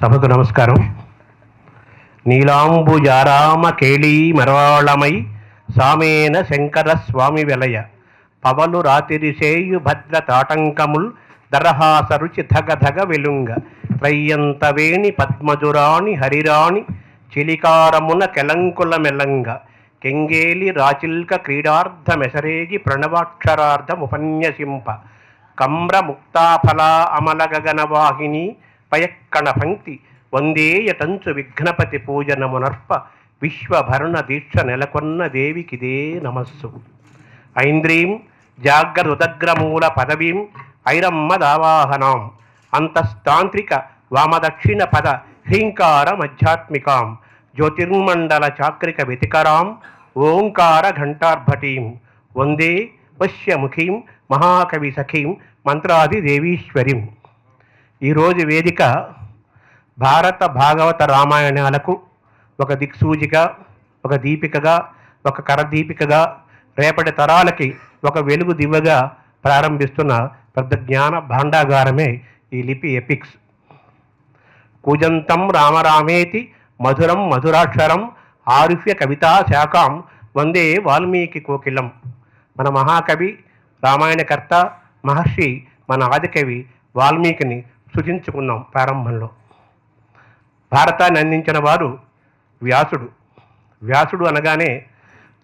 సభకు నమస్కారం. నీలాంబుజారామ కేళీ మరవాళమై సామేన శంకర స్వామి వెలయ పవలు రాతిరిసేయు భద్ర తాటంకముల్ దరహాసరుచి ధగధగ వెలుంగ త్రయ్యంతవేణి పద్మజురాణి హరిరాణి చిలికారమున కెలంకుల మెలంగ కెంగేలి రాచిల్క క్రీడార్థ మెసరేగి ప్రణవాక్షరార్థముపన్యసింప కమ్ర ముక్తాఫలా అమల గగనవాహిని పయక్కణ పంక్తి వందేయటంచు విఘ్నపతి పూజనమునర్ప విశ్వభరణ దీక్ష నెలకొన్న దేవికిదే నమస్సు. ఐంద్రీం జాగ్రదుదగ్రమూల పదవీం ఐరమ్మదావాహనాం అంతస్తాంత్రిక వామదక్షిణ పద హ్రీంకార మధ్యాత్మికాం జ్యోతిర్మండల చాక్రిక వ్యతికరాం ఓంకార ఘంటార్భటీం వందే పశ్యముఖీం మహాకవి సఖీం మంత్రాది దేవీశ్వరీం. ఈరోజు వేదిక భారత భాగవత రామాయణాలకు ఒక దిక్సూచిగా, ఒక దీపికగా, ఒక కరదీపికగా, రేపటి తరాలకి ఒక వెలుగు దివ్వగా ప్రారంభిస్తున్న పెద్ద జ్ఞాన భాండాగారమే ఈ లిపి ఎపిక్స్. కూజంతం రామరామేతి మధురం మధురాక్షరం ఆరుహ్య కవితా శాఖాం వందే వాల్మీకి కోకిలం. మన మహాకవి రామాయణకర్త మహర్షి మన ఆదికవి వాల్మీకిని సృజించుకున్నాం. ప్రారంభంలో భారతాన్ని అందించిన వారు వ్యాసుడు. వ్యాసుడు అనగానే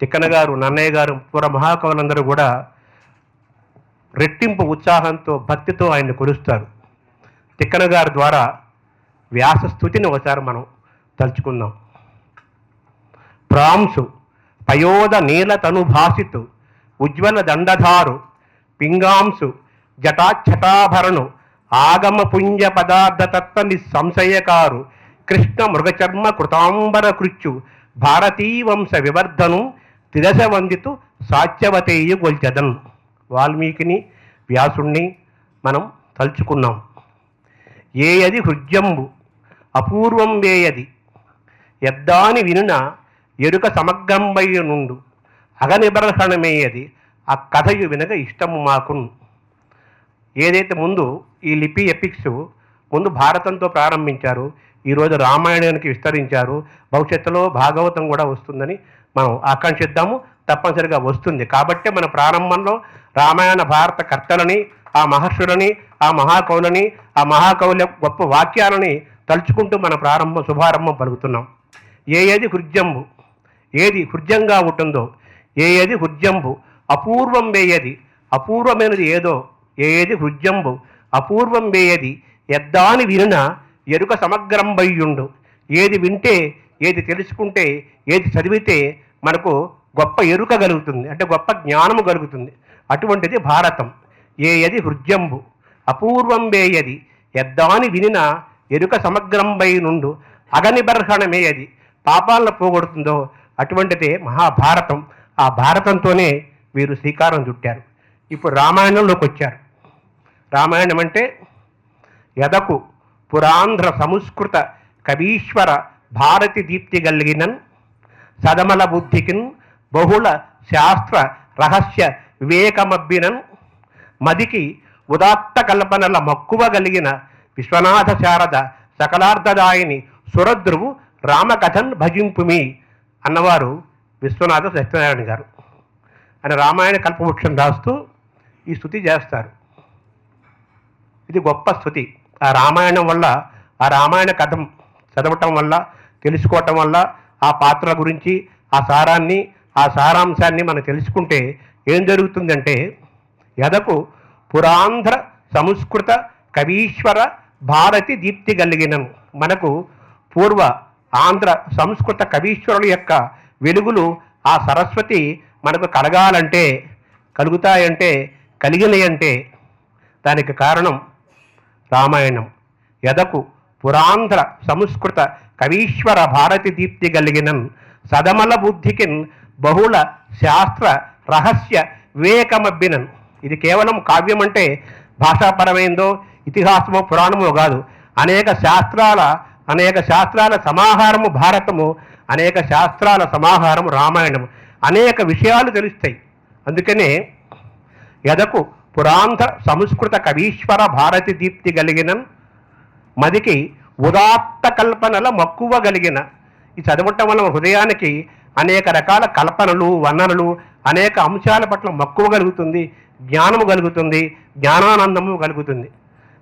తిక్కన గారు, నన్నయ్య గారు, పూర్వ మహాకవులందరూ కూడా రెట్టింపు ఉత్సాహంతో భక్తితో ఆయన్ని కొలుస్తారు. తిక్కన గారి ద్వారా వ్యాస స్తుతిని ఒకసారి మనం తలుచుకుందాం. ప్రాంసు పయోద నీల తనుభాసితు ఉజ్వల దండధారు పింగాంసు జటాఛటాభరణు ఆగమ పుంజ పదార్థతత్వ నిస్సంశయకారు కృష్ణ మృగచర్మ కృతాంబర కృత్యు భారతీవంశ వివర్ధను తిరస వందితు సాత్యవతేయు గొల్చదన్. వాల్మీకిని వ్యాసుణ్ణి మనం తలుచుకున్నాం. ఏయది హృద్యంబు అపూర్వం వేయది ఎద్దాని వినున ఎరుక సమగ్రంబయ్య నుండు అగనిబర్హణమేయది ఆ కథయు వినగ ఇష్టము మాకున్. ఏదైతే ముందు ఈ లిపి ఎపిక్స్ ముందు భారతంతో ప్రారంభించారు, ఈరోజు రామాయణానికి విస్తరించారు. భవిష్యత్తులో భాగవతం కూడా వస్తుందని మనం ఆకాంక్షిద్దాము. తప్పనిసరిగా వస్తుంది. కాబట్టి మన ప్రారంభంలో రామాయణ భారత కర్తలని, ఆ మహర్షులని, ఆ మహాకవులని, ఆ మహాకవుల గొప్ప వాక్యాలని తలుచుకుంటూ మన శుభారంభం పలుకుతున్నాం. ఏది హృద్యంబు, ఏది హృద్యంగా ఉంటుందో, ఏది హృద్యంబు అపూర్వం వేయది, అపూర్వమైనది ఏదో, ఏది హృద్యంబు అపూర్వం వేయది ఎద్దాని వినున ఎరుక సమగ్రం బయ్యుండు. ఏది వింటే, ఏది తెలుసుకుంటే, ఏది చదివితే మనకు గొప్ప ఎరుక కలుగుతుంది, అంటే గొప్ప జ్ఞానము కలుగుతుంది. అటువంటిది భారతం. ఏది హృద్యంబు అపూర్వం వేయది ఎద్దాని వినిన ఎరుక సమగ్రం బై నుండు అగనిబర్హణమేయది పాపాలను పోగొడుతుందో అటువంటిదే మహాభారతం. ఆ భారతంతోనే వీరు శ్రీకారం చుట్టారు. ఇప్పుడు రామాయణంలోకి వచ్చారు. రామాయణం అంటే యదకు పురాంధ్ర సంస్కృత కవీశ్వర భారతి దీప్తి కలిగినన్ సదమల బుద్ధికిన్ బహుళ శాస్త్ర రహస్య వివేకమబ్బినన్ మదికి ఉదాత్త కల్పనల మక్కువ కలిగిన విశ్వనాథ శారద సకలార్థదాయిని సురద్రువు రామకథన్ భజింపుమి అన్నవారు విశ్వనాథ సత్యనారాయణ గారు. ఆయన రామాయణ కల్పవృక్షం రాస్తూ ఈ స్తుతి చేస్తారు. ఇది గొప్ప స్తుతి. ఆ రామాయణం వల్ల, ఆ రామాయణ కథం చదవటం వల్ల, తెలుసుకోవటం వల్ల, ఆ పాత్రల గురించి, ఆ సారాన్ని, ఆ సారాంశాన్ని మనం తెలుసుకుంటే ఏం జరుగుతుందంటే యదకు పురాంధ్ర సంస్కృత కవీశ్వర భారతి దీప్తి కలిగినను, మనకు పూర్వ ఆంధ్ర సంస్కృత కవీశ్వరుల యొక్క వెలుగులు, ఆ సరస్వతి మనకు కలగాలంటే, కలుగుతాయంటే, కలిగినాయంటే దానికి కారణం రామాయణం. యదకు పురాంధ్ర సంస్కృత కవీశ్వర భారతి దీప్తి కలిగినన్ సదమల బుద్ధికిన్ బహుళ శాస్త్ర రహస్య వివేకమబ్బినన్. ఇది కేవలం కావ్యం అంటే భాషాపరమైందో ఇతిహాసమో పురాణమో కాదు. అనేక శాస్త్రాల సమాహారము భారతము, అనేక శాస్త్రాల సమాహారము రామాయణము. అనేక విషయాలు తెలుస్తాయి. అందుకనే యదకు పురాంధ్ర సంస్కృత కవీశ్వర భారతి దీప్తి కలిగిన మదికి ఉదాత్త కల్పనల మక్కువ కలిగిన. ఈ చదవటం వల్ల హృదయానికి అనేక రకాల కల్పనలు, వర్ణనలు, అనేక అంశాల పట్ల మక్కువ కలుగుతుంది, జ్ఞానము కలుగుతుంది, జ్ఞానానందము కలుగుతుంది.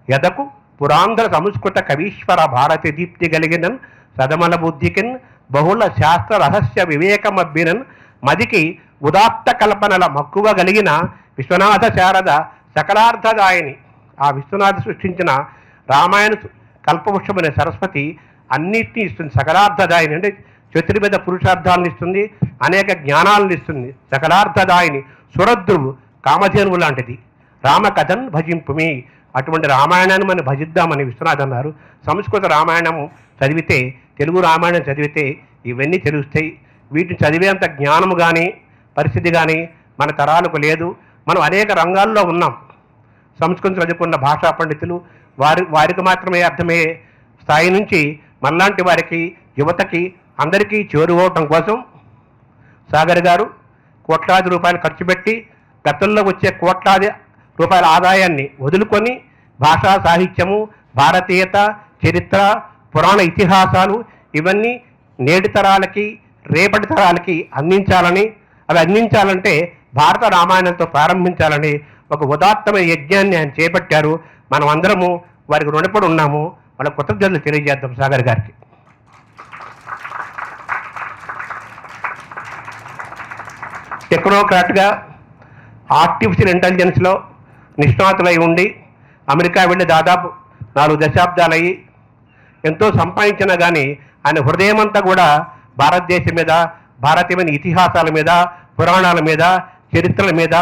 ఎదకు పురాంధ్ర సంస్కృత కవీశ్వర భారతి దీప్తి కలిగినన్ సదమల బుద్ధికిన్ బహుళ శాస్త్ర రహస్య వివేకమబ్బినన్ మదికి ఉదాత్త కల్పనల మక్కువ కలిగిన విశ్వనాథ శారద సకలార్థదాయని. ఆ విశ్వనాథ సృష్టించిన రామాయణ కల్పవృక్షమనే సరస్వతి అన్నిటినీ ఇస్తుంది. సకలార్థదాయిని అంటే చతుర్విధ పురుషార్థాలను ఇస్తుంది, అనేక జ్ఞానాలను ఇస్తుంది. సకలార్థదాయిని సురద్రువు కామధేనువు లాంటిది. రామకథన్ భజింపుమి, అటువంటి రామాయణాన్ని మనం భజిద్దామని విశ్వనాథ్ అన్నారు. సంస్కృత రామాయణం చదివితే, తెలుగు రామాయణం చదివితే ఇవన్నీ తెలుస్తాయి. వీటిని చదివేంత జ్ఞానము కానీ పరిస్థితి కానీ మన తరాలకు లేదు. మనం అనేక రంగాల్లో ఉన్నాం. సంస్కృతం చదువుకున్న భాషా పండితులు వారికి మాత్రమే అర్థమయ్యే స్థాయి నుంచి మనలాంటి వారికి, యువతకి, అందరికీ చేరువవటం కోసం సాగర్ గారు కోట్లాది రూపాయలు ఖర్చు పెట్టి గతంలో వచ్చే కోట్లాది రూపాయల ఆదాయాన్ని వదులుకొని భాషా సాహిత్యము, భారతీయత, చరిత్ర, పురాణ ఇతిహాసాలు ఇవన్నీ నేటి తరాలకి, రేపటి తరాలకి అందించాలని, అవి అందించాలంటే భారత రామాయణంతో ప్రారంభించాలని ఒక ఉదాత్తమైన యజ్ఞాన్ని ఆయన చేపట్టారు. మనం అందరము వారికి రుణపడి ఉన్నాము. వాళ్ళ కృతజ్ఞతలు తెలియజేద్దాం సాగర్ గారికి. టెక్నోక్రాట్గా ఆర్టిఫిషియల్ ఇంటెలిజెన్స్లో నిష్ణాతులై ఉండి అమెరికా వెళ్ళి దాదాపు 4 దశాబ్దాలయ్యి ఎంతో సంపాదించినా కానీ ఆయన హృదయమంతా కూడా భారతదేశం మీద, భారతీయమైన ఇతిహాసాల మీద, పురాణాల మీద, చరిత్రల మీద,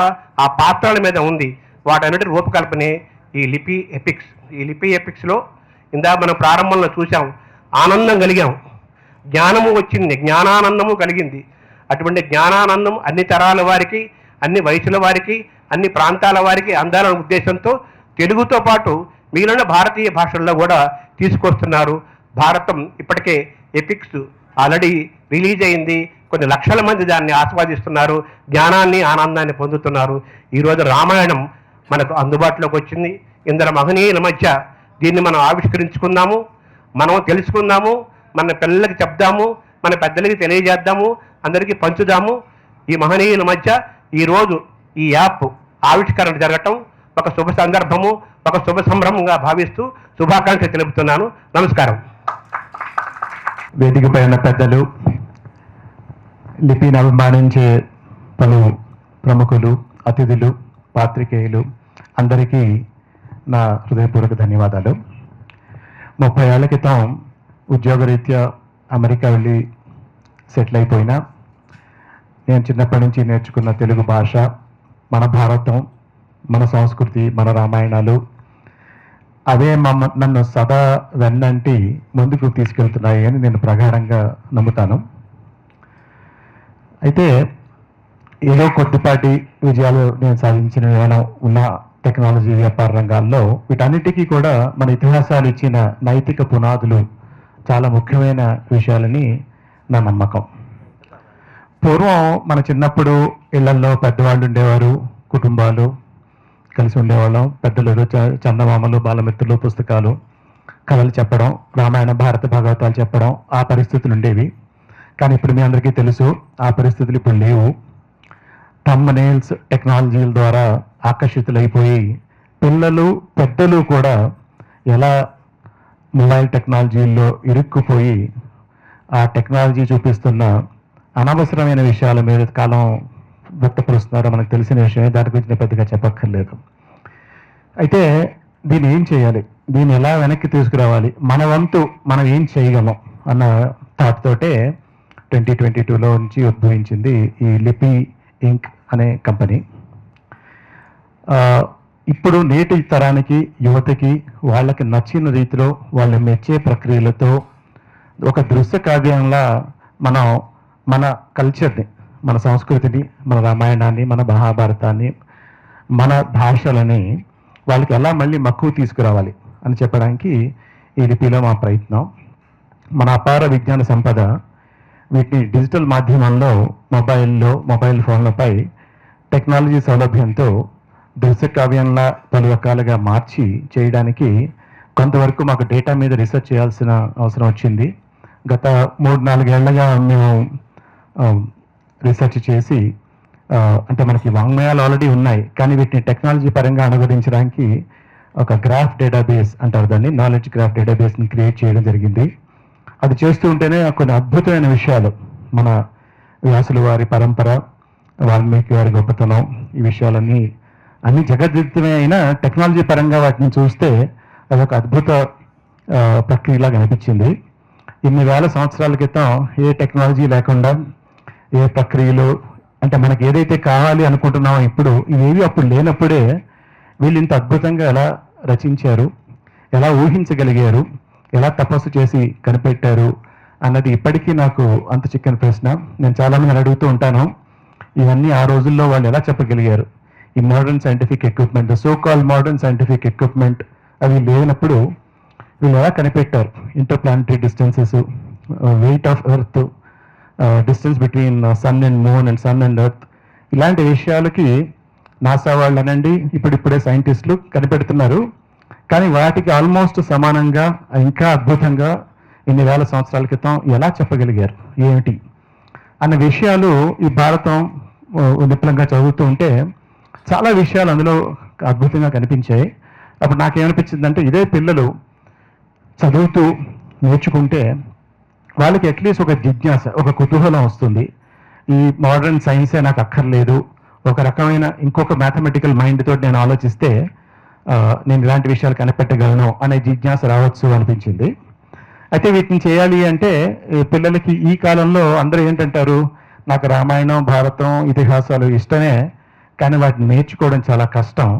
ఆ పాత్రల మీద ఉంది. వాటన్నిటి రూపకల్పనే ఈ లిపి ఎపిక్స్. ఈ లిపి ఎపిక్స్లో ఇందాక మనం ప్రారంభంలో చూసాం, ఆనందం కలిగాం, జ్ఞానము వచ్చింది, జ్ఞానానందము కలిగింది. అటువంటి జ్ఞానానందం అన్ని తరాల వారికి, అన్ని వయసుల వారికి, అన్ని ప్రాంతాల వారికి అందాలనే ఉద్దేశంతో తెలుగుతో పాటు మిగిలిన భారతీయ భాషల్లో కూడా తీసుకొస్తున్నారు. భారతం ఇప్పటికే ఎపిక్స్ ఆల్రెడీ రిలీజ్ అయింది. కొన్ని లక్షల మంది దాన్ని ఆస్వాదిస్తున్నారు, జ్ఞానాన్ని, ఆనందాన్ని పొందుతున్నారు. ఈరోజు రామాయణం మనకు అందుబాటులోకి వచ్చింది. ఇందరు మహనీయుల మధ్య దీన్ని మనం ఆవిష్కరించుకుందాము, మనం తెలుసుకుందాము, మన పిల్లలకి చెప్దాము, మన పెద్దలకి తెలియజేద్దాము, అందరికీ పంచుదాము. ఈ మహనీయుల మధ్య ఈరోజు ఈ యాప్ ఆవిష్కరణ జరగటం ఒక శుభ సందర్భము, ఒక శుభ సంభ్రమంగా భావిస్తూ శుభాకాంక్షలు తెలుపుతున్నాను. నమస్కారం. వేదిక పైన పెద్దలు, లిపిని అభిమానించే పలు ప్రముఖులు, అతిథులు, పాత్రికేయులు అందరికీ నా హృదయపూర్వక ధన్యవాదాలు. 30 ఏళ్ల క్రితం ఉద్యోగరీత్యా అమెరికా వెళ్ళి సెటిల్ అయిపోయినా నేను చిన్నప్పటి నుంచి నేర్చుకున్న తెలుగు భాష, మన భారతం, మన సంస్కృతి, మన రామాయణాలు అవే నన్ను సదా వెన్నంటి ముందుకు తీసుకెళ్తున్నాయి అని నేను ప్రగాఢంగా నమ్ముతాను. అయితే ఏదో కొద్దిపాటి విజయాలు నేను సాధించిన ఏమైనా ఉన్న టెక్నాలజీ, వ్యాపార రంగాల్లో వీటన్నిటికీ కూడా మన ఇతిహాసాలు ఇచ్చిన నైతిక పునాదులు చాలా ముఖ్యమైన విషయాలని నా నమ్మకం. పూర్వం మన చిన్నప్పుడు ఇళ్లల్లో పెద్దవాళ్ళు ఉండేవారు, కుటుంబాలు కలిసి ఉండేవాళ్ళం. పెద్దలు చందమామలు, బాలమిత్రులు, పుస్తకాలు, కథలు చెప్పడం, రామాయణ, భారత భాగవతాలు చెప్పడం, ఆ పరిస్థితులు ఉండేవి. కానీ ఇప్పుడు మీ అందరికీ తెలుసు ఆ పరిస్థితులు ఇప్పుడు లేవు. థంబ్నెయిల్స్, టెక్నాలజీల ద్వారా ఆకర్షితులైపోయి పిల్లలు, పెద్దలు కూడా ఎలా మొబైల్ టెక్నాలజీల్లో ఇరుక్కుపోయి ఆ టెక్నాలజీ చూపిస్తున్న అనవసరమైన విషయాల మీద కాలం వ్యక్తపరుస్తున్నారో మనకు తెలిసిన విషయమే, దాని గురించి నేను పెద్దగా చెప్పక్కర్లేదు. అయితే దీన్ని ఏం చేయాలి, దీన్ని ఎలా వెనక్కి తీసుకురావాలి, మన వంతు మనం ఏం చేయగలం అన్న థాట్ తోటే 2022లో నుంచి ఉద్భవించింది ఈ లిపి ఇంక్ అనే కంపెనీ. ఇప్పుడు నేటి తరానికి, యువతకి వాళ్ళకి నచ్చిన రీతిలో, వాళ్ళు మెచ్చే ప్రక్రియలతో ఒక దృశ్య కావ్యంలా మనం మన కల్చర్ని, మన సంస్కృతిని, మన రామాయణాన్ని, మన మహాభారతాన్ని, మన భాషలని వాళ్ళకి ఎలా మళ్ళీ మక్కువ తీసుకురావాలి అని చెప్పడానికి ఈ లిపిలో మా ప్రయత్నం. మన అపార విజ్ఞాన సంపద వీటిని డిజిటల్ మాధ్యమంలో, మొబైల్ ఫోన్లపై టెక్నాలజీ సౌలభ్యంతో దృశ్య కావ్యంలా పలు రకాలుగా మార్చి చేయడానికి కొంతవరకు మాకు డేటా మీద రీసెర్చ్ చేయాల్సిన అవసరం వచ్చింది. గత 3-4 ఏళ్లుగా మేము రీసెర్చ్ చేసి అంటే మనకి వాంగ్మయాలు ఆల్రెడీ ఉన్నాయి, కానీ వీటిని టెక్నాలజీ పరంగా అనువదించడానికి ఒక గ్రాఫ్ డేటాబేస్ అంటారు దాన్ని, నాలెడ్జ్ గ్రాఫ్ డేటాబేస్ని క్రియేట్ చేయడం జరిగింది. అది చేస్తూ ఉంటేనే కొన్ని అద్భుతమైన విషయాలు, మన వ్యాసుల వారి పరంపర, వాల్మీకి వారి గొప్పతనం, ఈ విషయాలన్నీ అన్ని జగద్విదితమే అయినా టెక్నాలజీ పరంగా వాటిని చూస్తే అదొక అద్భుత ప్రక్రియలాగా అనిపించింది. ఇన్ని వేల సంవత్సరాల క్రితం ఏ టెక్నాలజీ లేకుండా, ఏ ప్రక్రియలు, అంటే మనకి ఏదైతే కావాలి అనుకుంటున్నామో ఇప్పుడు ఇవేవి అప్పుడు లేనప్పుడే వీళ్ళు ఇంత అద్భుతంగా ఎలా రచించారు, ఎలా ఊహించగలిగారు, ఎలా తపస్సు చేసి కనిపెట్టారు అన్నది ఇప్పటికీ నాకు అంత చిక్కని ప్రశ్న. నేను చాలామంది అడుగుతూ ఉంటాను, ఇవన్నీ ఆ రోజుల్లో వాళ్ళు ఎలా చెప్పగలిగారు? ఈ modern scientific equipment, so call modern scientific equipment అవి లేనప్పుడు వీళ్ళు ఎలా కనిపెట్టారు? Interplanetary distances, weight of earth, distance between sun and moon and sun and earth, ఇలాంటి విషయాలకి నాసా వాళ్ళు అనండి, ఇప్పుడిప్పుడే సైంటిస్టులు కనిపెడుతున్నారు. కానీ వాటికి ఆల్మోస్ట్ సమానంగా ఇంకా అద్భుతంగా ఇన్ని వేల సంవత్సరాల క్రితం ఎలా చెప్పగలిగారు ఏమిటి అన్న విషయాలు ఈ భారతం విపులంగా చదువుతూ ఉంటే చాలా విషయాలు అందులో అద్భుతంగా కనిపించాయి. అప్పుడు నాకేమనిపించిందంటే, ఇదే పిల్లలు చదువుతూ నేర్చుకుంటే వాళ్ళకి అట్లీస్ట్ ఒక జిజ్ఞాస, ఒక కుతూహలం వస్తుంది. ఈ మోడర్న్ సైన్సే నాకు అక్కర్లేదు, ఒక రకమైన ఇంకొక మ్యాథమెటికల్ మైండ్ తోటి నేను ఆలోచిస్తే నేను ఇలాంటి విషయాలు కనిపెట్టగలను అనే జిజ్ఞాస రావచ్చు అనిపించింది. అయితే వీటిని చేయాలి అంటే పిల్లలకి ఈ కాలంలో అందరూ ఏంటంటారు, నాకు రామాయణం, భారతం, ఇతిహాసాలు ఇష్టమే, కానీ వాటిని నేర్చుకోవడం చాలా కష్టం,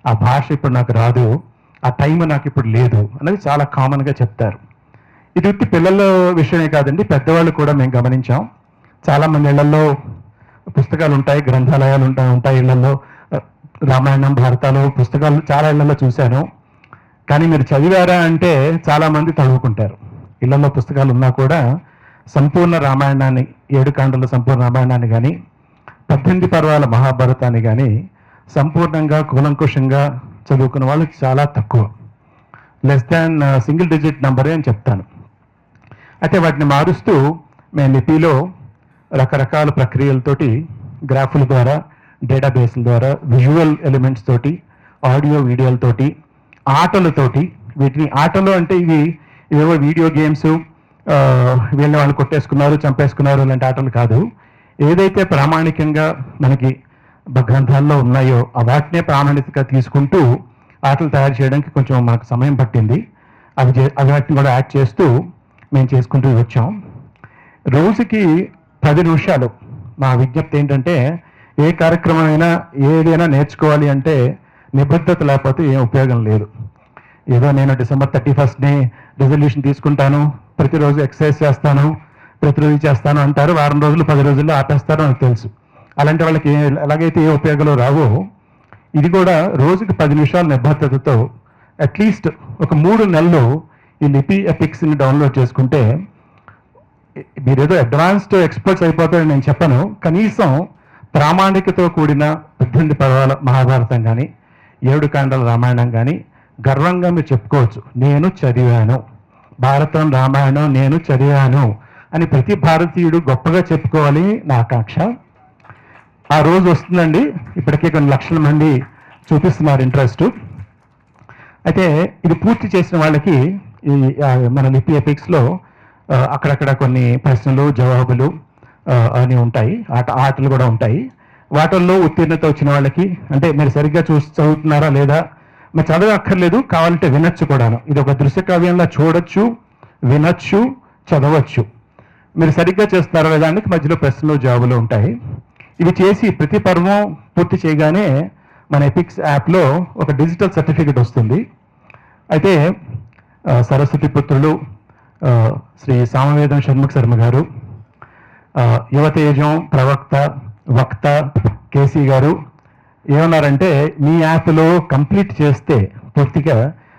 ఆ భాష ఇప్పుడు నాకు రాదు, ఆ టైం నాకు ఇప్పుడు లేదు అనేది చాలా కామన్గా చెప్తారు. ఇది ఉత్తి పిల్లల విషయమే కాదండి, పెద్దవాళ్ళు కూడా మేము గమనించాం. చాలామంది ఇళ్లలో పుస్తకాలు ఉంటాయి, గ్రంథాలయాలు ఉంటాయి ఇళ్లలో, రామాయణం, భారతాలు పుస్తకాలు చాలా ఇళ్లలో చూశాను. కానీ మీరు చదివారా అంటే చాలామంది చదువుకుంటారు. ఇళ్లలో పుస్తకాలు ఉన్నా కూడా సంపూర్ణ రామాయణాన్ని, 7 కాండల సంపూర్ణ రామాయణాన్ని కానీ, 18 పర్వాల మహాభారతాన్ని కానీ సంపూర్ణంగా కూలంకుషంగా చదువుకున్న వాళ్ళు చాలా తక్కువ, లెస్ దాన్ సింగిల్ డిజిట్ నెంబరే అని చెప్తాను. అయితే వాటిని మారుస్తూ మేము లిపిలో రకరకాల ప్రక్రియలతోటి, గ్రాఫుల ద్వారా, డేటాబేస్ల ద్వారా, విజువల్ ఎలిమెంట్స్ తోటి, ఆడియో వీడియోలతోటి, ఆటలతోటి, వీటిని ఆటలు అంటే ఇవేవో వీడియో గేమ్స్, వీళ్ళని వాళ్ళు కొట్టేసుకున్నారు, చంపేసుకున్నారు అలాంటి ఆటలు కాదు. ఏదైతే ప్రామాణికంగా మనకి గ్రంథాల్లో ఉన్నాయో వాటినే ప్రామాణికంగా తీసుకుంటూ ఆటలు తయారు చేయడానికి కొంచెం మనకు సమయం పట్టింది. వాటిని కూడా యాడ్ చేస్తూ మేము చేసుకుంటూ వచ్చాం. రోజుకి 10 నిమిషాలు. మా విజ్ఞప్తి ఏంటంటే, ఏ కార్యక్రమం అయినా ఏదైనా నేర్చుకోవాలి అంటే నిబద్ధత లేకపోతే ఏం ఉపయోగం లేదు. ఏదో నేను December 31st రెజల్యూషన్ తీసుకుంటాను, ప్రతిరోజు ఎక్సర్సైజ్ చేస్తాను, ప్రతిరోజు చేస్తాను అంటారు, వారం రోజులు 10 రోజుల్లో ఆపేస్తారో నాకు తెలుసు. అలాంటి వాళ్ళకి ఎలాగైతే ఏ ఉపయోగాలు రావో, ఇది కూడా రోజుకి 10 నిమిషాల నిబద్ధతతో అట్లీస్ట్ ఒక 3 నెలలు ఈ లిపి ఎపిక్స్ని డౌన్లోడ్ చేసుకుంటే మీరేదో అడ్వాన్స్డ్ ఎక్స్పర్ట్స్ అయిపోతారని నేను చెప్పను, కనీసం ప్రామాణికతో కూడిన 18 పర్వాల మహాభారతం కానీ, 7 కాండల రామాయణం కానీ గర్వంగా మీరు చెప్పుకోవచ్చు, నేను చదివాను, భారతం, రామాయణం నేను చదివాను అని ప్రతి భారతీయుడు గొప్పగా చెప్పుకోవాలి నా ఆకాంక్ష. ఆ రోజు వస్తుందండి. ఇప్పటికే కొన్ని లక్షల మంది చూపిస్తున్నారు ఇంట్రెస్ట్. అయితే ఇది పూర్తి చేసిన వాళ్ళకి ఈ మన లిపి ఎపిక్స్లో అక్కడక్కడ కొన్ని ప్రశ్నలు, జవాబులు అని ఉంటాయి, ఆటలు కూడా ఉంటాయి. వాటిల్లో ఉత్తీర్ణత వచ్చిన వాళ్ళకి, అంటే మీరు సరిగ్గా చదువుతున్నారా లేదా, మీరు చదవక్కర్లేదు, కావాలంటే వినొచ్చు కూడాను. ఇది ఒక దృశ్య కావ్యంలో చూడొచ్చు, వినొచ్చు, చదవచ్చు. మీరు సరిగ్గా చేస్తున్నారా లేదా అని మధ్యలో ప్రశ్నలు, జవాబులు ఉంటాయి. ఇవి చేసి ప్రతి పర్వం పూర్తి చేయగానే మన ఎపిక్స్ యాప్లో ఒక డిజిటల్ సర్టిఫికెట్ వస్తుంది. అయితే సరస్వతి పుత్రులు శ్రీ సామవేదం షణ్ముఖ శర్మ గారు, యువతేజం ప్రవక్త, వక్త కేసీ గారు ఏమన్నారంటే, మీ యాప్లో కంప్లీట్ చేస్తే పూర్తిగా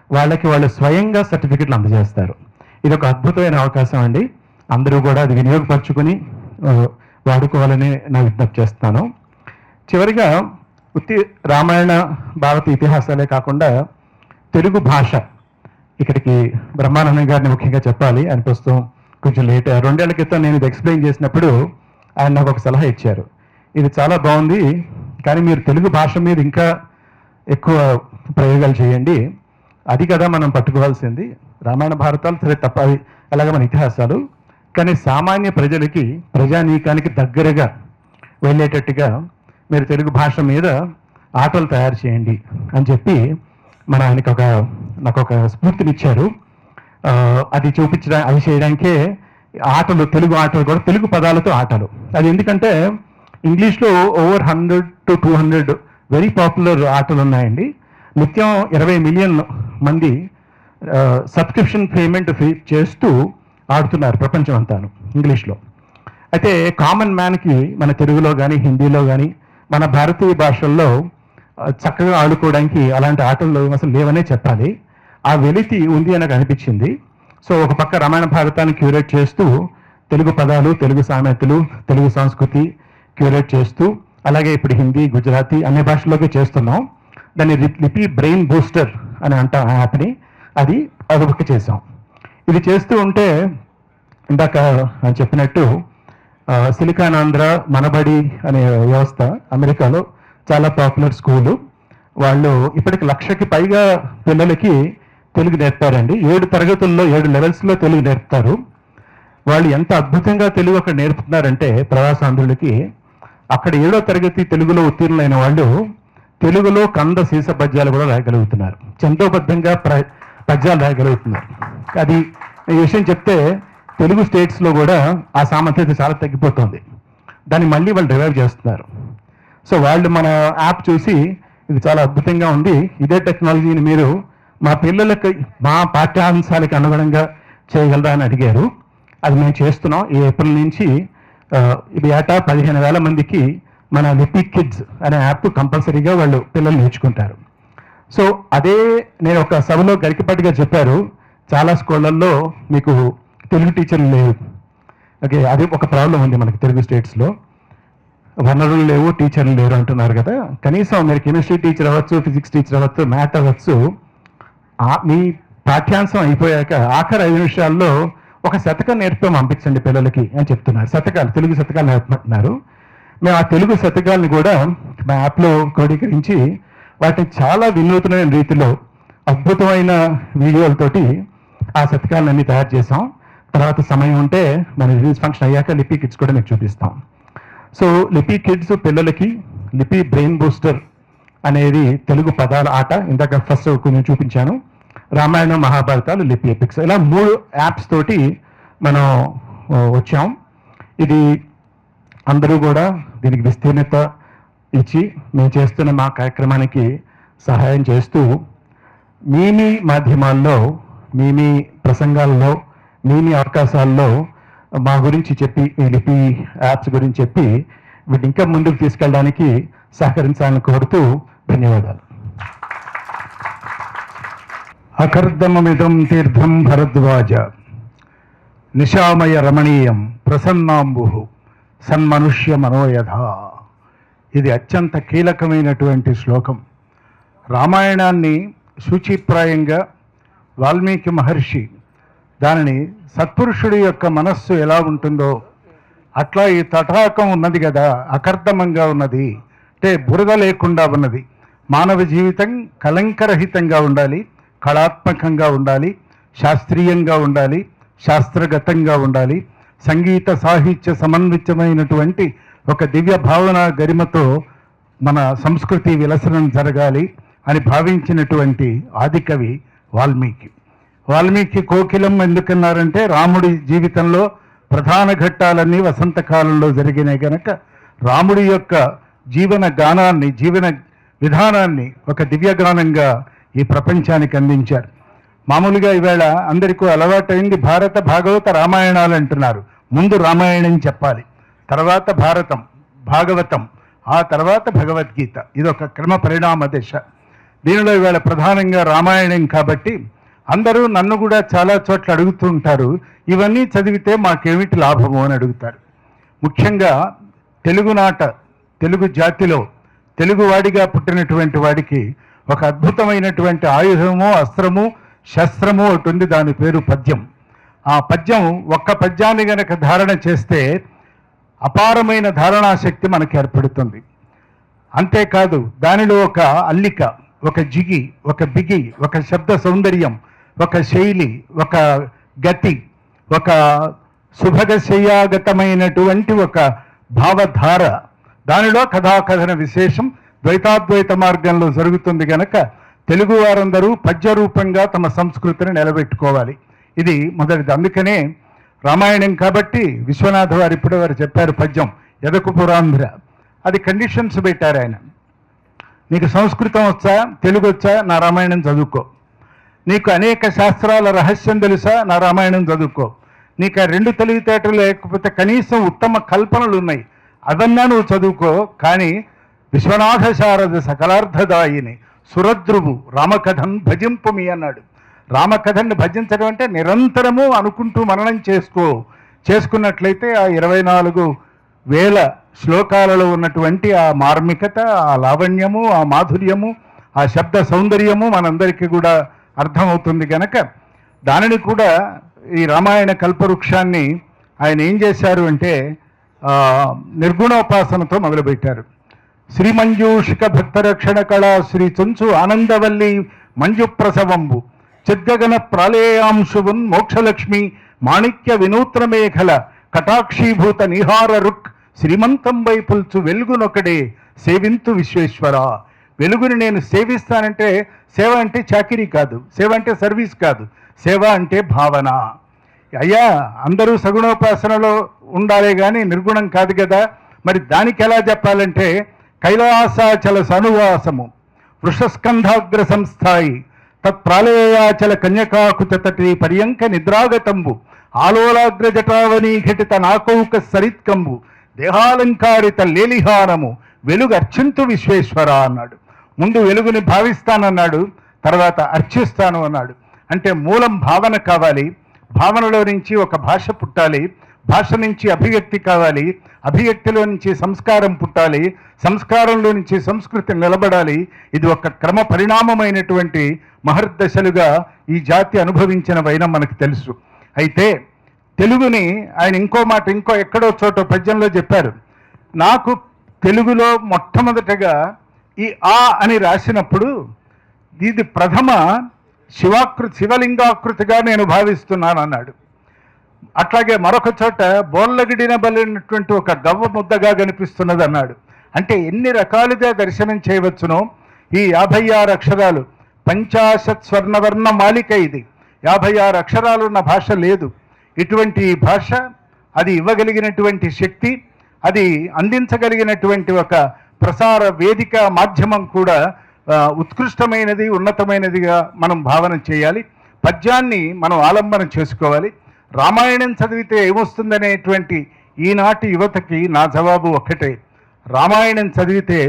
వాళ్ళు స్వయంగా సర్టిఫికెట్లు అందజేస్తారు. ఇది ఒక అద్భుతమైన అవకాశం అండి. అందరూ కూడా అది వినియోగపరచుకొని వాడుకోవాలని నా విజ్ఞప్తి చేస్తాను. చివరిగా రామాయణ, భారత ఇతిహాసాలే కాకుండా తెలుగు భాష, ఇక్కడికి బ్రహ్మానందం గారిని ముఖ్యంగా చెప్పాలి. ఆయన ప్రస్తుతం కొంచెం లేట్. 2 ఏళ్ల క్రితం నేను ఇది ఎక్స్ప్లెయిన్ చేసినప్పుడు ఆయన నాకు ఒక సలహా ఇచ్చారు. ఇది చాలా బాగుంది, కానీ మీరు తెలుగు భాష మీద ఇంకా ఎక్కువ ప్రయోగాలు చేయండి. అది కదా మనం పట్టుకోవాల్సింది. రామాయణ భారతాలు సరే తప్ప, అవి అలాగే మన ఇతిహాసాలు, కానీ సామాన్య ప్రజలకి, ప్రజానీకానికి దగ్గరగా వెళ్ళేటట్టుగా మీరు తెలుగు భాష మీద ఆటలు తయారు చేయండి అని చెప్పి ఆయనకి నాకు ఒక స్ఫూర్తినిచ్చారు. అది అది చేయడానికే ఆటలు, తెలుగు ఆటలు కూడా తెలుగు పదాలతో ఆటలు. అది ఎందుకంటే ఇంగ్లీష్లో ఓవర్ 100 to 200 వెరీ పాపులర్ ఆటలు ఉన్నాయండి. నిత్యం 20 మిలియన్ మంది సబ్స్క్రిప్షన్ పేమెంట్ చేస్తూ ఆడుతున్నారు ప్రపంచం అంతాను ఇంగ్లీష్లో. అయితే కామన్ మ్యాన్కి మన తెలుగులో కానీ, హిందీలో కానీ, మన భారతీయ భాషల్లో చక్కగా ఆడుకోవడానికి అలాంటి ఆటలు అసలు లేవనే చెప్పాలి. ఆ వెలితి ఉంది అని నాకు అనిపించింది. సో ఒక పక్క రామాయణ భారతాన్ని క్యూరేట్ చేస్తూ తెలుగు పదాలు, తెలుగు సామెతలు, తెలుగు సంస్కృతి క్యూరేట్ చేస్తూ, అలాగే ఇప్పుడు హిందీ, గుజరాతీ అన్ని భాషల్లోకి చేస్తున్నాం. దాన్ని లిపి బ్రెయిన్ బూస్టర్ అని అంటాం యాప్ని. అది ఒక చేసాం. ఇది చేస్తూ ఉంటే ఇందాక చెప్పినట్టు సిలికాన్ ఆంధ్ర మనబడి అనే వ్యవస్థ అమెరికాలో చాలా పాపులర్ స్కూలు. వాళ్ళు ఇప్పటికి 1,00,000కి పైగా పిల్లలకి తెలుగు నేర్పారండి. 7 తరగతుల్లో 7 లెవెల్స్లో తెలుగు నేర్పుతారు. వాళ్ళు ఎంత అద్భుతంగా తెలుగు అక్కడ నేర్పుతున్నారంటే ప్రవాసాంధ్రులకి, అక్కడ 7వ తరగతి తెలుగులో ఉత్తీర్ణులైన వాళ్ళు తెలుగులో కంద సీస పద్యాలు కూడా రాయగలుగుతున్నారు. చందోబద్ధంగా పద్యాలు రాయగలుగుతున్నారు. అది ఈ విషయం చెప్తే తెలుగు స్టేట్స్లో కూడా ఆ సామర్థ్యత చాలా తగ్గిపోతుంది. దాన్ని మళ్ళీ వాళ్ళు రివైవ్ చేస్తున్నారు. సో వాళ్ళు మన యాప్ చూసి ఇది చాలా అద్భుతంగా ఉంది, ఇదే టెక్నాలజీని మీరు మా పిల్లలకి, మా పాఠ్యాంశాలకు అనుగుణంగా చేయగలరా అని అడిగారు. అది మేము చేస్తున్నాం. ఈ ఏప్రిల్ నుంచి ఇది ఏటా 15,000 మందికి మన లిపి కిడ్స్ అనే యాప్ కంపల్సరీగా వాళ్ళు పిల్లలు నేర్చుకుంటారు. సో అదే నేను ఒక సభలో గరికపాటిగా చెప్పారు, చాలా స్కూళ్ళల్లో మీకు తెలుగు టీచర్లు లేవు. ఓకే, అది ఒక ప్రాబ్లం ఉంది మనకి తెలుగు స్టేట్స్లో. వనరులు లేవు, టీచర్లు లేరు అంటున్నారు కదా. కనీసం మీరు కెమిస్ట్రీ టీచర్ అవ్వచ్చు, ఫిజిక్స్ టీచర్ అవ్వచ్చు, మ్యాథ్ అవ్వచ్చు, మీ పాఠ్యాంశం అయిపోయాక ఆఖరి 5 నిమిషాల్లో ఒక శతకం నేర్పి పంపించండి పిల్లలకి అని చెప్తున్నారు. శతకాలు, తెలుగు శతకాలు నేర్పమంటున్నారు. మేము ఆ తెలుగు శతకాలను కూడా మా యాప్లో క్రోడీకరించి వాటిని చాలా వినూత్నమైన రీతిలో అద్భుతమైన వీడియోలతోటి ఆ శతకాలన్నీ తయారు చేసాం. తర్వాత సమయం ఉంటే మన రిలీజ్ ఫంక్షన్ అయ్యాక లిపి కిడ్స్ కూడా మీకు చూపిస్తాం. సో లిపి కిడ్స్ పిల్లలకి లిపి బ్రెయిన్ బూస్టర్ అనేది తెలుగు పదాల ఆట. ఇందాక ఫస్ట్ కొంచెం చూపించాను. రామాయణం, మహాభారతాలు, లిపి ఎపిక్స్, ఇలా 3 యాప్స్ తోటి మనం వచ్చాం. ఇది అందరూ కూడా దీనికి విస్తీర్ణత ఇచ్చి మేము చేస్తున్న మా కార్యక్రమానికి సహాయం చేస్తూ మీ మాధ్యమాల్లో, మీ ప్రసంగాల్లో, మీ అవకాశాల్లో మా గురించి చెప్పి, ఈ లిపి యాప్స్ గురించి చెప్పి వీటిని ఇంకా ముందుకు తీసుకెళ్ళడానికి సహకరించాలని కోరుతూ ధన్యవాదాలు. అకర్దమమిదం తీర్థం భరద్వాజ నిశామయ రమణీయం ప్రసన్నాంబు సన్మనుష్య మనోయధ. ఇది అత్యంత కీలకమైనటువంటి శ్లోకం. రామాయణాన్ని సూచిప్రాయంగా వాల్మీకి మహర్షి దానిని సత్పురుషుడి యొక్క మనస్సు ఎలా ఉంటుందో అట్లా ఈ తటాకం ఉన్నది కదా, అకర్దమంగా ఉన్నది అంటే బురద లేకుండా ఉన్నది. మానవ జీవితం కలంకరహితంగా ఉండాలి, కళాత్మకంగా ఉండాలి, శాస్త్రీయంగా ఉండాలి, శాస్త్రగతంగా ఉండాలి, సంగీత సాహిత్య సమన్వితమైనటువంటి ఒక దివ్య భావన గరిమతో మన సంస్కృతి విలసనం జరగాలి అని భావించినటువంటి ఆదికవి వాల్మీకి. వాల్మీకి కోకిలం ఎందుకన్నారంటే రాముడి జీవితంలో ప్రధాన ఘట్టాలన్నీ వసంతకాలంలో జరిగినాయి కనుక రాముడి యొక్క జీవన గానాన్ని, జీవన విధానాన్ని ఒక దివ్యగానంగా ఈ ప్రపంచానికి అందించారు. మామూలుగా ఈవేళ అందరికీ అలవాటైంది భారత, భాగవత, రామాయణాలు అంటున్నారు. ముందు రామాయణం చెప్పాలి, తర్వాత భారతం, భాగవతం, ఆ తర్వాత భగవద్గీత. ఇదొక క్రమ పరిణామ దశ. దీనిలో ఈవేళ ప్రధానంగా రామాయణం కాబట్టి అందరూ నన్ను కూడా చాలా చోట్ల అడుగుతూ ఉంటారు, ఇవన్నీ చదివితే మాకేమిటి లాభము అని అడుగుతారు. ముఖ్యంగా తెలుగునాట, తెలుగు జాతిలో తెలుగువాడిగా పుట్టినటువంటి వాడికి ఒక అద్భుతమైనటువంటి ఆయుధము, అస్త్రము, శస్త్రము ఒకటి ఉంది, దాని పేరు పద్యం. ఆ పద్యం ఒక్క పద్యాన్ని గనక ధారణ చేస్తే అపారమైన ధారణాశక్తి మనకు ఏర్పడుతుంది. అంతేకాదు దానిలో ఒక అల్లిక, ఒక జిగి, ఒక బిగి, ఒక శబ్ద సౌందర్యం, ఒక శైలి, ఒక గతి, ఒక శుభగశయ్యాగతమైనటువంటి ఒక భావధార, దానిలో కథాకథన విశేషం ద్వైతాద్వైత మార్గంలో జరుగుతుంది గనక తెలుగు వారందరూ పద్య రూపంగా తమ సంస్కృతిని నిలబెట్టుకోవాలి. ఇది మొదటిది. అందుకనే రామాయణం కాబట్టి విశ్వనాథ వారు ఇప్పుడు వారు చెప్పారు పద్యం ఎదకు పురాంధ్ర. అది కండిషన్స్ పెట్టారు ఆయన. నీకు సంస్కృతం వచ్చా, తెలుగు వచ్చా, నా రామాయణం చదువుకో. నీకు అనేక శాస్త్రాల రహస్యం తెలుసా, నా రామాయణం చదువుకో. నీకు ఆ రెండు తెలివితేటలు లేకపోతే కనీసం ఉత్తమ కల్పనలు ఉన్నాయి, అదన్నా నువ్వు చదువుకో. కానీ విశ్వనాథ శారద సకలార్థదాయిని సురద్రువు రామకథన్ భజింపుమి అన్నాడు. రామకథని భజించడం అంటే నిరంతరము అనుకుంటూ మననం చేసుకున్నట్లయితే ఆ 24,000 శ్లోకాలలో ఉన్నటువంటి ఆ మార్మికత, ఆ లావణ్యము, ఆ మాధుర్యము, ఆ శబ్ద సౌందర్యము మనందరికీ కూడా అర్థమవుతుంది కనుక దానిని కూడా ఈ రామాయణ కల్పవృక్షాన్ని ఆయన ఏం చేశారు అంటే నిర్గుణోపాసనతో మొదలుపెట్టారు. శ్రీమంజూషిక భక్తరక్షణ కళా శ్రీ చుంచు ఆనందవల్లి మంజు ప్రసవంబు చిద్గగన ప్రాళేయాంశువున్ మోక్షలక్ష్మి మాణిక్య వినూత్న మేఖల కటాక్షీభూత నిహార రుక్ శ్రీమంతం వైపుల్చు వెలుగునొకడే సేవింతు విశ్వేశ్వర. వెలుగుని నేను సేవిస్తానంటే సేవ అంటే చాకిరీ కాదు, సేవ అంటే సర్వీస్ కాదు, సేవ అంటే భావన. అయ్యా అందరూ సగుణోపాసనలో ఉండాలే కానీ నిర్గుణం కాదు కదా. మరి దానికి ఎలా చెప్పాలంటే కైలాసాచల సనువాసము వృషస్కంధాగ్ర సంస్థాయి తత్ప్రాళయాచల కన్యకాకుతటి పర్యంక నిద్రాగతంబు ఆలోలాగ్ర జటావనీ ఘటిత నాకౌక సరిత్కంబు దేహాలంకారిత లేలిహారము వెలుగు అర్చింతు విశ్వేశ్వర అన్నాడు. ముందు వెలుగుని భావిస్తానన్నాడు, తర్వాత అర్చిస్తాను అన్నాడు. అంటే మూలం భావన కావాలి, భావనలో నుంచి ఒక భాష పుట్టాలి, భాష నుంచి అభివ్యక్తి కావాలి, అభివ్యక్తిలో నుంచి సంస్కారం పుట్టాలి, సంస్కారంలో నుంచి సంస్కృతి నిలబడాలి. ఇది ఒక క్రమ పరిణామమైనటువంటి మహర్దశలుగా ఈ జాతి అనుభవించిన వైనం మనకు తెలుసు. అయితే తెలుగుని ఆయన ఇంకో మాట ఎక్కడో చోట పద్యంలో చెప్పారు. నాకు తెలుగులో మొట్టమొదటగా ఈ ఆ అని రాసినప్పుడు ఇది ప్రథమ శివలింగాకృతిగా నేను భావిస్తున్నాను అన్నాడు. అట్లాగే మరొక చోట బోల్లగిడినబలినటువంటి ఒక గవ్వ ముద్దగా కనిపిస్తున్నది అన్నాడు. అంటే ఎన్ని రకాలుగా దర్శనం చేయవచ్చునో ఈ 56 అక్షరాలు 50 స్వర్ణవర్ణ మాలిక. ఇది 56 అక్షరాలున్న భాష లేదు. ఇటువంటి భాష, అది ఇవ్వగలిగినటువంటి శక్తి, అది అందించగలిగినటువంటి ఒక ప్రసార వేదిక మాధ్యమం కూడా ఉత్కృష్టమైనది, ఉన్నతమైనదిగా మనం భావన చేయాలి. పద్యాన్ని మనం ఆలంబనం చేసుకోవాలి. రామాయణం చదివితే ఏమొస్తుందనేటువంటి ఈనాటి యువతకి నా జవాబు ఒక్కటే. రామాయణం చదివితే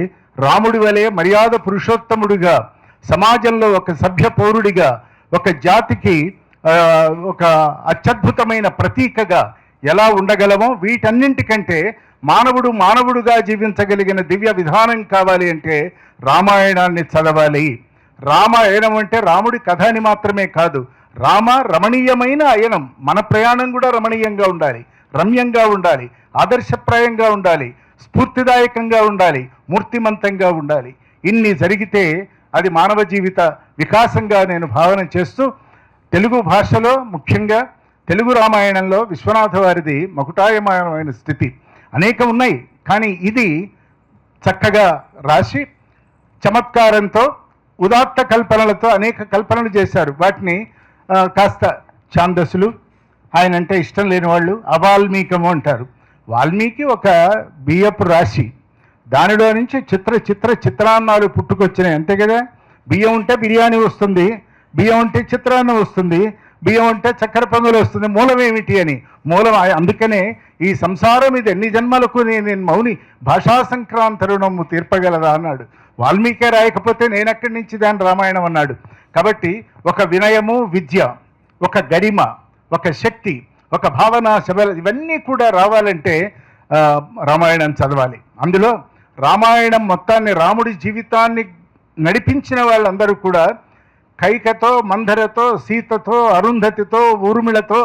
రాముడి వలె మర్యాద పురుషోత్తముడిగా, సమాజంలో ఒక సభ్య పౌరుడిగా, ఒక జాతికి ఒక అత్యద్భుతమైన ప్రతీకగా ఎలా ఉండగలమో, వీటన్నింటికంటే మానవుడుగా జీవించగలిగిన దివ్య విధానం కావాలి అంటే రామాయణాన్ని చదవాలి. రామాయణం అంటే రాముడి కథ అని మాత్రమే కాదు, రమణీయమైన అయనం. మన ప్రయాణం కూడా రమణీయంగా ఉండాలి, రమ్యంగా ఉండాలి, ఆదర్శప్రాయంగా ఉండాలి, స్ఫూర్తిదాయకంగా ఉండాలి, మూర్తిమంతంగా ఉండాలి. ఇన్ని జరిగితే అది మానవ జీవిత వికాసంగా నేను భావన చేస్తూ తెలుగు భాషలో ముఖ్యంగా తెలుగు రామాయణంలో విశ్వనాథ వారిది మకుటాయమానమైన స్థితి అనేకం ఉన్నాయి. కానీ ఇది చక్కగా రాసి చమత్కారంతో ఉదాత్త కల్పనలతో అనేక కల్పనలు చేశారు. వాటిని కాస్త ఛాందస్సులు, ఆయన అంటే ఇష్టం లేని వాళ్ళు అవాల్మీకము అంటారు. వాల్మీకి ఒక బియ్యపు రాశి, దానిలో నుంచి చిత్రాన్నాలు పుట్టుకొచ్చినాయి, అంతే కదా. బియ్యం ఉంటే బిర్యానీ వస్తుంది, బియ్యం ఉంటే చిత్రాన్నం వస్తుంది, బియ్యం ఉంటే చక్కెర పొంగలు వస్తుంది. మూలం ఏమిటి అని మూలం. అందుకనే ఈ సంసారం ఇది ఎన్ని జన్మలకు నేను మౌని భాషా సంక్రాంతరుణము తీర్పగలదా అన్నాడు. వాల్మీకే రాయకపోతే నేనెక్కడి నుంచి దాని రామాయణం అన్నాడు. కాబట్టి ఒక వినయము, విద్య, ఒక గరిమ, ఒక శక్తి, ఒక భావన, ఇవన్నీ కూడా రావాలంటే రామాయణం చదవాలి. అందులో రామాయణం మొత్తాన్ని, రాముడి జీవితాన్ని నడిపించిన వాళ్ళందరూ కూడా కైకతో, మందరతో, సీతతో, అరుంధతితో, ఊర్మిళతో,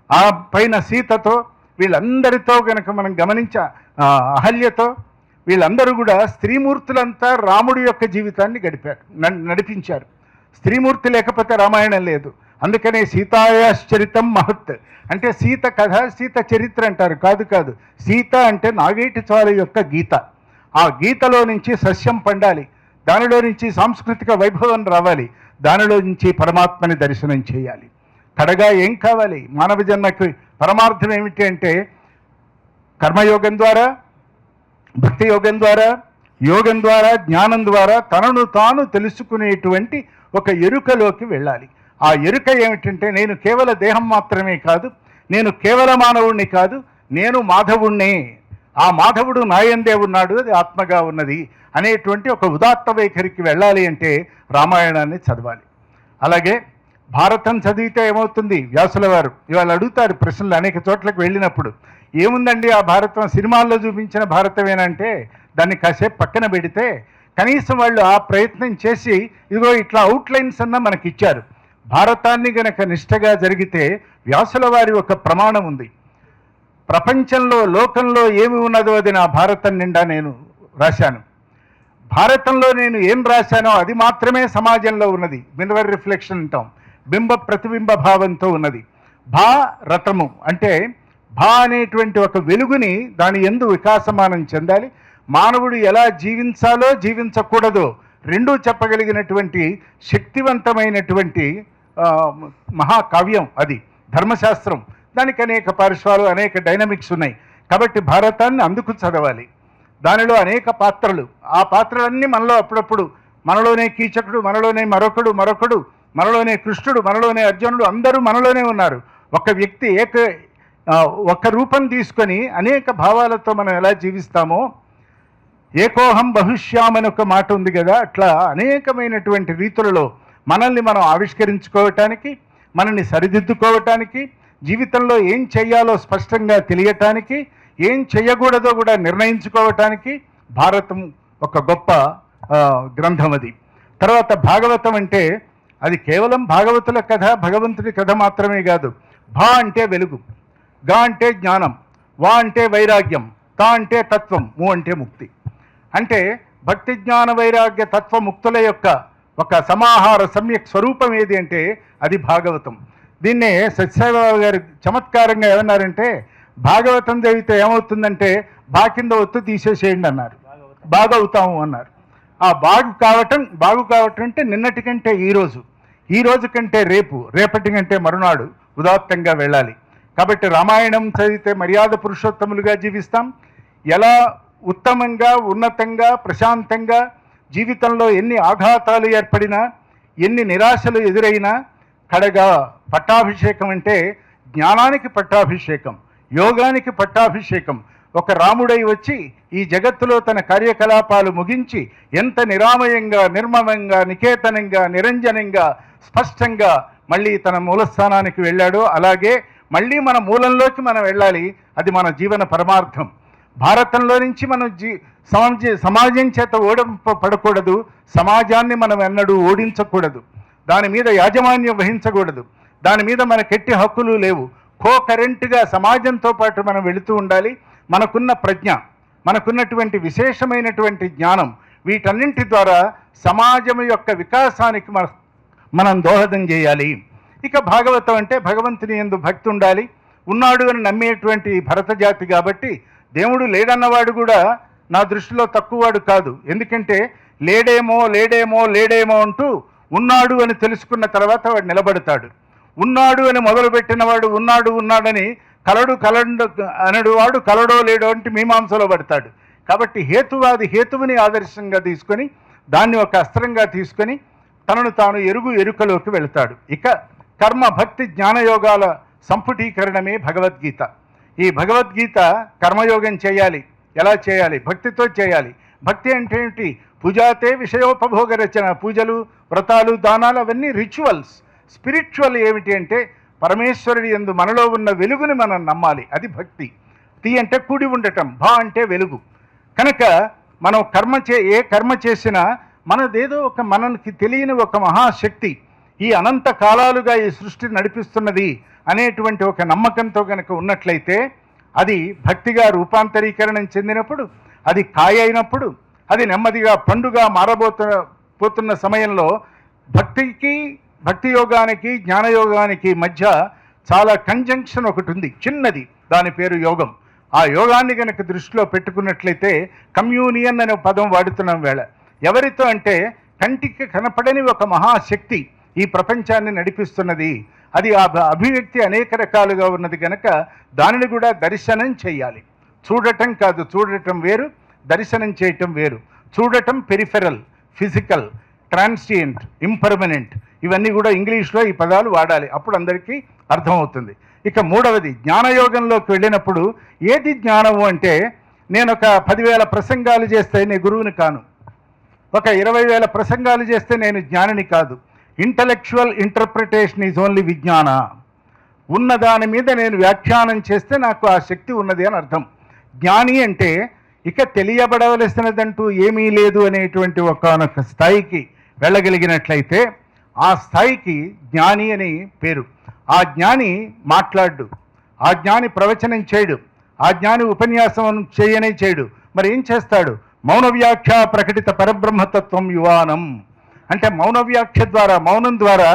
ఆ పైన సీతతో, వీళ్ళందరితో కనుక మనం అహల్యతో, వీళ్ళందరూ కూడా స్త్రీమూర్తులంతా రాముడి యొక్క జీవితాన్ని నడిపించారు. స్త్రీమూర్తి లేకపోతే రామాయణం లేదు. అందుకనే సీతాయాశ్చరితం మహత్ అంటే సీత కథ, సీత చరిత్ర అంటారు. కాదు, సీత అంటే నాగేటి చాలు యొక్క గీత. ఆ గీతలో నుంచి సస్యం పండాలి, దానిలో నుంచి సాంస్కృతిక వైభవం రావాలి, దానిలో నుంచి పరమాత్మని దర్శనం చేయాలి. కడగా ఏం కావాలి? మానవ జన్మకి పరమార్థం ఏమిటి అంటే కర్మయోగం ద్వారా, భక్తి యోగం ద్వారా, యోగం ద్వారా, జ్ఞానం ద్వారా తనను తాను తెలుసుకునేటువంటి ఒక ఎరుకలోకి వెళ్ళాలి. ఆ ఎరుక ఏమిటంటే నేను కేవల దేహం మాత్రమే కాదు, నేను కేవల మానవుణ్ణి కాదు, నేను మాధవుణ్ణే, ఆ మాధవుడు నాయందే ఉన్నాడు, అది ఆత్మగా ఉన్నది అనేటువంటి ఒక ఉదాత్త వైఖరికి వెళ్ళాలి అంటే రామాయణాన్ని చదవాలి. అలాగే భారతం చదివితే ఏమవుతుంది? వ్యాసుల వారు ఇవాళ అడుగుతారు ప్రశ్నలు అనేక చోట్లకు వెళ్ళినప్పుడు, ఏముందండి ఆ భారతం సినిమాల్లో చూపించిన భారతమేనంటే దాన్ని కాసేపు పక్కన పెడితే కనీసం వాళ్ళు ఆ ప్రయత్నం చేసి ఇదిగో ఇట్లా అవుట్లైన్స్ అన్న మనకి ఇచ్చారు. భారతాన్ని గనక నిష్టగా జరిగితే వ్యాసుల వారి ఒక ప్రమాణం ఉంది. ప్రపంచంలో, లోకంలో ఏమి ఉన్నదో అది నా భారతం నిండా నేను రాశాను. భారతంలో నేను ఏం రాశానో అది మాత్రమే సమాజంలో ఉన్నది. మిర్రర్ రిఫ్లెక్షన్ అంటాం, బింబ ప్రతిబింబ భావంతో ఉన్నది. భారతము అంటే భా అనేటువంటి ఒక వెలుగుని దాని యందు వికాసమానం చెందాలి. మానవుడు ఎలా జీవించాలో జీవించకూడదో రెండూ చెప్పగలిగినటువంటి శక్తివంతమైనటువంటి మహాకావ్యం అది ధర్మశాస్త్రం. దానికి అనేక పార్శ్వాలు, అనేక డైనమిక్స్ ఉన్నాయి. కాబట్టి భారతాన్ని అందుకు చదవాలి. దానిలో అనేక పాత్రలు, ఆ పాత్రలన్నీ మనలో అప్పుడప్పుడు, మనలోనే కీచకుడు, మనలోనే మరొకడు, మనలోనే కృష్ణుడు, మనలోనే అర్జునుడు, అందరూ మనలోనే ఉన్నారు. ఒక వ్యక్తి ఒక రూపం తీసుకొని అనేక భావాలతో మనం ఎలా జీవిస్తామో, ఏకోహం బహుశ్యామని ఒక మాట ఉంది కదా, అట్లా అనేకమైనటువంటి రీతులలో మనల్ని మనం ఆవిష్కరించుకోవటానికి, మనల్ని సరిదిద్దుకోవటానికి, జీవితంలో ఏం చెయ్యాలో స్పష్టంగా తెలియటానికి, ఏం చెయ్యకూడదో కూడా నిర్ణయించుకోవటానికి భారతం ఒక గొప్ప గ్రంథం అది. తర్వాత భాగవతం అంటే అది కేవలం భాగవతుల కథ, భగవంతుడి కథ మాత్రమే కాదు. భా అంటే వెలుగు, గా అంటే జ్ఞానం, వా అంటే వైరాగ్యం, తా అంటే తత్వం, ము అంటే ముక్తి. అంటే భక్తి జ్ఞాన వైరాగ్య తత్వ ముక్తుల యొక్క ఒక సమాహార సమ్యక్ స్వరూపం ఏది అంటే అది భాగవతం. దీన్నే సత్యసాయిబాబా గారు చమత్కారంగా ఏమన్నారంటే, భాగవతం చదివితే ఏమవుతుందంటే బా కింద ఒత్తు తీసేసేయండి అన్నారు, బాగవుతాము అన్నారు. ఆ బాగు కావటం అంటే నిన్నటి కంటే ఈ రోజు కంటే రేపు, రేపటి కంటే మరునాడు ఉదాత్తంగా వెళ్ళాలి. కాబట్టి రామాయణం చదివితే మర్యాద పురుషోత్తములుగా జీవిస్తాం. ఎలా ఉత్తమంగా, ఉన్నతంగా, ప్రశాంతంగా జీవితంలో ఎన్ని ఆఘాతాలు ఏర్పడినా, ఎన్ని నిరాశలు ఎదురైనా కడగా పట్టాభిషేకం అంటే జ్ఞానానికి పట్టాభిషేకం, యోగానికి పట్టాభిషేకం. ఒక రాముడై వచ్చి ఈ జగత్తులో తన కార్యకలాపాలు ముగించి ఎంత నిరామయంగా, నిర్మమంగా, నికేతనంగా, నిరంజనంగా, స్పష్టంగా మళ్ళీ తన మూలస్థానానికి వెళ్ళాడో అలాగే మళ్ళీ మన మూలంలోకి మనం వెళ్ళాలి. అది మన జీవన పరమార్థం. భారతంలో నుంచి మనం సమాజం చేత పడకూడదు, సమాజాన్ని మనం ఎన్నడూ ఓడించకూడదు, దాని మీద యాజమాన్యం వహించకూడదు, దాని మీద మనకెట్టి హక్కులు లేవు. కరెంట్గా సమాజంతో పాటు మనం వెళుతూ ఉండాలి. మనకున్న ప్రజ్ఞ, మనకున్నటువంటి విశేషమైనటువంటి జ్ఞానం, వీటన్నింటి ద్వారా సమాజం యొక్క వికాసానికి మనం దోహదం చేయాలి. ఇక భాగవతం అంటే భగవంతుని యందు భక్తి ఉండాలి. ఉన్నాడు అని నమ్మేటువంటి భరత జాతి కాబట్టి దేవుడు లేడన్నవాడు కూడా నా దృష్టిలో తక్కువవాడు కాదు. ఎందుకంటే లేడేమో అంటూ ఉన్నాడు అని తెలుసుకున్న తర్వాత వాడు నిలబడతాడు. ఉన్నాడు అని మొదలుపెట్టినవాడు ఉన్నాడని కలడు అనడు వాడు కలడో లేడో అంటే మీమాంసలో పడతాడు. కాబట్టి హేతువుని ఆదర్శంగా తీసుకొని దాన్ని ఒక అస్త్రంగా తీసుకొని తనను తాను ఎరుకలోకి వెళతాడు. ఇక కర్మ, భక్తి, జ్ఞానయోగాల సంపుటీకరణమే భగవద్గీత. ఈ భగవద్గీత కర్మయోగం చేయాలి. ఎలా చేయాలి? భక్తితో చేయాలి. భక్తి అంటే ఏమిటి? పూజాతే విషయోపభోగ రచన, పూజలు, వ్రతాలు, దానాలు అవన్నీ రిచువల్స్. స్పిరిచువల్ ఏమిటి అంటే పరమేశ్వరుడి యందు మనలో ఉన్న వెలుగుని మనం నమ్మాలి, అది భక్తి. తి అంటే కూడి ఉండటం, భా అంటే వెలుగు. కనుక మనం ఏ కర్మ చేసినా మనదేదో మనకి తెలియని ఒక మహాశక్తి ఈ అనంత కాలాలుగా ఈ సృష్టి నడిపిస్తున్నది అనేటువంటి ఒక నమ్మకంతో కనుక ఉన్నట్లయితే అది భక్తిగా రూపాంతరీకరణం చెందినప్పుడు, అది కాయ అయినప్పుడు, అది నెమ్మదిగా పండుగ పోతున్న సమయంలో భక్తి యోగానికి జ్ఞానయోగానికి మధ్య చాలా కంజంక్షన్ ఒకటి ఉంది, చిన్నది, దాని పేరు యోగం. ఆ యోగాన్ని కనుక దృష్టిలో పెట్టుకున్నట్లయితే కమ్యూనియన్ అనే పదం వాడుతున్నాం వేళ. ఎవరితో అంటే కంటికి కనపడని ఒక మహాశక్తి ఈ ప్రపంచాన్ని నడిపిస్తున్నది. అది ఆ అభివ్యక్తి అనేక రకాలుగా ఉన్నది కనుక దానిని కూడా దర్శనం చేయాలి. చూడటం కాదు, చూడటం వేరు, దర్శనం చేయటం వేరు. చూడటం పెరిఫెరల్, ఫిజికల్, ట్రాన్సియంట్, ఇంపర్మనెంట్, ఇవన్నీ కూడా ఇంగ్లీష్లో ఈ పదాలు వాడాలి, అప్పుడు అందరికీ అర్థమవుతుంది. ఇక మూడవది, జ్ఞానయోగంలోకి వెళ్ళినప్పుడు ఏది జ్ఞానము అంటే, నేను ఒక 10,000 ప్రసంగాలు చేస్తే నేను గురువుని కాను, ఒక 20,000 ప్రసంగాలు చేస్తే నేను జ్ఞానిని కాదు. ఇంటలెక్చువల్ ఇంటర్ప్రిటేషన్ ఈజ్ ఓన్లీ విజ్ఞాన. ఉన్న దాని మీద నేను వ్యాఖ్యానం చేస్తే నాకు ఆ శక్తి ఉన్నది అని అర్థం. జ్ఞాని అంటే ఇక తెలియబడవలసినదంటూ ఏమీ లేదు అనేటువంటి ఒకానొక స్థాయికి వెళ్ళగలిగినట్లయితే ఆ స్థాయికి జ్ఞాని అని పేరు. ఆ జ్ఞాని మాట్లాడు, ఆ జ్ఞాని ప్రవచనం చేయడు, ఆ జ్ఞాని ఉపన్యాసం చేయడు, మరి ఏం చేస్తాడు? మౌన వ్యాఖ్య ప్రకటిత పరబ్రహ్మతత్వం యువానం అంటే మౌన వ్యాఖ్య ద్వారా, మౌనం ద్వారా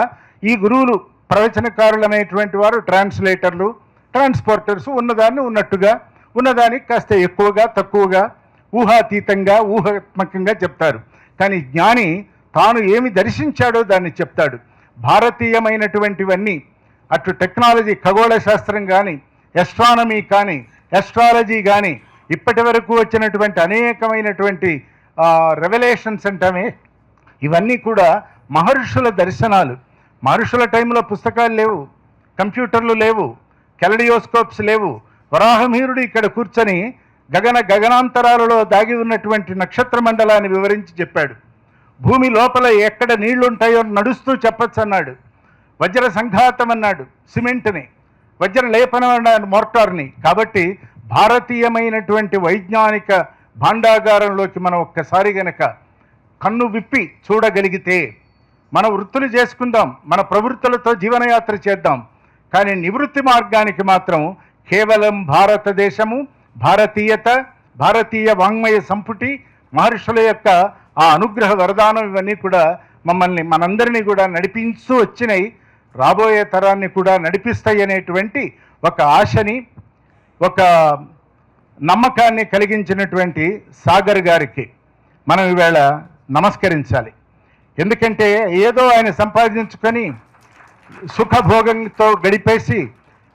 ఈ గురువులు ప్రవచనకారులు అనేటువంటి వారు ట్రాన్స్లేటర్లు, ట్రాన్స్పోర్టర్స్ ఉన్నదాన్ని ఉన్నట్టుగా, ఉన్నదానికి కాస్త ఎక్కువగా తక్కువగా ఊహాతీతంగా ఊహాత్మకంగా చెప్తారు. కానీ జ్ఞాని తాను ఏమి దర్శించాడో దాన్ని చెప్తాడు. భారతీయమైనటువంటివన్నీ, అటు టెక్నాలజీ, ఖగోళ శాస్త్రం కానీ, ఎస్ట్రానమీ కానీ, ఎస్ట్రాలజీ కానీ, ఇప్పటి వరకు వచ్చినటువంటి అనేకమైనటువంటి రెవల్యూషన్స్ అంటామే, ఇవన్నీ కూడా మహర్షుల దర్శనాలు. మహర్షుల టైంలో పుస్తకాలు లేవు, కంప్యూటర్లు లేవు, కెలడియోస్కోప్స్ లేవు. వరాహమీరుడు ఇక్కడ కూర్చొని గగనాంతరాలలో దాగి ఉన్నటువంటి నక్షత్ర మండలాన్ని వివరించి చెప్పాడు. భూమి లోపల ఎక్కడ నీళ్లుంటాయో నడుస్తూ చెప్పచ్చు అన్నాడు. వజ్ర సంఘాతం అన్నాడు సిమెంట్ని, వజ్ర లేపనం అన్నాడు మోర్టార్ని. కాబట్టి భారతీయమైనటువంటి వైజ్ఞానిక భాండాగారంలోకి మనం ఒక్కసారి గనక కన్ను విప్పి చూడగలిగితే మన వృత్తులు చేసుకుందాం, మన ప్రవృత్తులతో జీవనయాత్ర చేద్దాం. కానీ నివృత్తి మార్గానికి మాత్రం కేవలం భారతదేశము, భారతీయత, భారతీయ వాంగ్మయ సంపుటి, మహర్షుల యొక్క ఆ అనుగ్రహ వరదానం, ఇవన్నీ కూడా మనందరినీ కూడా నడిపించు వచ్చినాయి, రాబోయే తరాన్ని కూడా నడిపిస్తాయి అనేటువంటి ఒక ఆశని, ఒక నమ్మకాన్ని కలిగించినటువంటి సాగర్ గారికి మనం ఈవేళ నమస్కరించాలి. ఎందుకంటే ఏదో ఆయన సంపాదించుకొని సుఖభోగంతో గడిపేసి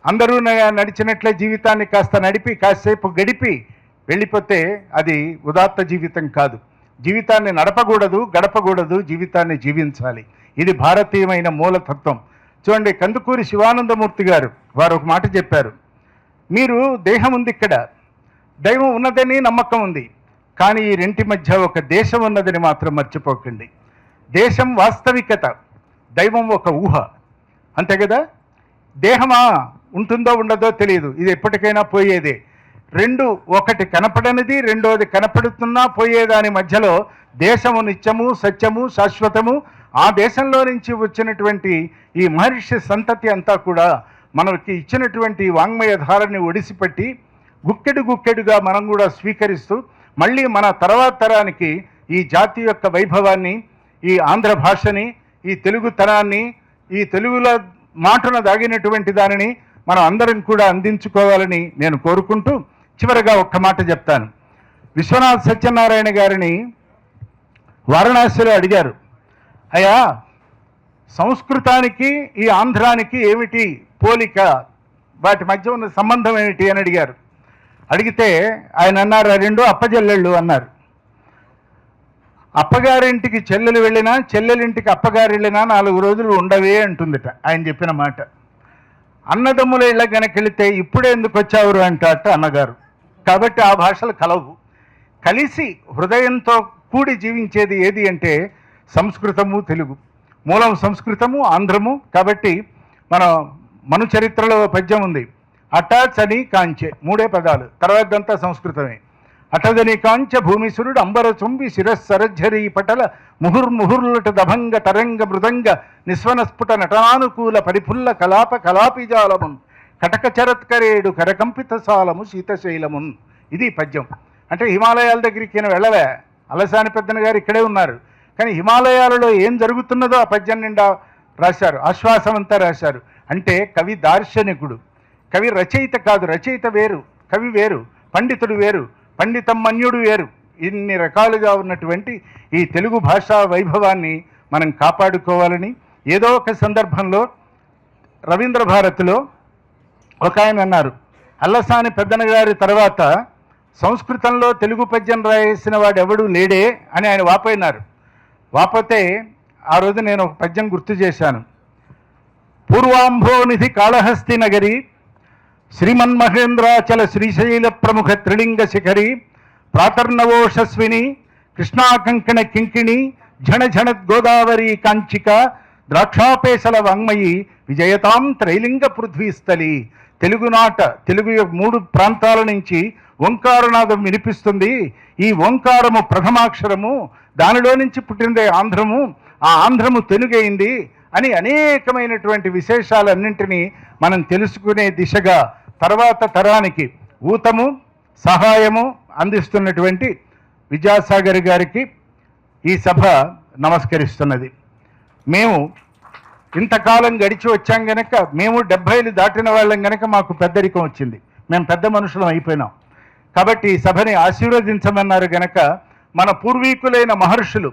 అందరూ నడిచినట్లే జీవితాన్ని కాస్త నడిపి కాసేపు గడిపి వెళ్ళిపోతే అది ఉదాత్త జీవితం కాదు. జీవితాన్ని నడపకూడదు, గడపకూడదు, జీవితాన్ని జీవించాలి. ఇది భారతీయమైన మూలతత్వం. చూడండి, కందుకూరి శివానందమూర్తి గారు వారు ఒక మాట చెప్పారు. మీరు దేహం ఉంది, ఇక్కడ దైవం ఉన్నదని నమ్మకం ఉంది, కానీ ఈ రెంటి మధ్య ఒక దేశం ఉన్నదని మాత్రం మర్చిపోకండి. దేశం వాస్తవికత, దైవం ఒక ఊహ, అంతే కదా. దేహమా ఉంటుందో ఉండదో తెలియదు, ఇది ఎప్పటికైనా పోయేదే. రెండు, ఒకటి కనపడనిది, రెండోది కనపడుతున్నా పోయేదాని మధ్యలో దేశము నిత్యము, సత్యము, శాశ్వతము. ఆ దేశంలో నుంచి వచ్చినటువంటి ఈ మహర్షి సంతతి అంతా కూడా మనకి ఇచ్చినటువంటి వాంగ్మయ ధారని ఒడిసిపెట్టి గుక్కెడు గుక్కెడుగా మనం కూడా స్వీకరిస్తూ మళ్ళీ మన తర్వాత తరానికి ఈ జాతి యొక్క వైభవాన్ని, ఈ ఆంధ్ర భాషని, ఈ తెలుగుతనాన్ని, ఈ తెలుగులో మాటను దాగినటువంటి దానిని మనం అందరం కూడా అందించుకోవాలని నేను కోరుకుంటూ చివరగా ఒక్క మాట చెప్తాను. విశ్వనాథ్ సత్యనారాయణ గారిని వారణాసిలో అడిగారు, అయ్యా సంస్కృతానికి ఈ ఆంధ్రానికి ఏమిటి పోలిక, వాటి మధ్య ఉన్న సంబంధం ఏమిటి అని అడిగారు. అడిగితే ఆయన అన్నారు, రెండు అప్పచెల్లెళ్ళు అన్నారు. అప్పగారింటికి చెల్లెలు వెళ్ళినా, చెల్లెలింటికి అప్పగారు వెళ్ళినా 4 రోజులు ఉండవే అంటుందిట ఆయన చెప్పిన మాట. అన్నదమ్ముల ఇళ్ళ కనుక వెళితే ఇప్పుడే ఎందుకు వచ్చావురు అంటాట అన్నగారు. కాబట్టి ఆ భాషలు కలవు. కలిసి హృదయంతో కూడి జీవించేది ఏది అంటే సంస్కృతము, తెలుగు. మూలం సంస్కృతము, ఆంధ్రము. కాబట్టి మను చరిత్రలో పద్యం ఉంది, అటాచ్ అని కాంచే, 3 పదాలు, తర్వాతంతా సంస్కృతమే. అటదని కాంచ భూమిసురుడు అంబర చుంబి శిరస్సరజ్జరీ పటల ముహుర్ముహుర్లట దభంగ తరంగ మృదంగ నిస్వనస్ఫుట నటనానుకూల పరిఫుల్ల కలాప కలాపిజాలమున్ కటక చరత్కరేడు కరకంపిత సాలము శీతశైలమున్. ఇది పద్యం. అంటే హిమాలయాల దగ్గరికి ఈయన వెళ్ళలే, అలసాని పెద్దన గారు ఇక్కడే ఉన్నారు. కానీ హిమాలయాలలో ఏం జరుగుతున్నదో ఆ పద్యం నిండా రాశారు, ఆశ్వాసం అంతా రాశారు. అంటే కవి దార్శనికుడు, కవి రచయిత కాదు, రచయిత వేరు, కవి వేరు, పండితుడు వేరు, పండితమన్యుడు వేరు. ఇన్ని రకాలుగా ఉన్నటువంటి ఈ తెలుగు భాషా వైభవాన్ని మనం కాపాడుకోవాలని ఏదో ఒక సందర్భంలో రవీంద్ర భారతిలో ఒక ఆయన అన్నారు, అల్లసాని పెద్దన గారి తర్వాత సంస్కృతంలో తెలుగు పద్యం రాయేసిన వాడు ఎవడూ లేడే అని ఆయన వాపోయినారు. వాపోతే ఆ రోజు నేను ఒక పద్యం గుర్తు చేశాను. పూర్వాంభోనిధి కాళహస్తి నగరి శ్రీమన్మహేంద్రాచల శ్రీశైల ప్రముఖ త్రిలింగ శిఖరి ప్రాతర్నవోషస్విని కృష్ణాకంకణ కింకిణి ఝణఝణద్ గోదావరి కాంచిక ద్రాక్షాపేశల వాంగ్మయి విజయతాం త్రైలింగ పృథ్వీస్థలి. తెలుగునాట తెలుగు 3 ప్రాంతాల నుంచి ఓంకారనాదం వినిపిస్తుంది. ఈ ఓంకారము ప్రథమాక్షరము, దానిలో నుంచి పుట్టినదే ఆంధ్రము, ఆ ఆంధ్రము తెలుగైంది అని అనేకమైనటువంటి విశేషాలన్నింటినీ మనం తెలుసుకునే దిశగా తర్వాత తరానికి ఊతము సహాయము అందిస్తున్నటువంటి విద్యాసాగర్ గారికి ఈ సభ నమస్కరిస్తున్నది. మేము ఇంతకాలం గడిచి వచ్చాం గనక, మేము 70 దాటిన వాళ్ళం గనక మాకు పెద్దరికం వచ్చింది, మేము పెద్ద మనుషులం అయిపోయినాం. కాబట్టి ఈ సభని ఆశీర్వదించమన్నారు గనక మన పూర్వీకులైన మహర్షులు,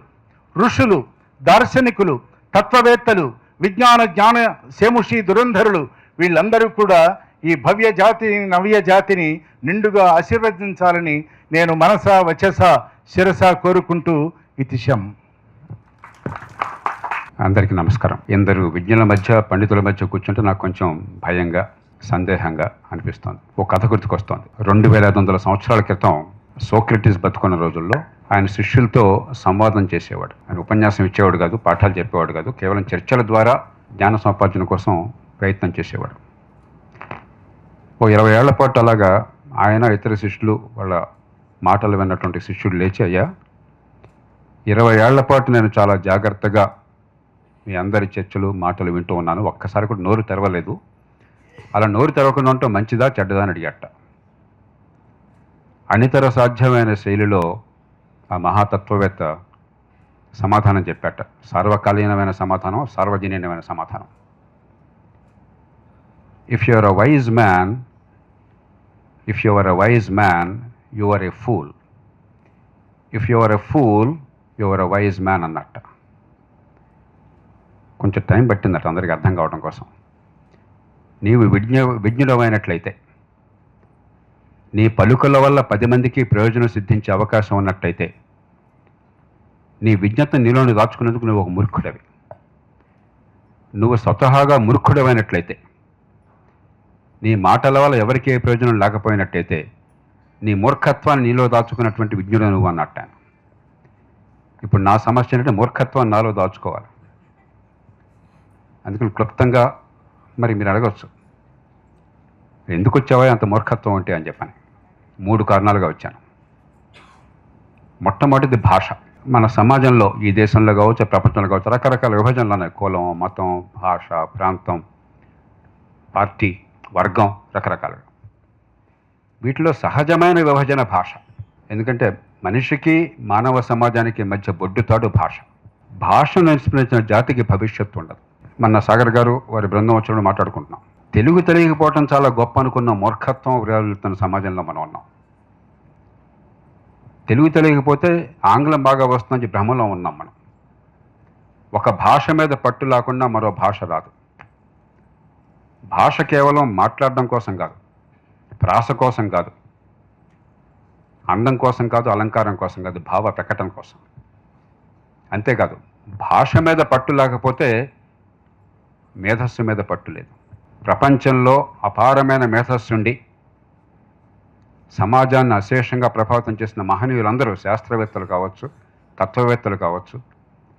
ఋషులు, దార్శనికులు, తత్వవేత్తలు, విజ్ఞాన జ్ఞాన సేముషి దురంధరులు వీళ్ళందరూ కూడా ఈ భవ్య జాతిని నవ్య జాతిని నిండుగా ఆశీర్వదించాలని నేను మనస వచస శిరస కోరుకుంటూ ఇతిశం. అందరికీ నమస్కారం. ఎందరు విజ్ఞుల మధ్య పండితుల మధ్య కూర్చుంటే నాకు కొంచెం భయంగా సందేహంగా అనిపిస్తోంది. ఒక కథ గుర్తుకొస్తోంది. 2500 సంవత్సరాల క్రితం సోక్రటీస్ బతుకున్న రోజుల్లో ఆయన శిష్యులతో సంవాదం చేసేవాడు. ఆయన ఉపన్యాసం ఇచ్చేవాడు కాదు, పాఠాలు చెప్పేవాడు కాదు, కేవలం చర్చల ద్వారా జ్ఞాన సముపార్జన కోసం ప్రయత్నం చేసేవాడు. ఓ 20 ఏళ్ల పాటు అలాగా ఆయన ఇతర శిష్యులు వాళ్ళ మాటలు విన్నటువంటి శిష్యుడు లేచి, అయ్యా 20 ఏళ్ల పాటు నేను చాలా జాగ్రత్తగా మీ అందరి చర్చలు మాటలు వింటూ ఉన్నాను, ఒక్కసారి కూడా నోరు తెరవలేదు. అలా నోరు తెరవకుండా ఉంటే మంచిదా చెడ్డదా అని అడిగట. అనితర సాధ్యమైన శైలిలో ఆ మహాతత్వవేత్త సమాధానం చెప్పాట. సార్వకాలీనమైన సమాధానం, సార్వజనీయమైన సమాధానం. If you are a wise man, you are a fool. If you are a fool, you are a wise man అన్నట్ట. కొంచెం టైం పట్టిందట అందరికీ అర్థం కావడం కోసం. నీవు విజ్ఞుడమైనట్లయితే, నీ పలుకుల వల్ల 10 మందికి ప్రయోజనం సిద్ధించే అవకాశం ఉన్నట్లయితే, నీ విజ్ఞత నీలోని దాచుకునేందుకు నువ్వు ఒక మూర్ఖుడవి. నువ్వు స్వతహాగా మూర్ఖుడమైనట్లయితే, నీ మాటల వల్ల ఎవరికి ఏ ప్రయోజనం లేకపోయినట్లయితే, నీ మూర్ఖత్వాన్ని నీలో దాచుకున్నటువంటి విజ్ఞుడు నువ్వు అన్నట్టాను. ఇప్పుడు నా సమస్య ఏంటంటే మూర్ఖత్వాన్ని నాలో దాచుకోవాలి. అందుకని క్లుప్తంగా మరి మీరు అడగవచ్చు, ఎందుకు వచ్చావా అంత మూర్ఖత్వం అంటే అని చెప్పని. 3 కారణాలుగా వచ్చాను. మొట్టమొదటిది భాష. మన సమాజంలో, ఈ దేశంలో కావచ్చు, ప్రపంచంలో కావచ్చు, రకరకాల విభజనలు ఉన్నాయి. కులం, మతం, భాష, ప్రాంతం, పార్టీ, వర్గం, రకరకాలుగా. వీటిలో సహజమైన విభజన భాష. ఎందుకంటే మనిషికి మానవ సమాజానికి మధ్య బొడ్డుతాడు భాష. భాషను నేర్చుకునే జాతికి భవిష్యత్తు ఉండదు. మన సాగర్ గారు వారి బృందం వచ్చినప్పుడు మాట్లాడుకుంటున్నాం. తెలుగు తెలియకపోవటం చాలా గొప్ప అనుకున్న మూర్ఖత్వం విరాజిల్లుతున్న సమాజంలో మనం ఉన్నాం. తెలుగు తెలియకపోతే ఆంగ్లం బాగా వస్తుందని భ్రమలో ఉన్నాం మనం. ఒక భాష మీద పట్టు లేకుండా మరో భాష రాదు. భాష కేవలం మాట్లాడడం కోసం కాదు, ప్రాస కోసం కాదు, అందం కోసం కాదు, అలంకారం కోసం కాదు, భావ ప్రకటన కోసం. అంతేకాదు, భాష మీద పట్టు లేకపోతే మేధస్సు మీద పట్టు లేదు. ప్రపంచంలో అపారమైన మేధస్సుండి సమాజాన్ని అశేషంగా ప్రభావితం చేసిన మహనీయులందరూ, శాస్త్రవేత్తలు కావచ్చు, తత్వవేత్తలు కావచ్చు,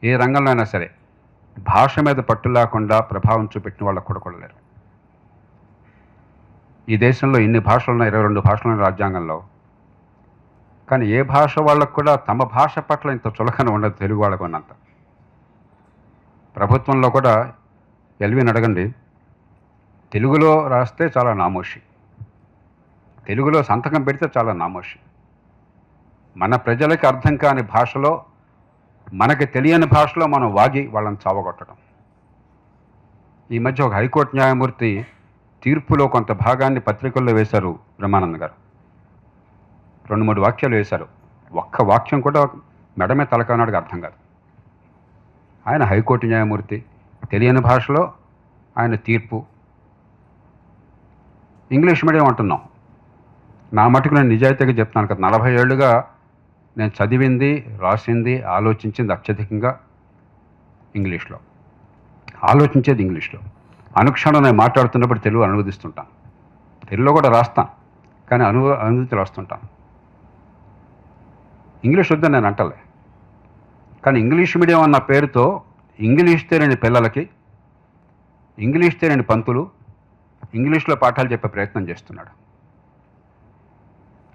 ఏ రంగంలో అయినా సరే భాష మీద పట్టు లేకుండా ప్రభావం చూపెట్టిన వాళ్ళకు కూడా లేరు. ఈ దేశంలో ఇన్ని భాషలున్న 22 భాషలున్న రాజ్యాంగంలో కానీ ఏ భాష వాళ్ళకు కూడా తమ భాష పట్ల ఇంత చులకన ఉండదు తెలుగు వాళ్ళకు ఉన్నంత. ప్రభుత్వంలో కూడా ఎల్విని అడగండి, తెలుగులో రాస్తే చాలా నామోషి, తెలుగులో సంతకం పెడితే చాలా నామోషి. మన ప్రజలకి అర్థం కాని భాషలో, మనకి తెలియని భాషలో మనం వాగి వాళ్ళని చావగొట్టడం. ఈ మధ్య ఒక హైకోర్టు న్యాయమూర్తి తీర్పులో కొంత భాగాన్ని పత్రికల్లో వేశారు బ్రహ్మానంద్ గారు. 2-3 వాక్యాలు వేశారు. ఒక్క వాక్యం కూడా మెడమే తలకానాడికి అర్థం కాదు. ఆయన హైకోర్టు న్యాయమూర్తి, తెలియని భాషలో ఆయన తీర్పు. ఇంగ్లీష్ మీడియం అంటున్నాం. నా మటుకు నేను నిజాయితీగా చెప్తున్నాను కదా, 40 ఏళ్ళుగా నేను చదివింది, రాసింది, ఆలోచించింది అత్యధికంగా ఇంగ్లీష్లో, ఆలోచించేది ఇంగ్లీష్లో. అనుక్షణం నేను మాట్లాడుతున్నప్పుడు తెలుగు అనువదిస్తుంటాను, తెలుగులో కూడా రాస్తాను, కానీ అనువదితులు రాస్తుంటాను. ఇంగ్లీష్ వద్దని నేను అంటలే, కానీ ఇంగ్లీష్ మీడియం అన్న పేరుతో ఇంగ్లీష్ తెలియని పిల్లలకి, ఇంగ్లీష్ తెలియని పంతులు ఇంగ్లీష్లో పాఠాలు చెప్పే ప్రయత్నం చేస్తున్నాడు.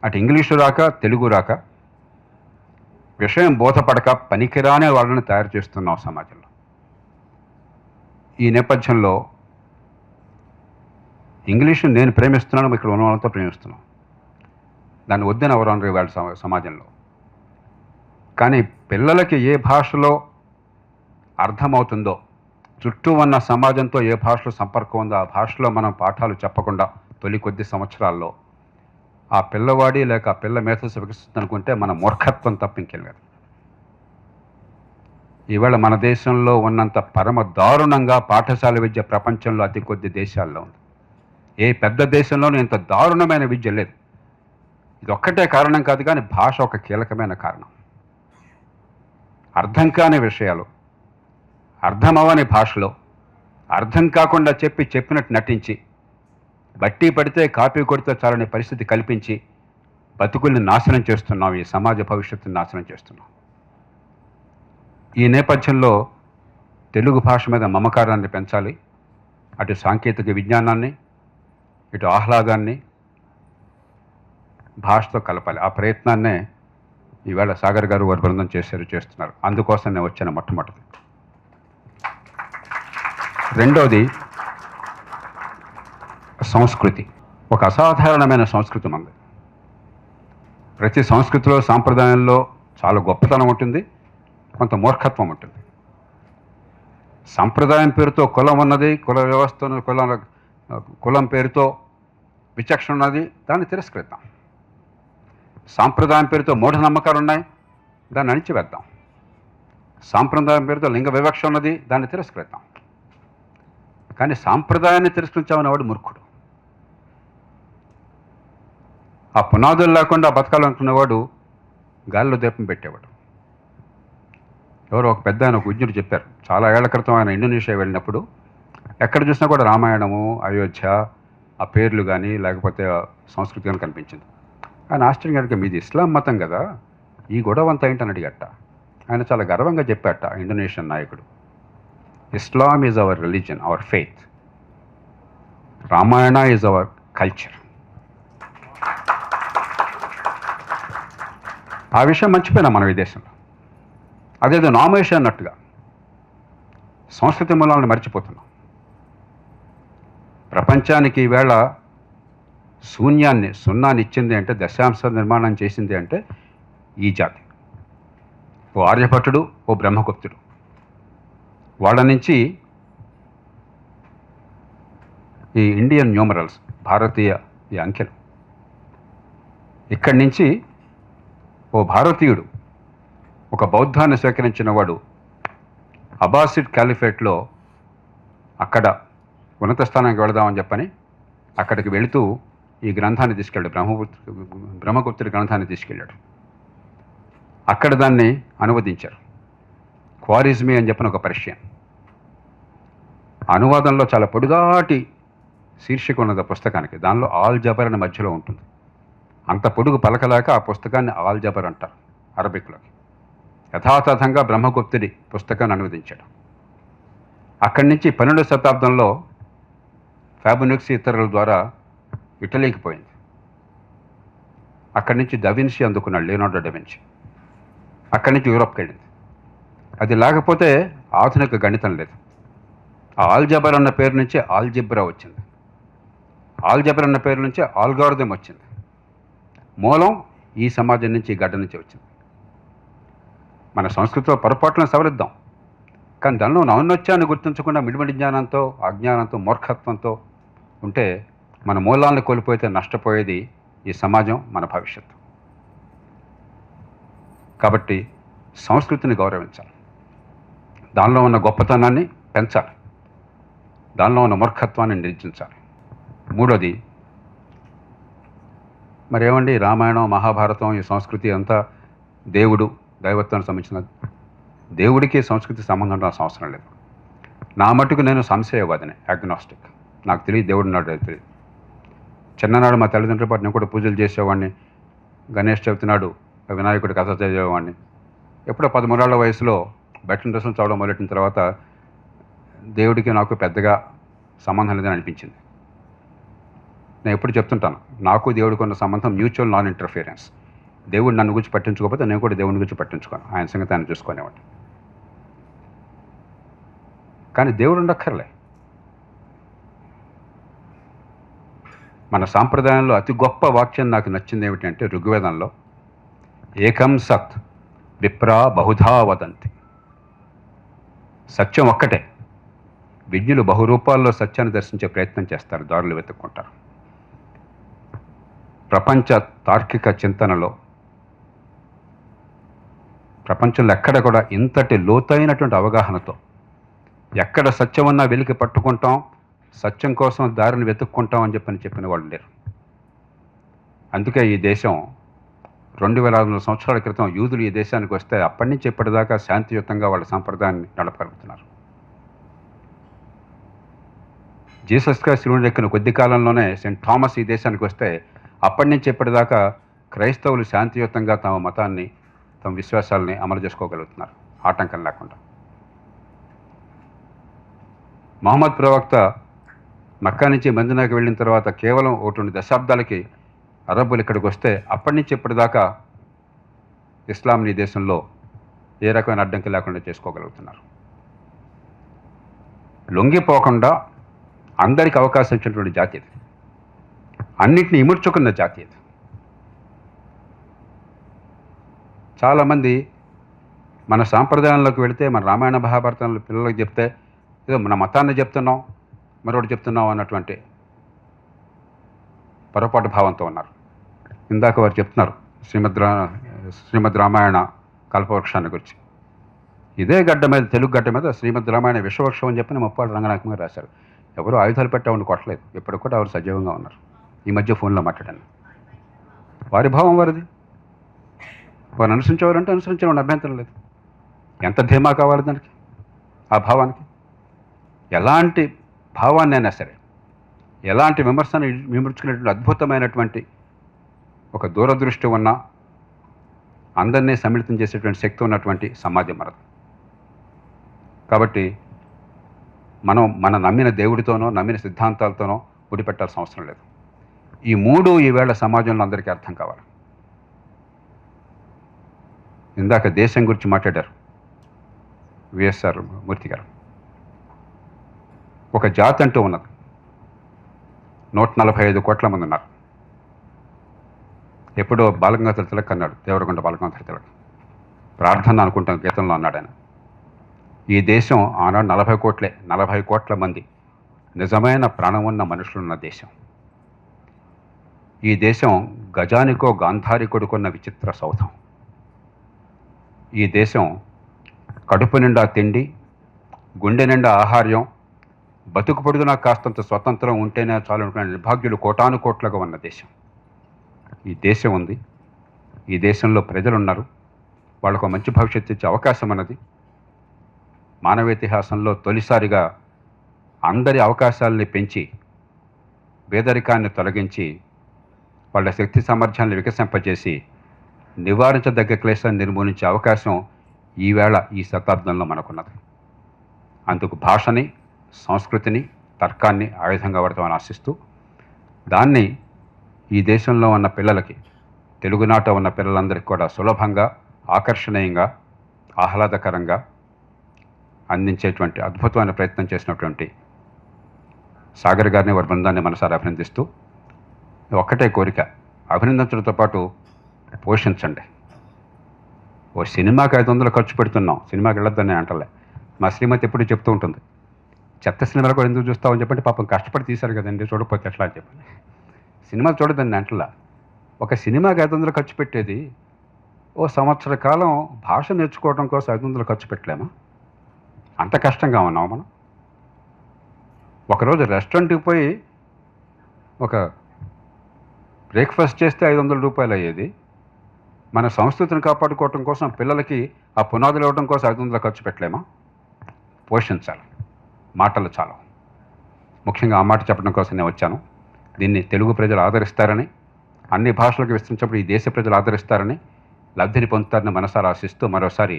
అటు ఇంగ్లీషు రాక, తెలుగు రాక, విషయం బోధపడక పనికిరానే వాళ్ళని తయారు చేస్తున్నాం సమాజంలో. ఈ నేపథ్యంలో ఇంగ్లీషు నేను ప్రేమిస్తున్నాను, ఇక్కడ ఉన్న వాళ్ళతో ప్రేమిస్తున్నాం, దాన్ని వద్దని ఎవరు అనరు వాళ్ళ సమాజంలో. కానీ పిల్లలకి ఏ భాషలో అర్థమవుతుందో, చుట్టూ ఉన్న సమాజంతో ఏ భాషలో సంపర్కం ఉందో ఆ భాషలో మనం పాఠాలు చెప్పకుండా తొలి కొద్ది సంవత్సరాల్లో ఆ పిల్లవాడి లేక ఆ పిల్ల మేధస్సు వికసిస్తుంది అనుకుంటే మన మూర్ఖత్వం తప్ప ఇంకేం లేదు. ఈవేళ మన దేశంలో ఉన్నంత పరమ దారుణంగా పాఠశాల విద్య ప్రపంచంలో అతి కొద్ది దేశాల్లో ఉంది. ఏ పెద్ద దేశంలోనూ ఇంత దారుణమైన విద్య లేదు. ఇది ఒక్కటే కారణం కాదు, కానీ భాష ఒక కీలకమైన కారణం. అర్థం కాని విషయాలు అర్థమవని భాషలో అర్థం కాకుండా చెప్పినట్టు నటించి, బట్టి పడితే కాపీ కొడితే చాలని పరిస్థితి కల్పించి బతుకుల్ని నాశనం చేస్తున్నాం, ఈ సమాజ భవిష్యత్తుని నాశనం చేస్తున్నాం. ఈ నేపథ్యంలో తెలుగు భాష మీద మమకారాన్ని పెంచాలి. అటు సాంకేతిక విజ్ఞానాన్ని, ఇటు ఆహ్లాదాన్ని భాషతో కలపాలి. ఆ ప్రయత్నాన్నే ఈవేళ సాగర్ గారు వారి బృందం చేస్తున్నారు. అందుకోసం నేను వచ్చాను మొట్టమొదటి. రెండోది సంస్కృతి. ఒక అసాధారణమైన సంస్కృతి ఉంది. ప్రతి సంస్కృతిలో, సాంప్రదాయంలో చాలా గొప్పతనం ఉంటుంది, కొంత మూర్ఖత్వం ఉంటుంది. సంప్రదాయం పేరుతో కులం ఉన్నది, కుల వ్యవస్థ, కులం పేరుతో విచక్షణ ఉన్నది, దాన్ని తిరస్కరిద్దాం. సాంప్రదాయం పేరుతో మూఢనమ్మకాలు ఉన్నాయి, దాన్ని అణిచివేద్దాం. సాంప్రదాయం పేరుతో లింగ వివక్ష ఉన్నది, దాన్ని తిరస్కరిద్దాం. కానీ సాంప్రదాయాన్ని తిరస్కరించామనే వాడు మూర్ఖుడు. ఆ పునాదులు లేకుండా బతకాలనుకునేవాడు గాలిలో దీపం పెట్టేవాడు. ఎవరో ఒక పెద్ద ఆయన, ఒక విజ్ఞుడు చెప్పారు, చాలా ఏళ్ల క్రితం ఆయన ఇండోనేషియా వెళ్ళినప్పుడు ఎక్కడ చూసినా కూడా రామాయణము, అయోధ్య, ఆ పేర్లు కానీ లేకపోతే సంస్కృతి కానీ కనిపించింది. ఆయన ఆశ్చర్యంగా అడిగా, మీది ఇస్లాం మతం కదా, ఈ గొడవ అంతా ఏంటని అడిగట. ఆయన చాలా గర్వంగా చెప్పాట, ఇండోనేషియన్ నాయకుడు, Islam is our religion, our faith, Ramayana is our culture. ఆ విషయం మర్చిపోయినాం మనం ఈ దేశంలో. అదేదో నామేష అన్నట్టుగా సంస్కృతి మూలాలను మర్చిపోతున్నాం. ప్రపంచానికి ఈవేళ సున్నాన్ని ఇచ్చింది అంటే, దశాంశ నిర్మాణం చేసింది అంటే ఈ జాతి. ఓ ఆర్యభట్టుడు, ఓ బ్రహ్మగుప్తుడు. వాళ్ళ నుంచి ఈ ఇండియన్ న్యూమరల్స్, భారతీయ ఈ అంకెలు, ఇక్కడి నుంచి ఓ భారతీయుడు, ఒక బౌద్ధాన్ని స్వీకరించిన వాడు అబ్బాసిడ్ క్యాలిఫేట్లో అక్కడ ఉన్నత స్థానానికి వెళదామని చెప్పని అక్కడికి వెళుతూ ఈ గ్రంథాన్ని తీసుకెళ్ళాడు, బ్రహ్మగుప్తుడి గ్రంథాన్ని తీసుకెళ్ళాడు. అక్కడ దాన్ని అనువదించారు. క్వారిజ్మీ అని చెప్పిన ఒక పర్షియన్. అనువాదంలో చాలా పొడుగాటి శీర్షిక ఉన్నది ఆ పుస్తకానికి. దానిలో ఆల్ జబర్ అనే మధ్యలో ఉంటుంది. అంత పొడుగు పలకలేక ఆ పుస్తకాన్ని ఆల్ జబర్ అంటారు అరబిక్లోకి. యథాతథంగా బ్రహ్మగుప్తుడి పుస్తకాన్ని అనువదించాడు. అక్కడి నుంచి 12వ శతాబ్దంలో ఫ్యాబునిక్స్ ఇతరుల ద్వారా ఇటలీకి పోయింది. అక్కడి నుంచి డవిన్సీ అందుకున్నాడు, లియోనార్డో డవిన్సీ. అక్కడి నుంచి యూరోప్కి వెళ్ళింది. అది లేకపోతే ఆధునిక గణితం లేదు. ఆ ఆల్జబర్ అన్న పేరు నుంచి ఆల్జిబ్రా వచ్చింది, ఆల్జబర్ అన్న పేరు నుంచి ఆల్గారిథం వచ్చింది. మూలం ఈ సమాజం నుంచి, ఈ గడ్డ నుంచి వచ్చింది. మన సంస్కృతిలో పొరపాట్లను సవరిద్దాం, కానీ దానిలో ఔన్నత్యాన్ని గుర్తించకుండా మిడిమిడి జ్ఞానంతో, అజ్ఞానంతో, మూర్ఖత్వంతో ఉంటే మన మూలాలను కోల్పోతే నష్టపోయేది ఈ సమాజం, మన భవిష్యత్తు. కాబట్టి సంస్కృతిని గౌరవించాలి, దానిలో ఉన్న గొప్పతనాన్ని పెంచాలి, దానిలో ఉన్న మూర్ఖత్వాన్ని నిర్జించాలి. మూడోది, మరేమండి రామాయణం, మహాభారతం, ఈ సంస్కృతి అంతా దేవుడు, దైవత్వానికి సంబంధించినది. దేవుడికి సంస్కృతి సంబంధం ఉండాల్సిన అవసరం లేదు. నా మటుకు నేను సంశయవాదిని, అగ్నాస్టిక్. నాకు తెలియదు దేవుడు నాడు తెలియదు. చిన్ననాడు మా తల్లిదండ్రుల పాటు నేను కూడా పూజలు చేసేవాడిని. గణేష్ చవితి నాడు వినాయకుడి కథ చదివేవాడిని. ఎప్పుడో 13 ఏళ్ల వయసులో బెట్టిన డ్రెస్సులు చదవడం మొదలెట్టిన తర్వాత దేవుడికి నాకు పెద్దగా సంబంధం లేదని అనిపించింది. నేను ఎప్పుడు చెప్తుంటాను, నాకు దేవుడికి ఉన్న సంబంధం మ్యూచువల్ నాన్ ఇంటర్ఫియరెన్స్. దేవుడు నన్ను గురించి పట్టించుకోకపోతే నేను కూడా దేవుని గురించి పట్టించుకోను, ఆయన సంగతి ఆయన చూసుకునేవాడు. కానీ దేవుడు ఉండక్కర్లే. మన సాంప్రదాయంలో అతి గొప్ప వాక్యం నాకు నచ్చింది ఏమిటంటే, ఋగ్వేదంలో ఏకం సత్ విప్రా బహుధా వదంతి. సత్యం ఒక్కటే. విజ్ఞులు బహురూపాల్లో సత్యాన్ని దర్శించే ప్రయత్నం చేస్తారు, దారులు వెతుక్కుంటారు. ప్రపంచ తార్కిక చింతనలో ప్రపంచంలో ఎక్కడ కూడా ఇంతటి లోతైనటువంటి అవగాహనతో ఎక్కడ సత్యం ఉన్నా వెలికి పట్టుకుంటాం, సత్యం కోసం దారిని వెతుక్కుంటాం అని చెప్పిన వాళ్ళు లేరు. అందుకే ఈ దేశం 2500 సంవత్సరాల క్రితం యూదులు ఈ దేశానికి వస్తే అప్పటి నుంచి ఇప్పటిదాకా శాంతియుతంగా వాళ్ళ సంప్రదాయాన్ని నడపగలుగుతున్నారు. జీసస్ క్రైస్ట్ శిలువను ఎక్కిన కొద్ది కాలంలోనే సెయింట్ థామస్ ఈ దేశానికి వస్తే అప్పటి నుంచి ఇప్పటిదాకా క్రైస్తవులు శాంతియుతంగా తమ మతాన్ని, తమ విశ్వాసాలని అమలు చేసుకోగలుగుతున్నారు ఆటంకం లేకుండా. మహమ్మద్ ప్రవక్త మక్కా నుంచి మదీనాకి వెళ్ళిన తర్వాత కేవలం 1-2 దశాబ్దాలకి అరబ్బులు ఇక్కడికి వస్తే అప్పటి నుంచి ఇప్పటిదాకా ఇస్లాంని దేశంలో ఏ రకమైన అడ్డంకి లేకుండా చేసుకోగలుగుతున్నారు. లొంగిపోకుండా అందరికీ అవకాశం ఇచ్చినటువంటి జాతి ఇది, అన్నిటిని ఇముడ్చుకున్న జాతి ఇది. చాలామంది మన సాంప్రదాయంలోకి వెళితే, మన రామాయణ మహాభారతంలో పిల్లలకు చెప్తే ఏదో మన మతాన్ని చెప్తున్నాం, మరొకటి చెప్తున్నాం అన్నటువంటి పొరపాటు భావంతో ఉన్నారు. ఇందాక వారు చెప్తున్నారు శ్రీమద్ రామాయణ కల్పవృక్షాన్ని గురించి. ఇదే గడ్డ మీద, తెలుగు గడ్డ మీద శ్రీమద్ రామాయణ విశ్వవృక్షం అని చెప్పి ముప్పాడు రంగనాయకం గారు రాశారు. ఎవరు ఆయుధాలు పెట్టేవాడిని కొట్టలేదు, ఎప్పుడు కూడా ఎవరు సజీవంగా ఉన్నారు. ఈ మధ్య ఫోన్లో మాట్లాడాను. వారి భావం వారిది, వారు అనుసరించేవారంటే అనుసరించేవాడిని, అభ్యంతరం లేదు. ఎంత ధీమా కావాలి దానికి, ఆ భావానికి. ఎలాంటి భావాన్ని అయినా సరే, ఎలాంటి విమర్శను విమర్శించుకునేటువంటి అద్భుతమైనటువంటి ఒక దూరదృష్టి ఉన్న, అందరినీ సమ్మిళితం చేసేటువంటి శక్తి ఉన్నటువంటి సమాజం మనది. కాబట్టి మనం నమ్మిన దేవుడితోనో, నమ్మిన సిద్ధాంతాలతోనో ముడిపెట్టాల్సిన అవసరం లేదు. ఈ 3 ఈవేళ సమాజంలో అందరికీ అర్థం కావాలి. ఇందాక దేశం గురించి మాట్లాడారు విఎస్ఆర్ మూర్తి గారు. ఒక జాతి అంటూ ఉన్నది, 145 కోట్ల మంది ఉన్నారు. ఎప్పుడో బాలగంగాధర తిలక్ అన్నాడు, దేవరకొండ బాలగంగాధర తిలక్, ప్రార్థన అనుకుంటాం గీతంలో అన్నాడు ఆయన. ఈ దేశం ఆనాడు 40 కోట్ల మంది నిజమైన ప్రాణం ఉన్న మనుషులున్న దేశం. ఈ దేశం గజానికో గాంధారికొడుకున్న విచిత్ర సౌధం. ఈ దేశం కడుపు నిండా తిండి, గుండె నిండా ఆహార్యం, బతుకు పొడుగునా కాస్తంత స్వతంత్రం ఉంటేనే చాలు అనుకునే నిర్భాగ్యులు కోటానుకోట్లుగా ఉన్న దేశం. ఈ దేశం ఉంది, ఈ దేశంలో ప్రజలు ఉన్నారు, వాళ్ళకు మంచి భవిష్యత్తు ఇచ్చే అవకాశం అన్నది. మానవ ఇతిహాసంలో తొలిసారిగా అందరి అవకాశాలని పెంచి, పేదరికాన్ని తొలగించి, వాళ్ళ శక్తి సామర్థ్యాన్ని వికసింపజేసి, నివారించదగ్గ క్లేశాన్ని నిర్మూలించే అవకాశం ఈవేళ ఈ శతాబ్దంలో మనకున్నది. అందుకు భాషని, సంస్కృతిని, తర్కాన్ని ఆయుధంగా వాడతామని ఆశిస్తూ, దాన్ని ఈ దేశంలో ఉన్న పిల్లలకి తెలుగునాట ఉన్న పిల్లలందరికీ కూడా సులభంగా, ఆకర్షణీయంగా, ఆహ్లాదకరంగా అందించేటువంటి అద్భుతమైన ప్రయత్నం చేసినటువంటి సాగర్ గారిని, వారి బృందాన్ని మనసారా అభినందిస్తూ ఒక్కటే కోరిక, అభినందించడంతో పాటు పోషించండి. ఓ సినిమాకి 500 ఖర్చు పెడుతున్నాం, సినిమాకి వెళ్ళొద్దని అంటలే. మా శ్రీమతి ఎప్పుడు చెప్తూ ఉంటుంది, చెత్త సినిమాలు కూడా ఎందుకు చూస్తామని చెప్పండి, పాపం కష్టపడి తీశారు కదండి, చూడకపోతే ఎట్లా అని చెప్పండి. సినిమాలు చూడదండి అంటలా. ఒక సినిమాకి 500 ఖర్చు పెట్టేది ఓ సంవత్సర కాలం భాష నేర్చుకోవడం కోసం 500 ఖర్చు పెట్టలేమా? అంత కష్టంగా ఉన్నాం మనం. ఒకరోజు రెస్టారెంట్కి పోయి ఒక బ్రేక్ఫాస్ట్ చేస్తే 500 రూపాయలు అయ్యేది. మన సంస్కృతిని కాపాడుకోవటం కోసం, పిల్లలకి ఆ పునాదులు ఇవ్వడం కోసం 500 ఖర్చు పెట్టలేమా? పోషించాలి. మాటలు చాలు. ముఖ్యంగా ఆ మాట చెప్పడం కోసం నేను వచ్చాను. దీన్ని తెలుగు ప్రజలు ఆదరిస్తారని, అన్ని భాషలకు విస్తరించినప్పుడు ఈ దేశ ప్రజలు ఆదరిస్తారని, లబ్ధిని పొందుతారని మనసారా ఆశిస్తూ మరోసారి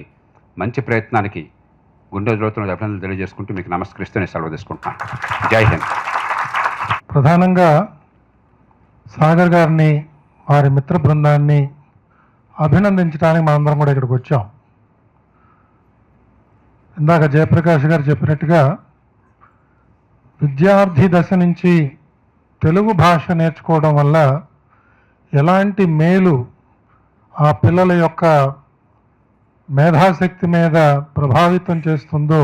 మంచి ప్రయత్నానికి గుండె జ్యోతులను అభినందనలు తెలియజేసుకుంటూ మీకు నమస్కరిస్తూ నేను సెలవు తీసుకుంటున్నాను. జై హింద్. ప్రధానంగా సాగర్ గారిని, వారి మిత్ర బృందాన్ని అభినందించడానికి మనందరం కూడా ఇక్కడికి వచ్చాం. ఇందాక జయప్రకాష్ గారు చెప్పినట్టుగా విద్యార్థి దశ నుంచి తెలుగు భాష నేర్చుకోవడం వల్ల ఎలాంటి మేలు ఆ పిల్లల యొక్క మేధాశక్తి మీద ప్రభావితం చేస్తుందో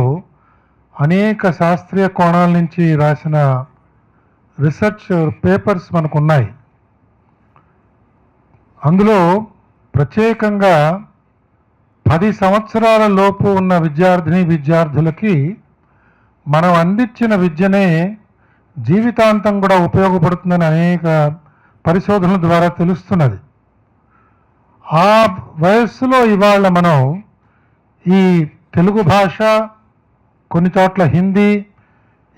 అనేక శాస్త్రీయ కోణాల నుంచి రాసిన రీసెర్చ్ పేపర్స్ మనకున్నాయి. అందులో ప్రత్యేకంగా 10 సంవత్సరాల లోపు ఉన్న విద్యార్థులకి మనం అందించిన విద్యనే జీవితాంతం కూడా ఉపయోగపడుతుందని అనేక పరిశోధనల ద్వారా తెలుస్తున్నది. ఆ వయస్సులో ఇవాళ మనం ఈ తెలుగు భాష, కొన్ని చోట్ల హిందీ,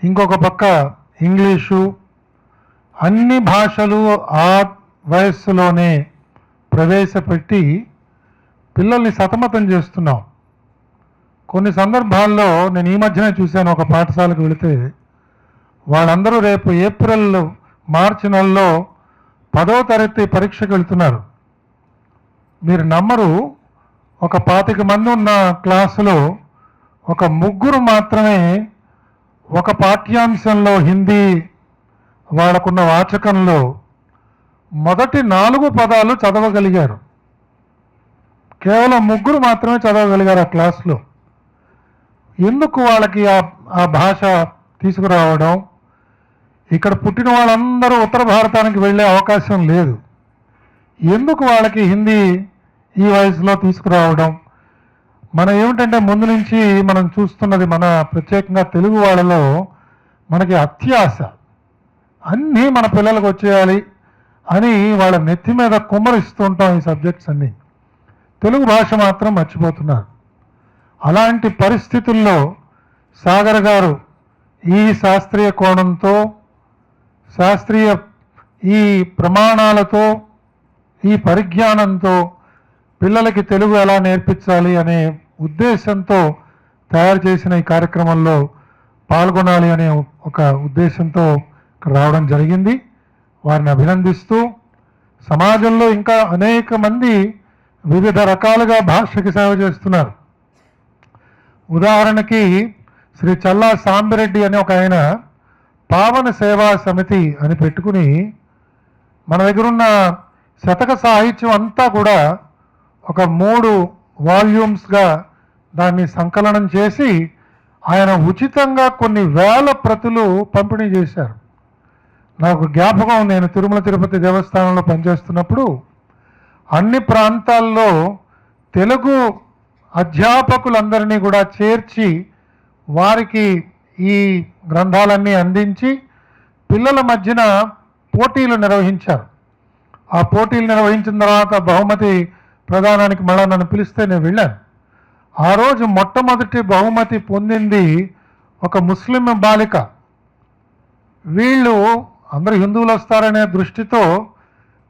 ఇంకొక పక్క ఇంగ్లీషు, అన్ని భాషలు ఆ వయస్సులోనే ప్రవేశపెట్టి పిల్లల్ని సతమతం చేస్తున్నాం. కొన్ని సందర్భాల్లో నేను ఈ మధ్యనే చూశాను, ఒక పాఠశాలకు వెళితే వాళ్ళందరూ రేపు మార్చి నెలలో 10వ తరగతి పరీక్షకు వెళ్తున్నారు. మీరు నమ్మరు, ఒక 25 మంది ఉన్న క్లాసులో ఒక 3 మాత్రమే ఒక పాఠ్యాంశంలో హిందీ వాళ్ళకున్న వాచకంలో మొదటి 4 పదాలు చదవగలిగారు. కేవలం 3 మాత్రమే చదవగలిగారు ఆ క్లాసులో. ఎందుకు వాళ్ళకి ఆ భాష తీసుకురావడం? ఇక్కడ పుట్టిన వాళ్ళందరూ ఉత్తర భారతానికి వెళ్ళే అవకాశం లేదు. ఎందుకు వాళ్ళకి హిందీ ఈ వయసులో తీసుకురావడం? మనం ఏమిటంటే ముందు నుంచి మనం చూస్తున్నది, మన ప్రత్యేకంగా తెలుగు వాళ్ళలో మనకి అత్యాశ, అన్నీ మన పిల్లలకు వచ్చేయాలి అని వాళ్ళ నెత్తి మీద కుమ్మరిస్తూ ఉంటాం ఈ సబ్జెక్ట్స్ అన్నీ. తెలుగు భాష మాత్రం మర్చిపోతున్నారు. అలాంటి పరిస్థితుల్లో సాగర్ గారు ఈ శాస్త్రీయ కోణంతో, శాస్త్రీయ ఈ ప్రమాణాలతో, ఈ పరిజ్ఞానంతో పిల్లలకి తెలుగు ఎలా నేర్పించాలి అనే ఉద్దేశంతో తయారు చేసిన ఈ కార్యక్రమంలో పాల్గొనాలి అనే ఒక ఉద్దేశంతో ఇక్కడ రావడం జరిగింది. వారిని అభినందిస్తూ, సమాజంలో ఇంకా అనేక మంది వివిధ రకాలుగా భాషకి సేవ చేస్తున్నారు. ఉదాహరణకి శ్రీ చల్లా సాంబిరెడ్డి అని ఒక ఆయన పావన సేవా సమితి అని పెట్టుకుని మన దగ్గరున్న శతక సాహిత్యం అంతా కూడా ఒక 3 వాల్యూమ్స్గా దాన్ని సంకలనం చేసి ఆయన ఉచితంగా కొన్ని వేల ప్రతులు పంపిణీ చేశారు. నాకు జ్ఞాపకం, నేను తిరుమల తిరుపతి దేవస్థానంలో పనిచేస్తున్నప్పుడు అన్ని ప్రాంతాల్లో తెలుగు అధ్యాపకులందరినీ కూడా చేర్చి వారికి ఈ గ్రంథాలన్నీ అందించి పిల్లల మధ్యన పోటీలు నిర్వహించారు. ఆ పోటీలు నిర్వహించిన తర్వాత బహుమతి ప్రదానానికి మళ్ళా నన్ను పిలిస్తే నేను వెళ్ళాను. ఆ రోజు మొట్టమొదటి బహుమతి పొందింది ఒక ముస్లిం బాలిక. వీళ్ళు అందరూ హిందువులు వస్తారనే దృష్టితో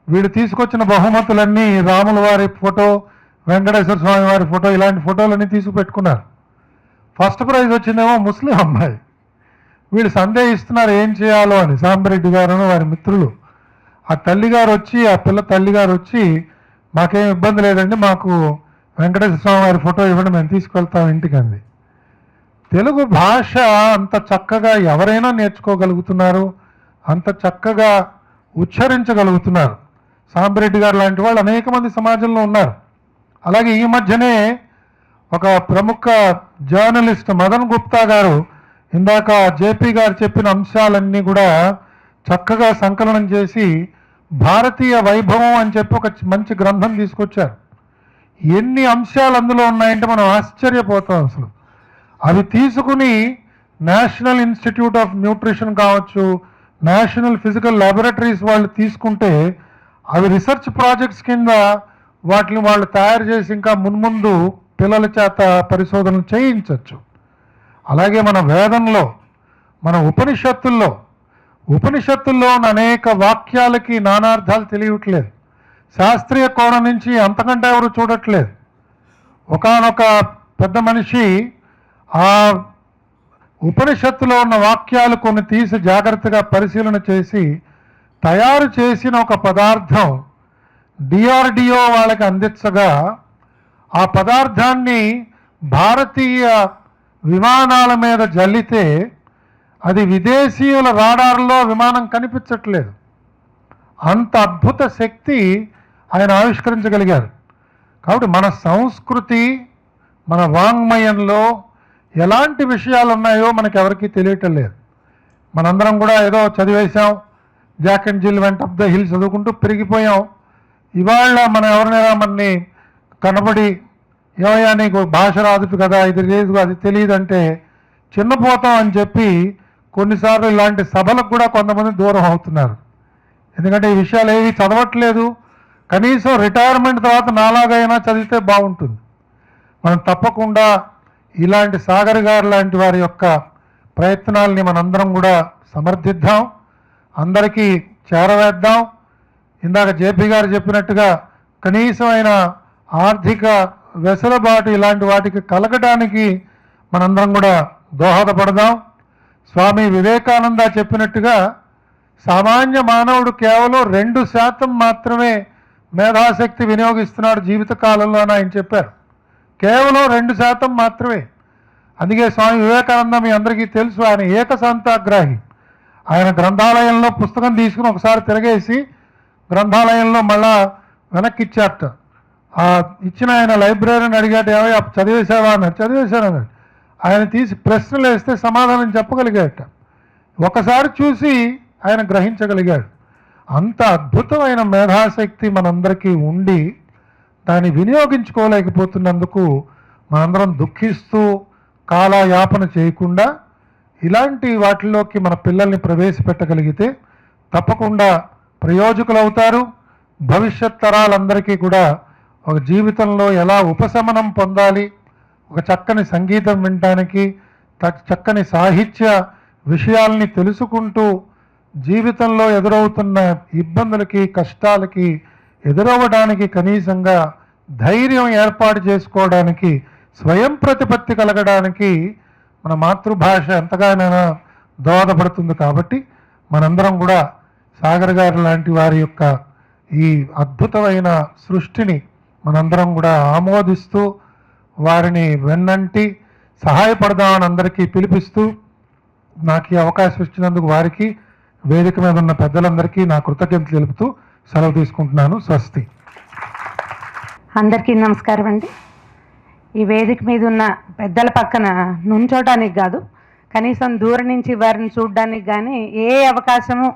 వీళ్ళు తీసుకొచ్చిన బహుమతులన్నీ రాముల వారి ఫోటో, వెంకటేశ్వర స్వామి వారి ఫోటో, ఇలాంటి ఫోటోలన్నీ తీసుకుపెట్టుకున్నారు. ఫస్ట్ ప్రైజ్ వచ్చిందేమో ముస్లిం అమ్మాయి. వీళ్ళు సందేహిస్తున్నారు ఏం చేయాలో అని. సాంబిరెడ్డి గారు వారి మిత్రులు, ఆ తల్లిగారు వచ్చి, ఆ పిల్ల తల్లిగారు వచ్చి మాకేం ఇబ్బంది లేదండి, మాకు వెంకటేశ్వర స్వామి వారి ఫోటో ఇవ్వండి, మేము తీసుకెళ్తాం ఇంటికి అంది. తెలుగు భాష అంత చక్కగా ఎవరైనా నేర్చుకోగలుగుతున్నారు, అంత చక్కగా ఉచ్చరించగలుగుతున్నారు. సాంబిరెడ్డి గారు లాంటి వాళ్ళు అనేక మంది సమాజంలో ఉన్నారు. అలాగే ఈ మధ్యనే ఒక ప్రముఖ జర్నలిస్ట్ మదన్ గుప్తా గారు ఇందాక జేపీ గారు చెప్పిన అంశాలన్నీ కూడా చక్కగా సంకలనం చేసి భారతీయ వైభవం అని చెప్పి ఒక మంచి గ్రంథం తీసుకొచ్చారు. ఎన్ని అంశాలు అందులో ఉన్నాయంటే మనం ఆశ్చర్యపోతాం అసలు. అవి తీసుకుని నేషనల్ ఇన్స్టిట్యూట్ ఆఫ్ న్యూట్రిషన్ కావచ్చు, నేషనల్ ఫిజికల్ ల్యాబొరేటరీస్ వాళ్ళు తీసుకుంటే అవి రిసెర్చ్ ప్రాజెక్ట్స్ కింద వాటిని వాళ్ళు తయారు చేసి ఇంకా మున్ముందు పిల్లల చేత పరిశోధనలు చేయించవచ్చు. అలాగే మన వేదంలో, మన ఉపనిషత్తుల్లో ఉన్న అనేక వాక్యాలకి నానార్థాలు తెలియట్లేదు. శాస్త్రీయ కోణం నుంచి అంతకంటే ఎవరు చూడట్లేదు. ఒకానొక పెద్ద మనిషి ఆ ఉపనిషత్తులో ఉన్న వాక్యాలు కొన్ని తీసి జాగ్రత్తగా పరిశీలన చేసి తయారు చేసిన ఒక పదార్థం డిఆర్డిఓ వాళ్ళకి అందించగా ఆ పదార్థాన్ని భారతీయ విమానాల మీద జల్లితే అది విదేశీయుల రాడార్లో విమానం కనిపించట్లేదు. అంత అద్భుత శక్తి ఆయన ఆవిష్కరించగలిగారు. కాబట్టి మన సంస్కృతి, మన వాంగ్మయంలో ఎలాంటి విషయాలు ఉన్నాయో మనకి ఎవరికీ తెలియటం లేదు. మనందరం కూడా ఏదో చదివేశాం, Jack and Jill went up the hill చదువుకుంటూ పెరిగిపోయాం. ఇవాళ మనం ఎవరినైనా మనని కనబడి ఏమయ్యా నీకు భాష రాదు కదా, ఇది లేదు అది తెలియదు అంటే చిన్నపోతాం అని చెప్పి కొన్నిసార్లు ఇలాంటి సభలకు కూడా కొంతమంది దూరం అవుతున్నారు. ఎందుకంటే ఈ విషయాలు ఏవి చదవట్లేదు. కనీసం రిటైర్మెంట్ తర్వాత నాలాగైనా చదివితే బాగుంటుంది. మనం తప్పకుండా ఇలాంటి సాగర్ గారు లాంటి వారి యొక్క ప్రయత్నాల్ని మనందరం కూడా సమర్థిద్దాం, అందరికీ చేరవేద్దాం. ఇందాక జేపీ గారు చెప్పినట్టుగా కనీసమైన ఆర్థిక వెసులుబాటు ఇలాంటి వాటికి కలగడానికి మనందరం కూడా దోహదపడదాం. స్వామి వివేకానంద చెప్పినట్టుగా సామాన్య మానవుడు కేవలం 2% మాత్రమే మేధాశక్తి వినియోగిస్తున్నాడు జీవితకాలంలో అని ఆయన చెప్పారు. కేవలం 2% మాత్రమే. అందుకే స్వామి వివేకానంద మీ అందరికీ తెలుసు, ఆయన ఏకసంతాగ్రాహి. ఆయన గ్రంథాలయంలో పుస్తకం తీసుకుని ఒకసారి తిరగేసి గ్రంథాలయంలో మళ్ళా వెనక్కి ఇచ్చారట. ఇచ్చిన ఆయన లైబ్రరీని అడిగాడు, ఏమయ్య చదివేశావా అన్నాడు. చదివేశాను అన్నాడు. ఆయన తీసి ప్రశ్నలు వేస్తే సమాధానం చెప్పగలిగాడట. ఒకసారి చూసి ఆయన గ్రహించగలిగాడు. అంత అద్భుతమైన మేధాశక్తి మనందరికీ ఉండి దాన్ని వినియోగించుకోలేకపోతున్నందుకు మనందరం దుఃఖిస్తూ కాలయాపన చేయకుండా ఇలాంటి వాటిల్లోకి మన పిల్లల్ని ప్రవేశపెట్టగలిగితే తప్పకుండా ప్రయోజకులవుతారు. భవిష్యత్ తరాలందరికీ కూడా ఒక జీవితంలో ఎలా ఉపశమనం పొందాలి, ఒక చక్కని సంగీతం వినటానికి, చక్కని సాహిత్య విషయాల్ని తెలుసుకుంటూ జీవితంలో ఎదురవుతున్న ఇబ్బందులకి, కష్టాలకి ఎదురవ్వడానికి కనీసంగా ధైర్యం ఏర్పాటు చేసుకోవడానికి, స్వయం ప్రతిపత్తి కలగడానికి మన మాతృభాష ఎంతగానైనా దోహదపడుతుంది. కాబట్టి మనందరం కూడా సాగర్ గారు లాంటి వారి యొక్క ఈ అద్భుతమైన సృష్టిని మనందరం కూడా ఆమోదిస్తూ వారిని వెన్నంటి సహాయపడదామని అందరికీ పిలిపిస్తూ నాకు ఈ అవకాశం ఇచ్చినందుకు వారికి, వేదిక మీద ఉన్న పెద్దలందరికీ నా కృతజ్ఞతలు తెలుపుతూ సెలవు తీసుకుంటున్నాను. స్వస్తి. అందరికీ నమస్కారం అండి. ఈ వేదిక మీద ఉన్న పెద్దల పక్కన నుంచోటానికి కాదు, కనీసం దూరం నుంచి వారిని చూడడానికి కానీ ఏ అవకాశము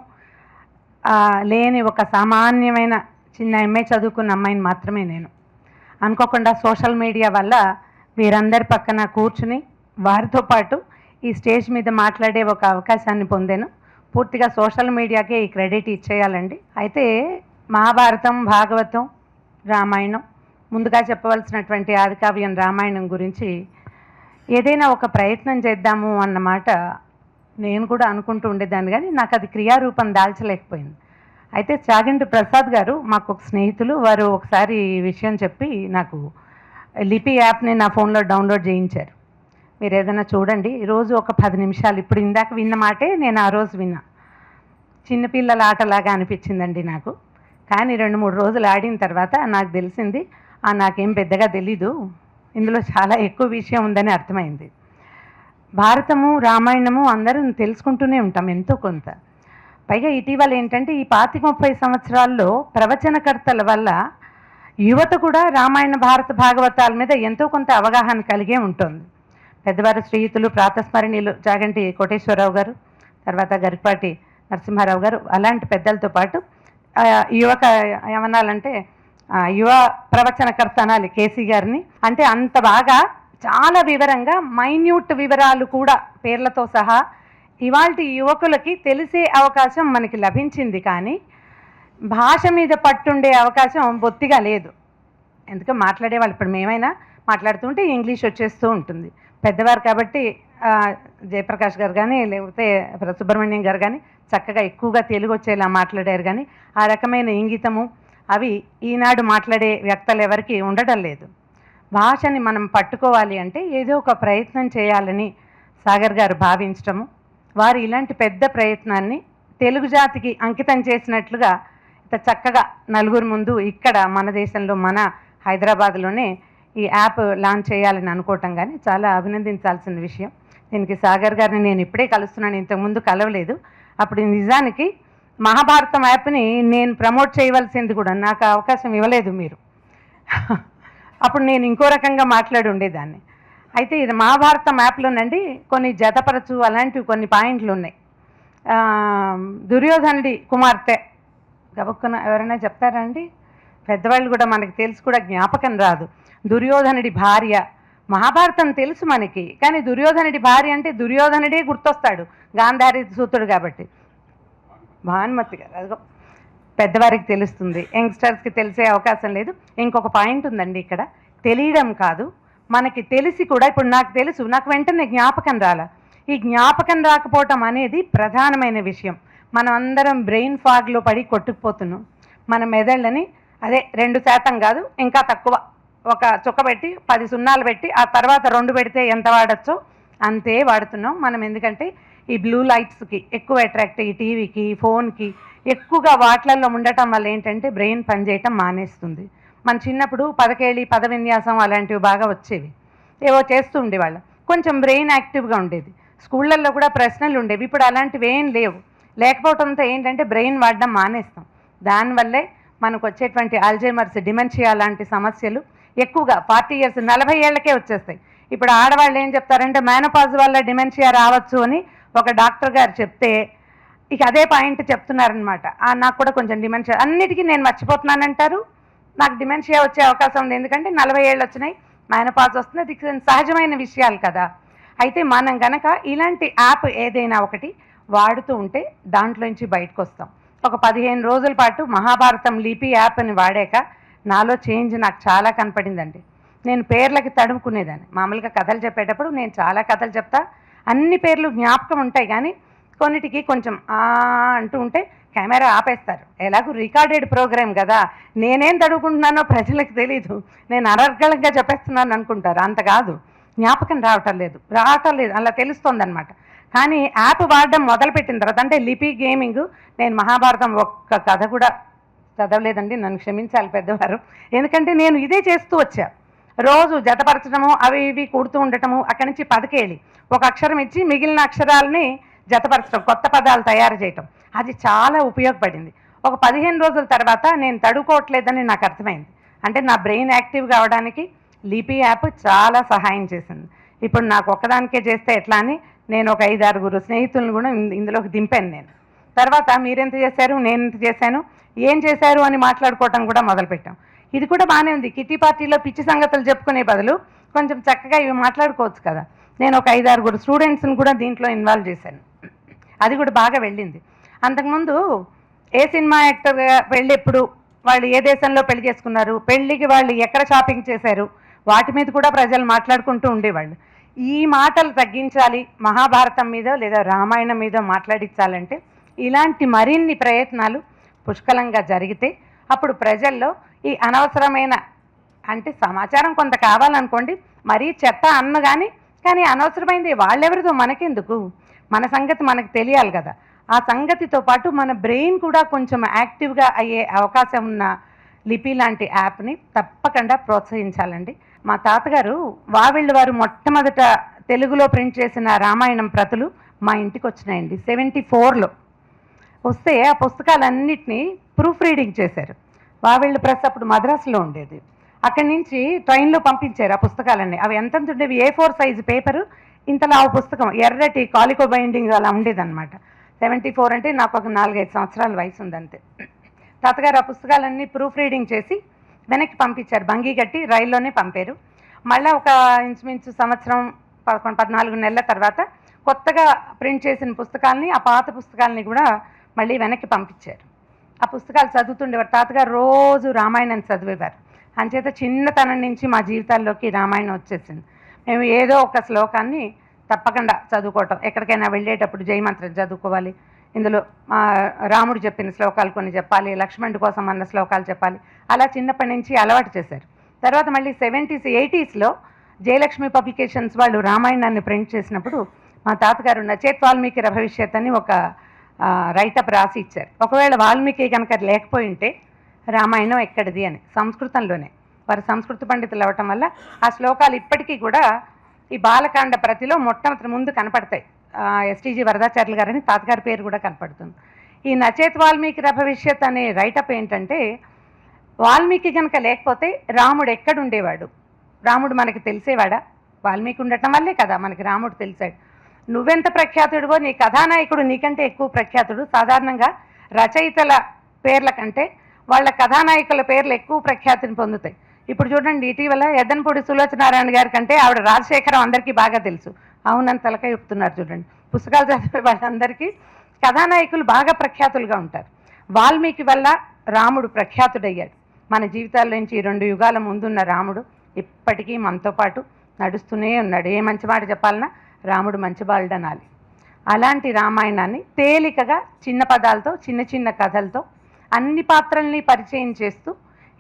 లేని ఒక సామాన్యమైన చిన్న ఎంఏ చదువుకున్న అమ్మాయిని మాత్రమే నేను. అనుకోకుండా సోషల్ మీడియా వల్ల వీరందరి పక్కన కూర్చుని వారితో పాటు ఈ స్టేజ్ మీద మాట్లాడే ఒక అవకాశాన్ని పొందాను. పూర్తిగా సోషల్ మీడియాకే ఈ క్రెడిట్ ఇచ్చేయాలండి. అయితే మహాభారతం, భాగవతం, రామాయణం, ముందుగా చెప్పవలసినటువంటి ఆదికావ్యం రామాయణం గురించి ఏదైనా ఒక ప్రయత్నం చేద్దాము అన్నమాట నేను కూడా అనుకుంటూ ఉండేదాన్ని, కానీ నాకు అది క్రియారూపం దాల్చలేకపోయింది. అయితే చాగంటి ప్రసాద్ గారు మాకు ఒక స్నేహితులు, వారు ఒకసారి ఈ విషయం చెప్పి నాకు లిపి యాప్ని నా ఫోన్లో డౌన్లోడ్ చేయించారు. మీరు ఏదైనా చూడండి, ఈరోజు ఒక 10 నిమిషాలు, ఇప్పుడు ఇందాక విన్న మాటే నేను ఆ రోజు విన్నా. చిన్నపిల్లల ఆటలాగా అనిపించిందండి నాకు. కానీ 2-3 రోజులు ఆడిన తర్వాత నాకు తెలిసింది నాకేం పెద్దగా తెలీదు, ఇందులో చాలా ఎక్కువ విషయం ఉందని అర్థమైంది. భారతము, రామాయణము అందరం తెలుసుకుంటూనే ఉంటాం ఎంతో కొంత. పైగా ఇటీవల ఏంటంటే ఈ 25-30 సంవత్సరాల్లో ప్రవచనకర్తల వల్ల యువత కూడా రామాయణ, భారత, భాగవతాల మీద ఎంతో కొంత అవగాహన కలిగే ఉంటుంది. పెద్దవారు శ్రీయుతులు ప్రాతస్మరణీయులు చాగంటి కోటేశ్వరరావు గారు, తర్వాత గరికపాటి నరసింహారావు గారు, అలాంటి పెద్దలతో పాటు ఏమనాలంటే యువ ప్రవచనకర్త అనాలి కేసీ గారిని. అంటే అంత బాగా చాలా వివరంగా మైన్యూట్ వివరాలు కూడా పేర్లతో సహా ఇవాల్టి యువకులకి తెలిసే అవకాశం మనకి లభించింది. కానీ భాష మీద పట్టుండే అవకాశం బొత్తిగా లేదు. ఎందుకంటే మాట్లాడేవాళ్ళు ఇప్పుడు మేమైనా మాట్లాడుతుంటే ఇంగ్లీష్ వచ్చేస్తూ ఉంటుంది. పెద్దవారు కాబట్టి జయప్రకాష్ గారు కానీ లేకపోతే సుబ్రహ్మణ్యం గారు కానీ చక్కగా ఎక్కువగా తెలుగు వచ్చేలా మాట్లాడారు. కానీ ఆ రకమైన ఇంగితము అవి ఈనాడు మాట్లాడే వ్యక్తులు ఎవరికి ఉండడం లేదు. భాషని మనం పట్టుకోవాలి అంటే ఏదో ఒక ప్రయత్నం చేయాలని సాగర్ గారు భావించటము, వారు ఇలాంటి పెద్ద ప్రయత్నాన్ని తెలుగు జాతికి అంకితం చేసినట్లుగా ఇంత చక్కగా నలుగురు ముందు ఇక్కడ మన దేశంలో మన హైదరాబాద్లోనే ఈ యాప్ లాంచ్ చేయాలని అనుకోవటం కానీ చాలా అభినందించాల్సిన విషయం. దీనికి సాగర్ గారిని నేను ఇప్పుడే కలుస్తున్నాను, ఇంతకుముందు కలవలేదు. అప్పుడు నిజానికి మహాభారతం యాప్ని నేను ప్రమోట్ చేయవలసింది కూడా నాకు అవకాశం ఇవ్వలేదు మీరు. అప్పుడు నేను ఇంకో రకంగా మాట్లాడి ఉండేదాన్ని. అయితే ఇది మహాభారతం యాప్లోనండి కొన్ని జతపరచు అలాంటివి కొన్ని పాయింట్లు ఉన్నాయి. దుర్యోధనుడి కుమార్తె గబుక్కున ఎవరైనా చెప్తారా అండి? పెద్దవాళ్ళు కూడా మనకి తెలుసు కూడా జ్ఞాపకం రాదు. దుర్యోధనుడి భార్య, మహాభారతం తెలుసు మనకి, కానీ దుర్యోధనుడి భార్య అంటే దుర్యోధనుడే గుర్తొస్తాడు, గాంధారి సూతుడు కాబట్టి. భానుమతి గారు అదిగో పెద్దవారికి తెలుస్తుంది, యంగ్స్టర్స్కి తెలిసే అవకాశం లేదు. ఇంకొక పాయింట్ ఉందండి ఇక్కడ, తెలియడం కాదు మనకి తెలిసి కూడా ఇప్పుడు నాకు తెలుసు, నాకు వెంటనే జ్ఞాపకం రాలా. ఈ జ్ఞాపకం రాకపోవటం అనేది ప్రధానమైన విషయం. మనం అందరం బ్రెయిన్ ఫాగ్లో పడి కొట్టుకుపోతున్నాం. మన మెదళ్ళని అదే 2% కాదు ఇంకా తక్కువ, ఒక చుక్క పెట్టి 10 సున్నాలు పెట్టి ఆ తర్వాత 2 పెడితే ఎంత వాడచ్చో అంతే వాడుతున్నాం మనం. ఎందుకంటే ఈ బ్లూ లైట్స్కి ఎక్కువ అట్రాక్ట్, ఈ టీవీకి, ఫోన్కి ఎక్కువగా వాటిలలో ఉండటం వల్ల ఏంటంటే బ్రెయిన్ పనిచేయటం మానేస్తుంది. మన చిన్నప్పుడు పదకేళి, పద విన్యాసం అలాంటివి బాగా వచ్చేవి, ఏవో చేస్తూ ఉండేవాళ్ళం, కొంచెం బ్రెయిన్ యాక్టివ్గా ఉండేది. స్కూళ్ళల్లో కూడా ప్రశ్నలు ఉండేవి, ఇప్పుడు అలాంటివి ఏం లేవు. లేకపోవడంతో ఏంటంటే బ్రెయిన్ వాడడం మానేస్తాం. దానివల్లే మనకు వచ్చేటువంటి ఆల్జైమర్స్, డిమెన్షియా లాంటి సమస్యలు ఎక్కువగా 40 years 40 ఏళ్లకే వచ్చేస్తాయి. ఇప్పుడు ఆడవాళ్ళు ఏం చెప్తారంటే మేనోపాజ్ వల్ల డిమెన్షియా రావచ్చు అని ఒక డాక్టర్ గారు చెప్తే ఇక అదే పాయింట్ చెప్తున్నారనమాట. నాకు కూడా కొంచెం డిమెన్షియా, అన్నిటికీ నేను మర్చిపోతున్నానంటారు, నాకు డిమెన్షియా వచ్చే అవకాశం ఉంది ఎందుకంటే 40 ఏళ్ళు వచ్చినాయి, మేనోపాజ్ వస్తుంది, అది సహజమైన విషయాలు కదా. అయితే మనం కనుక ఇలాంటి యాప్ ఏదైనా ఒకటి వాడుతూ ఉంటే దాంట్లోంచి బయటకు వస్తాం. ఒక 15 రోజుల పాటు మహాభారతం లిపి యాప్ని వాడాక నాలో చేంజ్ నాకు చాలా కనపడిందండి. నేను పేర్లకి తడుముకునేదాన్ని. మామూలుగా కథలు చెప్పేటప్పుడు నేను చాలా కథలు చెప్తా, అన్ని పేర్లు జ్ఞాపకం ఉంటాయి, కానీ కొన్నిటికి కొంచెం అంటూ ఉంటే కెమెరా ఆపేస్తారు. ఎలాగూ రికార్డెడ్ ప్రోగ్రామ్ కదా, నేనేం తడుకుంటున్నానో ప్రజలకు తెలీదు, నేను అనర్గళంగా చెప్పేస్తున్నాను అనుకుంటారు. అంత కాదు, జ్ఞాపకం రావటం లేదు అలా తెలుస్తుంది అనమాట. కానీ యాప్ వాడడం మొదలుపెట్టిన తర్వాత అంటే లిపి గేమింగ్, నేను మహాభారతం ఒక్క కథ కూడా చదవలేదండి, నన్ను క్షమించాలి పెద్దవారు. ఎందుకంటే నేను ఇదే చేస్తూ వచ్చా, రోజు జతపరచడము, అవి ఇవి కూడుతూ ఉండటము, అక్కడి నుంచి 10 ఒక అక్షరం ఇచ్చి మిగిలిన అక్షరాలని జతపరచడం, కొత్త పదాలు తయారు చేయటం, అది చాలా ఉపయోగపడింది. ఒక 15 రోజుల తర్వాత నేను తడుకోవట్లేదని నాకు అర్థమైంది. అంటే నా బ్రెయిన్ యాక్టివ్ కావడానికి లిపి యాప్ చాలా సహాయం చేసింది. ఇప్పుడు నాకు ఒక్కదానికే చేస్తే ఎట్లా అని నేను ఒక 5-6 స్నేహితులను కూడా ఇందులోకి దింపాను నేను. తర్వాత మీరెంత చేశారు, నేను ఎంత చేశాను, ఏం చేశారు అని మాట్లాడుకోవటం కూడా మొదలుపెట్టాం. ఇది కూడా బాగానే ఉంది. కిట్టి పార్టీలో పిచ్చి సంగతులు చెప్పుకునే బదులు కొంచెం చక్కగా ఇవి మాట్లాడుకోవచ్చు కదా. నేను ఒక 5-6 స్టూడెంట్స్ని కూడా దీంట్లో ఇన్వాల్వ్ చేశాను, అది కూడా బాగా వెళ్ళింది. అంతకుముందు ఏ సినిమా యాక్టర్గా పెళ్ళి ఎప్పుడు, వాళ్ళు ఏ దేశంలో పెళ్లి చేసుకున్నారు, పెళ్ళికి వాళ్ళు ఎక్కడ షాపింగ్ చేశారు, వాటి మీద కూడా ప్రజలు మాట్లాడుకుంటూ ఉండేవాళ్ళు. ఈ మాటలు తగ్గించాలి, మహాభారతం మీద లేదా రామాయణం మీద మాట్లాడించాలంటే ఇలాంటి మరిన్ని ప్రయత్నాలు పుష్కలంగా జరిగితే అప్పుడు ప్రజల్లో ఈ అనవసరమైన అంటే సమాచారం కొంత కావాలనుకోండి, మరీ చెత్త కానీ అనవసరమైంది వాళ్ళెవరిదో మనకెందుకు, మన సంగతి మనకు తెలియాలి కదా. ఆ సంగతితో పాటు మన బ్రెయిన్ కూడా కొంచెం యాక్టివ్గా అయ్యే అవకాశం ఉన్న లిపి లాంటి యాప్ని తప్పకుండా ప్రోత్సహించాలండి. మా తాతగారు వావిళ్ళు వారు మొట్టమొదట తెలుగులో ప్రింట్ చేసిన రామాయణం ప్రతులు మా ఇంటికి వచ్చినాయండి 74లో. వస్తే ఆ పుస్తకాలన్నింటినీ ప్రూఫ్ రీడింగ్ చేశారు. వావిళ్ళు ప్రెస్ అప్పుడు మద్రాసులో ఉండేది. అక్కడి నుంచి ట్రైన్లో పంపించారు ఆ పుస్తకాలన్నీ. అవి ఎంత ఉండేవి, A4 సైజు పేపరు, ఇంతలా ఆ పుస్తకం ఎర్రటి కాలికో బైండింగ్ అలా ఉండేదన్నమాట. 74 అంటే నాకు ఒక 4-5 సంవత్సరాల వయసు ఉందంతే. తాతగారు ఆ పుస్తకాలన్నీ ప్రూఫ్ రీడింగ్ చేసి వెనక్కి పంపించారు, బంగీ కట్టి రైల్లోనే పంపారు. మళ్ళీ ఒక ఇంచుమించు సంవత్సరం 14 నెలల తర్వాత కొత్తగా ప్రింట్ చేసిన పుస్తకాలని, ఆ పాత పుస్తకాలని కూడా మళ్ళీ వెనక్కి పంపించారు. ఆ పుస్తకాలు చదువుతుండేవారు. తాతగారు రోజు రామాయణం చదివేవారు. అంచేత చిన్నతనం నుంచి మా జీవితాల్లోకి రామాయణం వచ్చేసింది. మేము ఏదో ఒక శ్లోకాన్ని తప్పకుండా చదువుకోవటం, ఎక్కడికైనా వెళ్ళేటప్పుడు జయమంత్రం చదువుకోవాలి, ఇందులో రాముడు చెప్పిన శ్లోకాలు కొన్ని చెప్పాలి, లక్ష్మణుడి కోసం అన్న శ్లోకాలు చెప్పాలి, అలా చిన్నప్పటి నుంచి అలవాటు చేశారు. తర్వాత మళ్ళీ 70s 80sలో జయలక్ష్మి పబ్లికేషన్స్ వాళ్ళు రామాయణాన్ని ప్రింట్ చేసినప్పుడు మా తాతగారు నచేత్ వాల్మీకి భవిష్యత్ అని ఒక రైటప్ రాసి ఇచ్చారు. ఒకవేళ వాల్మీకి కనుక లేకపోయి ఉంటే రామాయణం ఎక్కడిది అని, సంస్కృతంలోనే. వారు సంస్కృత పండితులు అవ్వటం వల్ల ఆ శ్లోకాలు ఇప్పటికీ కూడా ఈ బాలకాండ ప్రతిలో మొట్టమొదటి ముందు కనపడతాయి. STG వరదాచార్యులు గారని తాతగారి పేరు కూడా కనపడుతుంది. ఈ నచేత్ వాల్మీకి భవిష్యత్ అనే రైటప్ ఏంటంటే, వాల్మీకి కనుక లేకపోతే రాముడు ఎక్కడుండేవాడు, రాముడు మనకి తెలిసేవాడా? వాల్మీకి ఉండటం వల్లే కదా మనకి రాముడు తెలిసాడు. నువ్వెంత ప్రఖ్యాతుడివో నీ కథానాయకుడు నీకంటే ఎక్కువ ప్రఖ్యాతుడు. సాధారణంగా రచయితల పేర్ల కంటే వాళ్ళ కథానాయకుల పేర్లు ఎక్కువ ప్రఖ్యాతిని పొందుతాయి. ఇప్పుడు చూడండి, ఇటీవల ఎద్దనపూడి సులోచనారాయణ గారి కంటే ఆవిడ రాజశేఖరం అందరికీ బాగా తెలుసు. అవునని తలకాయ చెప్తున్నారు చూడండి. పుస్తకాలు చదివే వాళ్ళందరికీ కథానాయకులు బాగా ప్రఖ్యాతులుగా ఉంటారు. వాల్మీకి వల్ల రాముడు ప్రఖ్యాతుడయ్యాడు. మన జీవితాల్లో నుంచి 2 యుగాల ముందున్న రాముడు ఇప్పటికీ మనతో పాటు నడుస్తూనే ఉన్నాడు. ఏ మంచి మాట చెప్పాలన్నా రాముడు మంచి బాలుడు అనాలి. అలాంటి రామాయణాన్ని తేలికగా చిన్న పదాలతో, చిన్న చిన్న కథలతో అన్ని పాత్రల్ని పరిచయం చేస్తూ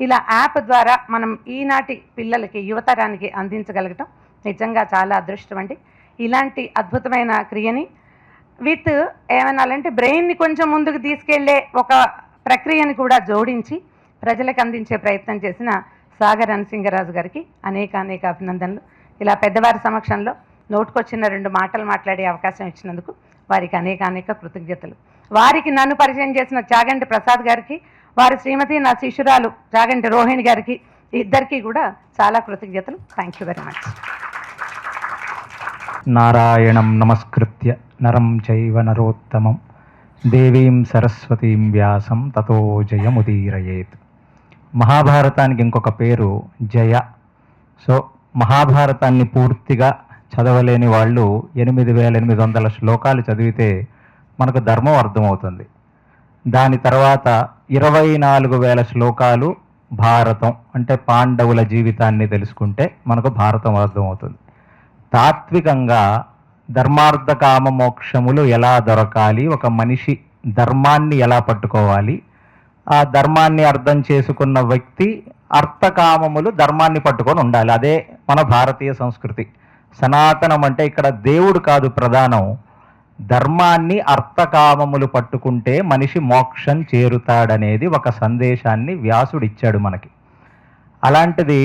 ఇలా యాప్ ద్వారా మనం ఈనాటి పిల్లలకి, యువతరానికి అందించగలగటం నిజంగా చాలా అదృష్టం అండి. ఇలాంటి అద్భుతమైన క్రియని విత్ ఏమనాలంటే బ్రెయిన్ని కొంచెం ముందుకు తీసుకెళ్లే ఒక ప్రక్రియని కూడా జోడించి ప్రజలకు అందించే ప్రయత్నం చేసిన సాగర్ అనసింగరాజు గారికి అనేక అభినందనలు. ఇలా పెద్దవారి సమక్షంలో నోటుకొచ్చిన 2 మాటలు మాట్లాడే అవకాశం ఇచ్చినందుకు వారికి అనేక కృతజ్ఞతలు. వారికి నన్ను పరిచయం చేసిన చాగంటి ప్రసాద్ గారికి, వారి శ్రీమతి నా శిష్యురాలు చాగంటి రోహిణి గారికి, ఇద్దరికీ కూడా చాలా కృతజ్ఞతలు. Thank you very much. నారాయణం నమస్కృత్య నరం చైవ నరోత్తమం దేవీం సరస్వతీం వ్యాసం తతో జయముదీరయేత్. మహాభారతానికి ఇంకొక పేరు జయ. సో మహాభారతాన్ని పూర్తిగా చదవలేని వాళ్ళు 8800 శ్లోకాలు చదివితే మనకు ధర్మం అర్థమవుతుంది. దాని తర్వాత 24,000 శ్లోకాలు భారతం, అంటే పాండవుల జీవితాన్ని తెలుసుకుంటే మనకు భారతం అర్థమవుతుంది. తాత్వికంగా ధర్మార్థ కామ మోక్షములు ఎలా దొరకాలి, ఒక మనిషి ధర్మాన్ని ఎలా పట్టుకోవాలి, ఆ ధర్మాన్ని అర్థం చేసుకున్న వ్యక్తి అర్థకామములు ధర్మాన్ని పట్టుకొని ఉండాలి. అదే మన భారతీయ సంస్కృతి. సనాతనం అంటే ఇక్కడ దేవుడు కాదు ప్రధానం, ధర్మాన్ని అర్థకామములు పట్టుకుంటే మనిషి మోక్షం చేరుతాడనేది ఒక సందేశాన్ని వ్యాసుడు ఇచ్చాడు మనకి. అలాంటిది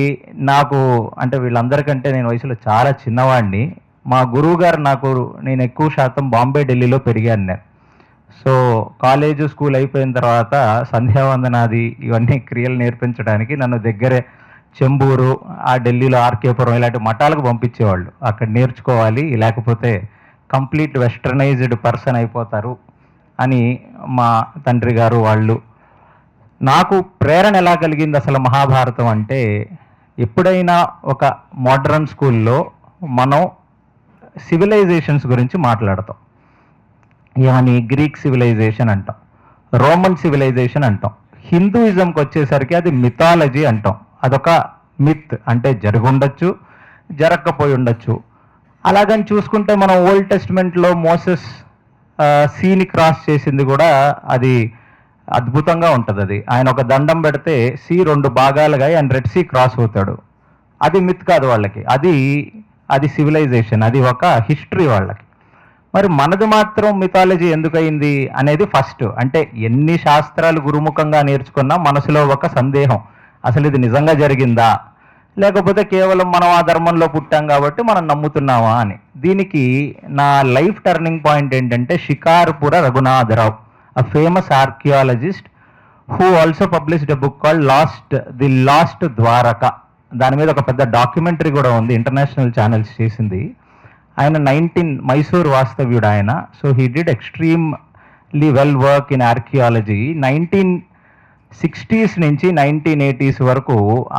నాకు, అంటే వీళ్ళందరికంటే నేను వయసులో చాలా చిన్నవాడిని. మా గురువు గారు నేను ఎక్కువ శాతం బాంబే, ఢిల్లీలో పెరిగాను నేను. సో కాలేజు, స్కూల్ అయిపోయిన తర్వాత సంధ్యావందనాది ఇవన్నీ క్రియలు నేర్పించడానికి నన్ను దగ్గరే చెంబూరు, ఆ ఢిల్లీలో ఆర్కేపురం ఇలాంటి మఠాలకు పంపించేవాళ్ళు. అక్కడ నేర్చుకోవాలి, లేకపోతే కంప్లీట్ వెస్టర్నైజ్డ్ పర్సన్ అయిపోతారు అని మా తండ్రి గారు వాళ్ళు. నాకు ప్రేరణ ఎలా కలిగింది అసలు మహాభారతం అంటే, ఎప్పుడైనా ఒక మోడర్న్ స్కూల్లో మనం సివిలైజేషన్స్ గురించి మాట్లాడతాం. ఏమని గ్రీక్ సివిలైజేషన్ అంటాం, రోమన్ సివిలైజేషన్ అంటాం. హిందూయిజంకి వచ్చేసరికి అది మిథాలజీ అంటాం. అదొక మిత్, అంటే జరుగుండొచ్చు, జరగకపోయి ఉండొచ్చు. అలాగని చూసుకుంటే మనం ఓల్డ్ టెస్ట్మెంట్లో మోసెస్ సీని క్రాస్ చేసింది కూడా అది అద్భుతంగా ఉంటుంది. అది ఆయన ఒక దండం పెడితే సీ 2 భాగాలుగా ఆయన రెడ్ సీ క్రాస్ అవుతాడు. అది మిత్ కాదు వాళ్ళకి, అది సివిలైజేషన్, అది ఒక హిస్టరీ వాళ్ళకి. మరి మనది మాత్రం మిథాలజీ ఎందుకయింది అనేది ఫస్ట్. అంటే ఎన్ని శాస్త్రాలు గురుముఖంగా నేర్చుకున్నా మనసులో ఒక సందేహం, అసలు ఇది నిజంగా జరిగిందా, లేకపోతే కేవలం మనం ఆ ధర్మంలో పుట్టాం కాబట్టి మనం నమ్ముతున్నామా అని. దీనికి నా లైఫ్ టర్నింగ్ పాయింట్ ఏంటంటే Shikarpura Raghunatharao, a famous archaeologist who also published a book called the lost Dwarka. దాని మీద ఒక పెద్ద డాక్యుమెంటరీ కూడా ఉంది, ఇంటర్నేషనల్ ఛానల్స్ చేసింది. ఆయన మైసూర్ వాస్తవ్యుడు ఆయన. So he did extremely well work in archaeology. 1960s నుంచి 1980s వరకు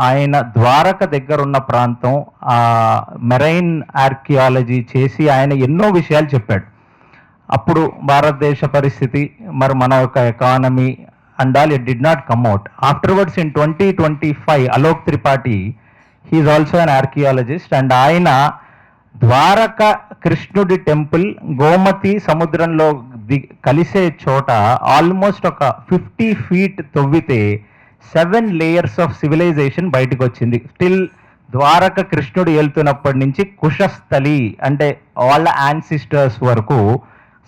ఆయన ద్వారక దగ్గర ఉన్న ప్రాంతం మెరైన్ ఆర్కియాలజీ చేసి ఆయన ఎన్నో విషయాలు చెప్పాడు. అప్పుడు భారతదేశ పరిస్థితి, మరి మన యొక్క economy and all, it did not come out. Afterwards in 2025 Alok Tripathi, he's also an archaeologist, and ఆయన ద్వారక కృష్ణుడి టెంపుల్ గోమతి సముద్రంలో కలిసే చోట ఆల్మోస్ట్ ఒక 50 feet తవ్వితే 7 layers ఆఫ్ సివిలైజేషన్ బయటకు వచ్చింది. స్టిల్ ద్వారక కృష్ణుడు వెళ్తున్నప్పటి నుంచి కుశస్థలి అంటే వాళ్ళ యాన్సిస్టర్స్ వరకు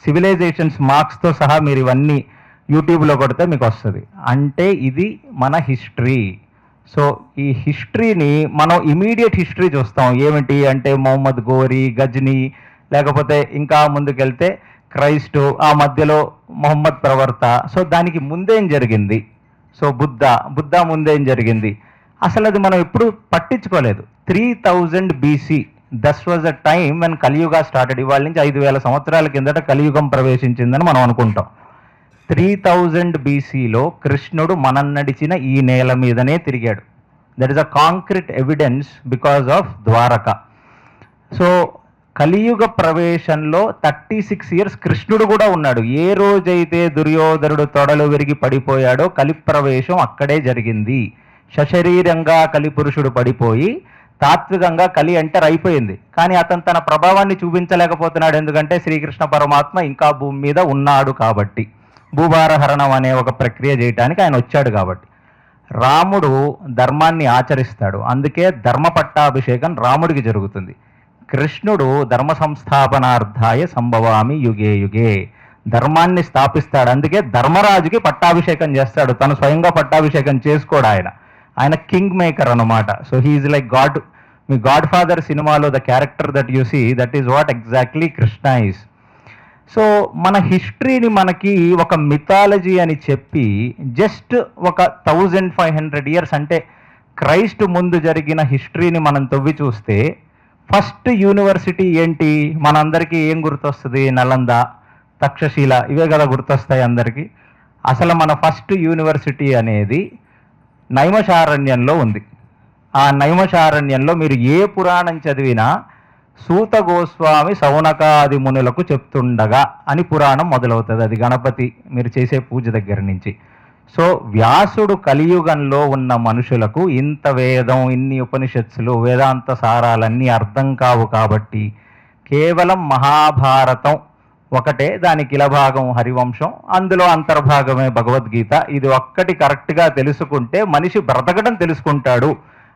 సివిలైజేషన్స్ మార్క్స్తో సహా మీరు ఇవన్నీ యూట్యూబ్లో కొడితే మీకు వస్తుంది. అంటే ఇది మన హిస్టరీ. సో ఈ హిస్టరీని మనం ఇమీడియట్ హిస్టరీ చూస్తాం. ఏమిటి అంటే మొహమ్మద్ గోరీ, గజ్నీ, లేకపోతే ఇంకా ముందుకెళ్తే క్రైస్టు, ఆ మధ్యలో మొహమ్మద్ ప్రవర్త. సో దానికి ముందేం జరిగింది, సో బుద్ధ ముందేం జరిగింది, అసలు అది మనం ఎప్పుడు పట్టించుకోలేదు. 3000 BC, that was a time when Kaliyuga started. ఇవాళ నుంచి 5000 సంవత్సరాల కిందట కలియుగం ప్రవేశించిందని మనం అనుకుంటాం. 3000 BCలో కృష్ణుడు మనం నడిచిన ఈ నేల మీదనే తిరిగాడు. That is a concrete evidence because of Dwarka. So కలియుగ ప్రవేశంలో 36 years కృష్ణుడు కూడా ఉన్నాడు. ఏ రోజైతే దుర్యోధనుడు తొడలు విరిగి పడిపోయాడో కలి ప్రవేశం అక్కడే జరిగింది. సశరీరంగా కలిపురుషుడు పడిపోయి తాత్వికంగా కలి ఎంటర్ అయిపోయింది. కానీ అతను తన ప్రభావాన్ని చూపించలేకపోతున్నాడు, ఎందుకంటే శ్రీకృష్ణ పరమాత్మ ఇంకా భూమి మీద ఉన్నాడు కాబట్టి, భూభారహరణం అనే ఒక ప్రక్రియ చేయడానికి ఆయన వచ్చాడు కాబట్టి. రాముడు ధర్మాన్ని ఆచరిస్తాడు, అందుకే ధర్మ పట్టాభిషేకం రాముడికి జరుగుతుంది. కృష్ణుడు ధర్మ సంస్థాపనార్థాయ సంభవామి యుగే యుగే, ధర్మాన్ని స్థాపిస్తాడు, అందుకే ధర్మరాజుకి పట్టాభిషేకం చేస్తాడు. తను స్వయంగా పట్టాభిషేకం చేసుకోడు, ఆయన కింగ్ మేకర్ అన్నమాట. So he is like god. మీ గాడ్ ఫాదర్ సినిమాలో the character that you see, that is what exactly Krishna is. So మన హిస్టరీని మనకి ఒక మిథాలజీ అని చెప్పి జస్ట్ ఒక 1500 years అంటే క్రైస్ట్ ముందు జరిగిన హిస్టరీని మనం తవ్వి చూస్తే ఫస్ట్ యూనివర్సిటీ ఏంటి మనందరికీ ఏం గుర్తొస్తుంది? నలంద, తక్షశిల, ఇవే కదా గుర్తొస్తాయి అందరికీ. అసలు మన ఫస్ట్ యూనివర్సిటీ అనేది నైమిషారణ్యంలో ఉంది. ఆ నైమిషారణ్యంలో మీరు ఏ పురాణం చదివినా సూత గోస్వామి సౌనకాది మునులకు చెప్తుండగా అని పురాణం మొదలవుతుంది. అది గణపతి మీరు చేసే పూజ దగ్గర నుంచి. సో వ్యాసుడు కలియుగంలో ఉన్న మనుషులకు ఇంత వేదం, ఇన్ని ఉపనిషత్తులు, వేదాంత సారాలన్నీ అర్థం కావు కాబట్టి కేవలం మహాభారతం ఒకటే, దానికి ఇలభాగం హరివంశం, అందులో అంతర్భాగమే భగవద్గీత, ఇది ఒక్కటి కరెక్ట్గా తెలుసుకుంటే మనిషి బ్రతకడం తెలుసుకుంటాడు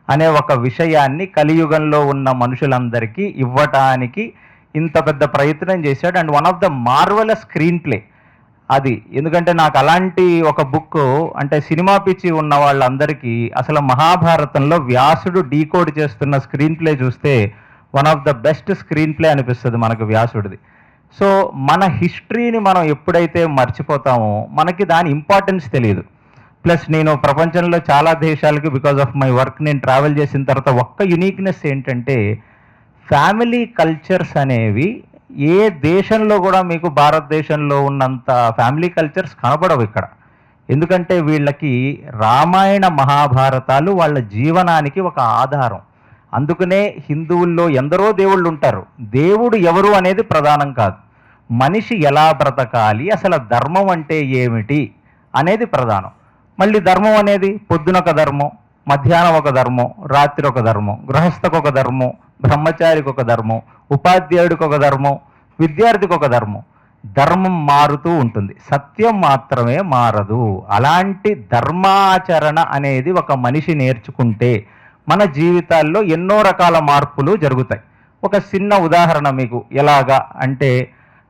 అనే ఒక విషయాన్ని కలియుగంలో ఉన్న మనుషులందరికీ ఇవ్వటానికి ఇంత పెద్ద ప్రయత్నం చేశాడు. And one of the marvellous screen play అది. ఎందుకంటే నాకు అలాంటి ఒక బుక్, అంటే సినిమా పిచ్చి ఉన్న వాళ్ళందరికీ అసలు మహాభారతంలో వ్యాసుడు డీకోడ్ చేస్తున్న స్క్రీన్ ప్లే చూస్తే one of the best screen play అనిపిస్తుంది మనకు వ్యాసుడిది. సో మన హిస్టరీని మనం ఎప్పుడైతే మర్చిపోతామో మనకి దాని ఇంపార్టెన్స్ తెలియదు. ప్లస్ నేను ప్రపంచంలో చాలా దేశాలకి బికాజ్ ఆఫ్ మై వర్క్ నేను ట్రావెల్ చేసిన తర్వాత ఒక్క యునీక్నెస్ ఏంటంటే ఫ్యామిలీ కల్చర్స్ అనేవి ఏ దేశంలో కూడా మీకు భారతదేశంలో ఉన్నంత ఫ్యామిలీ కల్చర్స్ కనబడవు ఇక్కడ. ఎందుకంటే వీళ్ళకి రామాయణ మహాభారతాలు వాళ్ళ జీవనానికి ఒక ఆధారం. అందుకనే హిందువుల్లో ఎందరో దేవుళ్ళు ఉంటారు, దేవుడు ఎవరు అనేది ప్రధానం కాదు, మనిషి ఎలా బ్రతకాలి, అసలు ధర్మం అంటే ఏమిటి అనేది ప్రధానం. మళ్ళీ ధర్మం అనేది పొద్దున ఒక ధర్మం, మధ్యాహ్నం ఒక ధర్మం, రాత్రి ఒక ధర్మం, గృహస్థకు ఒక ధర్మం, బ్రహ్మచారికి ఒక ధర్మం, ఉపాధ్యాయుడికి ఒక ధర్మం, విద్యార్థికి ఒక ధర్మం. ధర్మం మారుతూ ఉంటుంది, సత్యం మాత్రమే మారదు. అలాంటి ధర్మాచరణ అనేది ఒక మనిషి నేర్చుకుంటే మన జీవితాల్లో ఎన్నో రకాల మార్పులు జరుగుతాయి. ఒక చిన్న ఉదాహరణ మీకు ఎలాగా అంటే,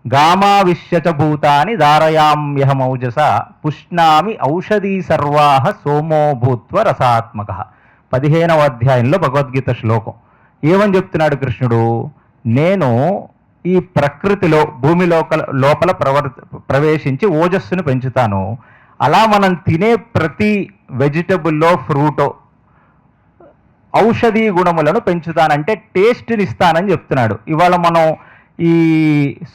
గామావిశ్యచ భూతాని ధారయామ్యహమౌజస పుష్ణామి ఔషధీ సర్వాహ సోమో భూత్వ రసాత్మక. 15వ అధ్యాయంలో భగవద్గీత శ్లోకం. ఏమని చెప్తున్నాడు కృష్ణుడు? నేను ఈ ప్రకృతిలో భూమి లోపల ప్రవేశించి ఓజస్సును పెంచుతాను. అలా మనం తినే ప్రతి వెజిటబుల్లో ఫ్రూటో ఔషధీ గుణములను పెంచుతానంటే టేస్ట్ని ఇస్తానని చెప్తున్నాడు. ఇవాళ మనం ఈ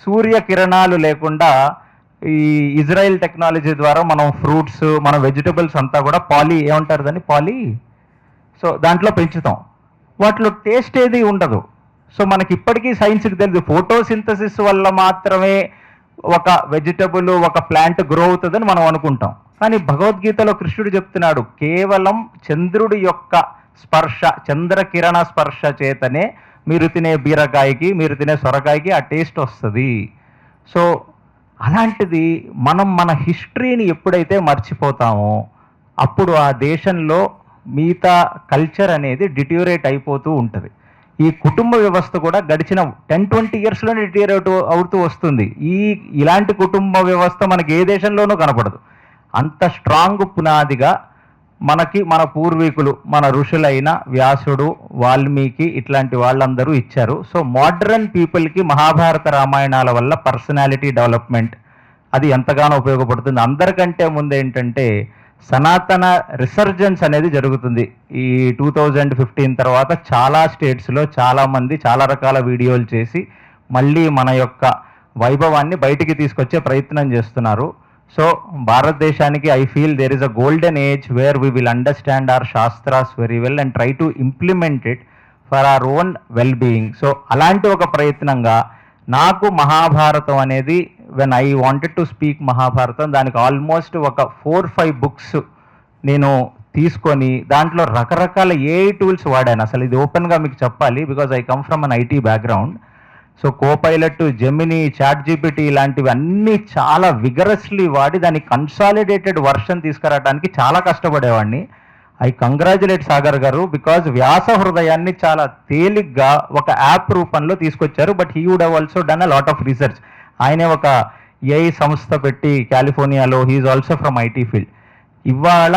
సూర్యకిరణాలు లేకుండా ఈ ఇజ్రాయెల్ టెక్నాలజీ ద్వారా మనం ఫ్రూట్స్ మన వెజిటబుల్స్ అంతా కూడా ఏమంటారు దాన్ని సో దాంట్లో పెంచుతాం. వాటిలో టేస్ట్ ఏది ఉండదు. సో మనకి ఇప్పటికీ సైన్స్కి తెలియదు ఫోటోసింథసిస్ వల్ల మాత్రమే ఒక వెజిటబుల్ ఒక ప్లాంట్ గ్రో అవుతుందని మనం అనుకుంటాం. కానీ భగవద్గీతలో కృష్ణుడు చెప్తున్నాడు కేవలం చంద్రుడి యొక్క స్పర్శ, చంద్రకిరణ స్పర్శ చేతనే మీరు తినే బీరకాయకి మీరు తినే సొరకాయకి ఆ టేస్ట్ వస్తుంది. సో అలాంటిది మనం మన హిస్టరీని ఎప్పుడైతే మర్చిపోతామో అప్పుడు ఆ దేశంలో మిగతా కల్చర్ అనేది డిట్యూరేట్ అయిపోతూ ఉంటుంది. ఈ కుటుంబ వ్యవస్థ కూడా గడిచిన 10-20 ఇయర్స్లోనే డిట్యూరేట్ అవుతూ వస్తుంది. ఇలాంటి కుటుంబ వ్యవస్థ మనకి ఏ దేశంలోనూ కనపడదు. అంత స్ట్రాంగ్ పునాదిగా మనకి మన పూర్వీకులు మన ఋషులైన వ్యాసుడు, వాల్మీకి ఇట్లాంటి వాళ్ళందరూ ఇచ్చారు. సో మోడ్రన్ పీపుల్కి మహాభారత రామాయణాల వల్ల పర్సనాలిటీ డెవలప్మెంట్ అది ఎంతగానో ఉపయోగపడుతుంది. అందరికంటే ముందు ఏంటంటే సనాతన రిసర్జెన్స్ అనేది జరుగుతుంది. ఈ 2015 తర్వాత చాలా స్టేట్స్లో చాలామంది చాలా రకాల వీడియోలు చేసి మళ్ళీ మన యొక్క వైభవాన్ని బయటికి తీసుకొచ్చే ప్రయత్నం చేస్తున్నారు. సో భారతదేశానికి I feel there is a golden age where we will understand our shastras very well and try to implement it for our own well being. So అలాంటి ఒక ప్రయత్నంగా నాకు మహాభారతం అనేది when I wanted to speak Mahabharatam దానికి almost ఒక 4-5 books నేను తీసుకొని దాంట్లో రకరకాల ఏఐ టూల్స్ వాడాను. అసలు ఇది ఓపెన్గా మీకు చెప్పాలి because I come from an IT background. So Copilot, Gemini, ChatGPT ఇలాంటివి అన్నీ చాలా విగరస్లీ వాడి దాన్ని కన్సాలిడేటెడ్ వర్షన్ తీసుకురావడానికి చాలా కష్టపడేవాడిని. ఐ కంగ్రాచులేట్ సాగర్ గారు బికాజ్ వ్యాస హృదయాన్ని చాలా తేలిగ్గా ఒక యాప్ రూపంలో తీసుకొచ్చారు. But he would have also done a lot of research. ఆయనే ఒక ఏఐ సంస్థ పెట్టి కాలిఫోర్నియాలో, he is also from IT field. ఇవాళ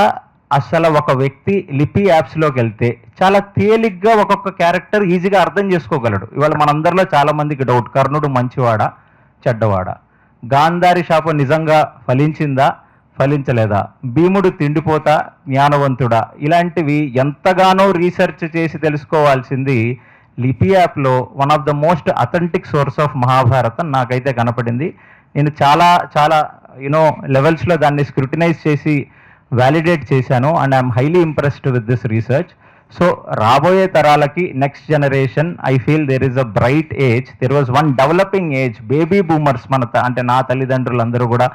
అసలు ఒక వ్యక్తి లిపి యాప్స్లోకి వెళ్తే చాలా తేలిగ్గా ఒక్కొక్క క్యారెక్టర్ ఈజీగా అర్థం చేసుకోగలడు. ఇవాళ మనందరిలో చాలా మందికి డౌట్, కర్ణుడు మంచివాడా చెడ్డవాడా, గాంధారి శాపం నిజంగా ఫలించిందా ఫలించలేదా, భీముడు తిండిపోతా జ్ఞానవంతుడా, ఇలాంటివి ఎంతగానో రీసెర్చ్ చేసి తెలుసుకోవాల్సింది లిపి యాప్లో one of the most authentic source of Mahabharatam నాకైతే కనపడింది. నేను చాలా చాలా లెవెల్స్లో దాన్ని స్క్రూటినైజ్ చేసి వ్యాలిడేట్ చేశాను and I'm highly impressed with this research. So రాబోయే తరాలకి next generation I feel there is a bright age. There was one developing age, baby boomers అంటే నా తల్లిదండ్రులందరూ కూడా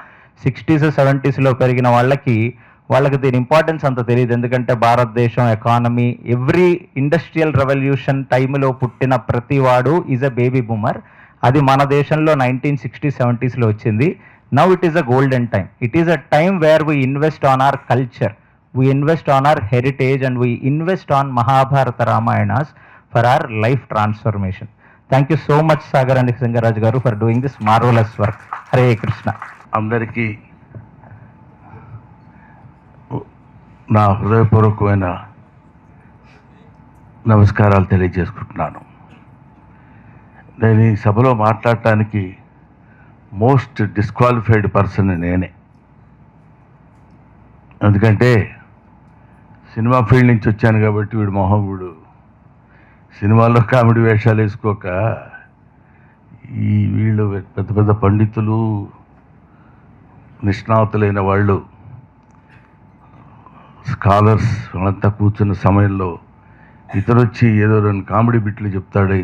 60s 70sలో పెరిగిన వాళ్ళకి దీని ఇంపార్టెన్స్ అంత తెలియదు. ఎందుకంటే భారతదేశం ఎకానమీ ఎవ్రీ ఇండస్ట్రియల్ రెవల్యూషన్ టైంలో పుట్టిన ప్రతివాడు ఈజ్ అ బేబీ బూమర్. అది మన దేశంలో 1960s 70sలో వచ్చింది. Now it is a golden time. It is a time where we invest on our culture, we invest on our heritage and we invest on Mahabharata Ramayanas for our life transformation. Thank you so much Sagar and Singaraj garu for doing this marvellous work. Hare Krishna. అందరికీ నా హృదయపూర్వకమైన నమస్కారాలు తెలియజేసుకుంటున్నాను. నేను ఈ సభలో మాట్లాడటానికి most disqualified person నేనే. ఎందుకంటే సినిమా ఫీల్డ్ నుంచి వచ్చాను కాబట్టి వీడు సినిమాల్లో కామెడీ వేషాలు వేసుకోక వీళ్ళు పెద్ద పెద్ద పండితులు నిష్ణాతులైన వాళ్ళు స్కాలర్స్ వాళ్ళంతా కూర్చున్న సమయంలో ఇతను వచ్చి ఏదో 2 కామెడీ బిట్లు చెప్తాడే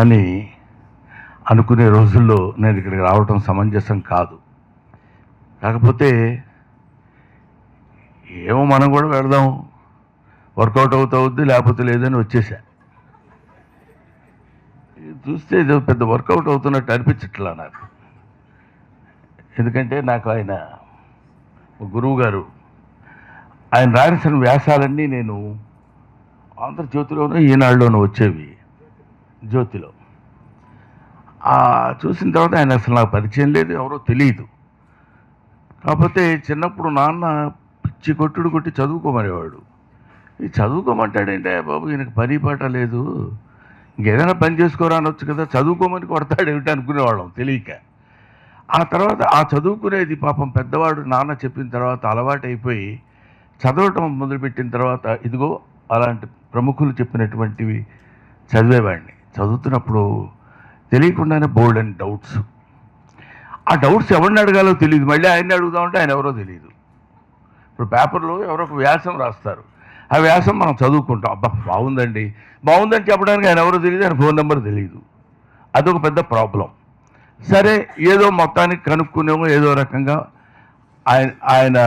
అని అనుకునే రోజుల్లో నేను ఇక్కడికి రావటం సమంజసం కాదు. కాకపోతే ఏమో మనం కూడా వెళదాం, వర్కౌట్ అవుతుంది లేకపోతే లేదని వచ్చేసా. చూస్తే ఏదో పెద్ద వర్కౌట్ అవుతున్నట్టు అనిపించట్లా నాకు. ఎందుకంటే నాకు ఆయన గురువు గారు ఆయన రాసిన వ్యాసాలన్నీ నేను ఆంధ్రజ్యోతిలోనూ ఈనాడులోనూ వచ్చేవి, జ్యోతిలో. చూసిన తర్వాత ఆయన అసలు నాకు పరిచయం లేదు, ఎవరో తెలియదు. కాకపోతే చిన్నప్పుడు నాన్న పిచ్చి కొట్టుడు కొట్టి చదువుకోమనేవాడు. ఈ చదువుకోమంటాడంటే బాబు ఈయనకు పని పాట లేదు, ఇంకేదైనా పని చేసుకోరా అనొచ్చు కదా, చదువుకోమని కొడతాడేమిటి అనుకునేవాళ్ళం తెలియక. ఆ తర్వాత ఆ చదువుకునేది పాపం పెద్దవాడు నాన్న చెప్పిన తర్వాత అలవాటైపోయి చదవటం మొదలుపెట్టిన తర్వాత ఇదిగో అలాంటి ప్రముఖులు చెప్పినటువంటివి చదివేవాడిని. చదువుతున్నప్పుడు తెలియకుండానే బోల్డ్ అండ్ డౌట్స్. ఆ డౌట్స్ ఎవరిని అడగాలో తెలియదు, మళ్ళీ ఆయన్ని అడుగుదామంటే ఆయన ఎవరో తెలియదు. ఇప్పుడు పేపర్లో ఎవరో ఒక వ్యాసం రాస్తారు, ఆ వ్యాసం మనం చదువుకుంటాం, అబ్బా బాగుందండి, బాగుందని చెప్పడానికి ఆయన ఎవరో తెలియదు, ఆయన ఫోన్ నెంబర్ తెలియదు. అదొక పెద్ద ప్రాబ్లం. సరే ఏదో మొత్తానికి కనుక్కునేమో ఏదో రకంగా ఆయన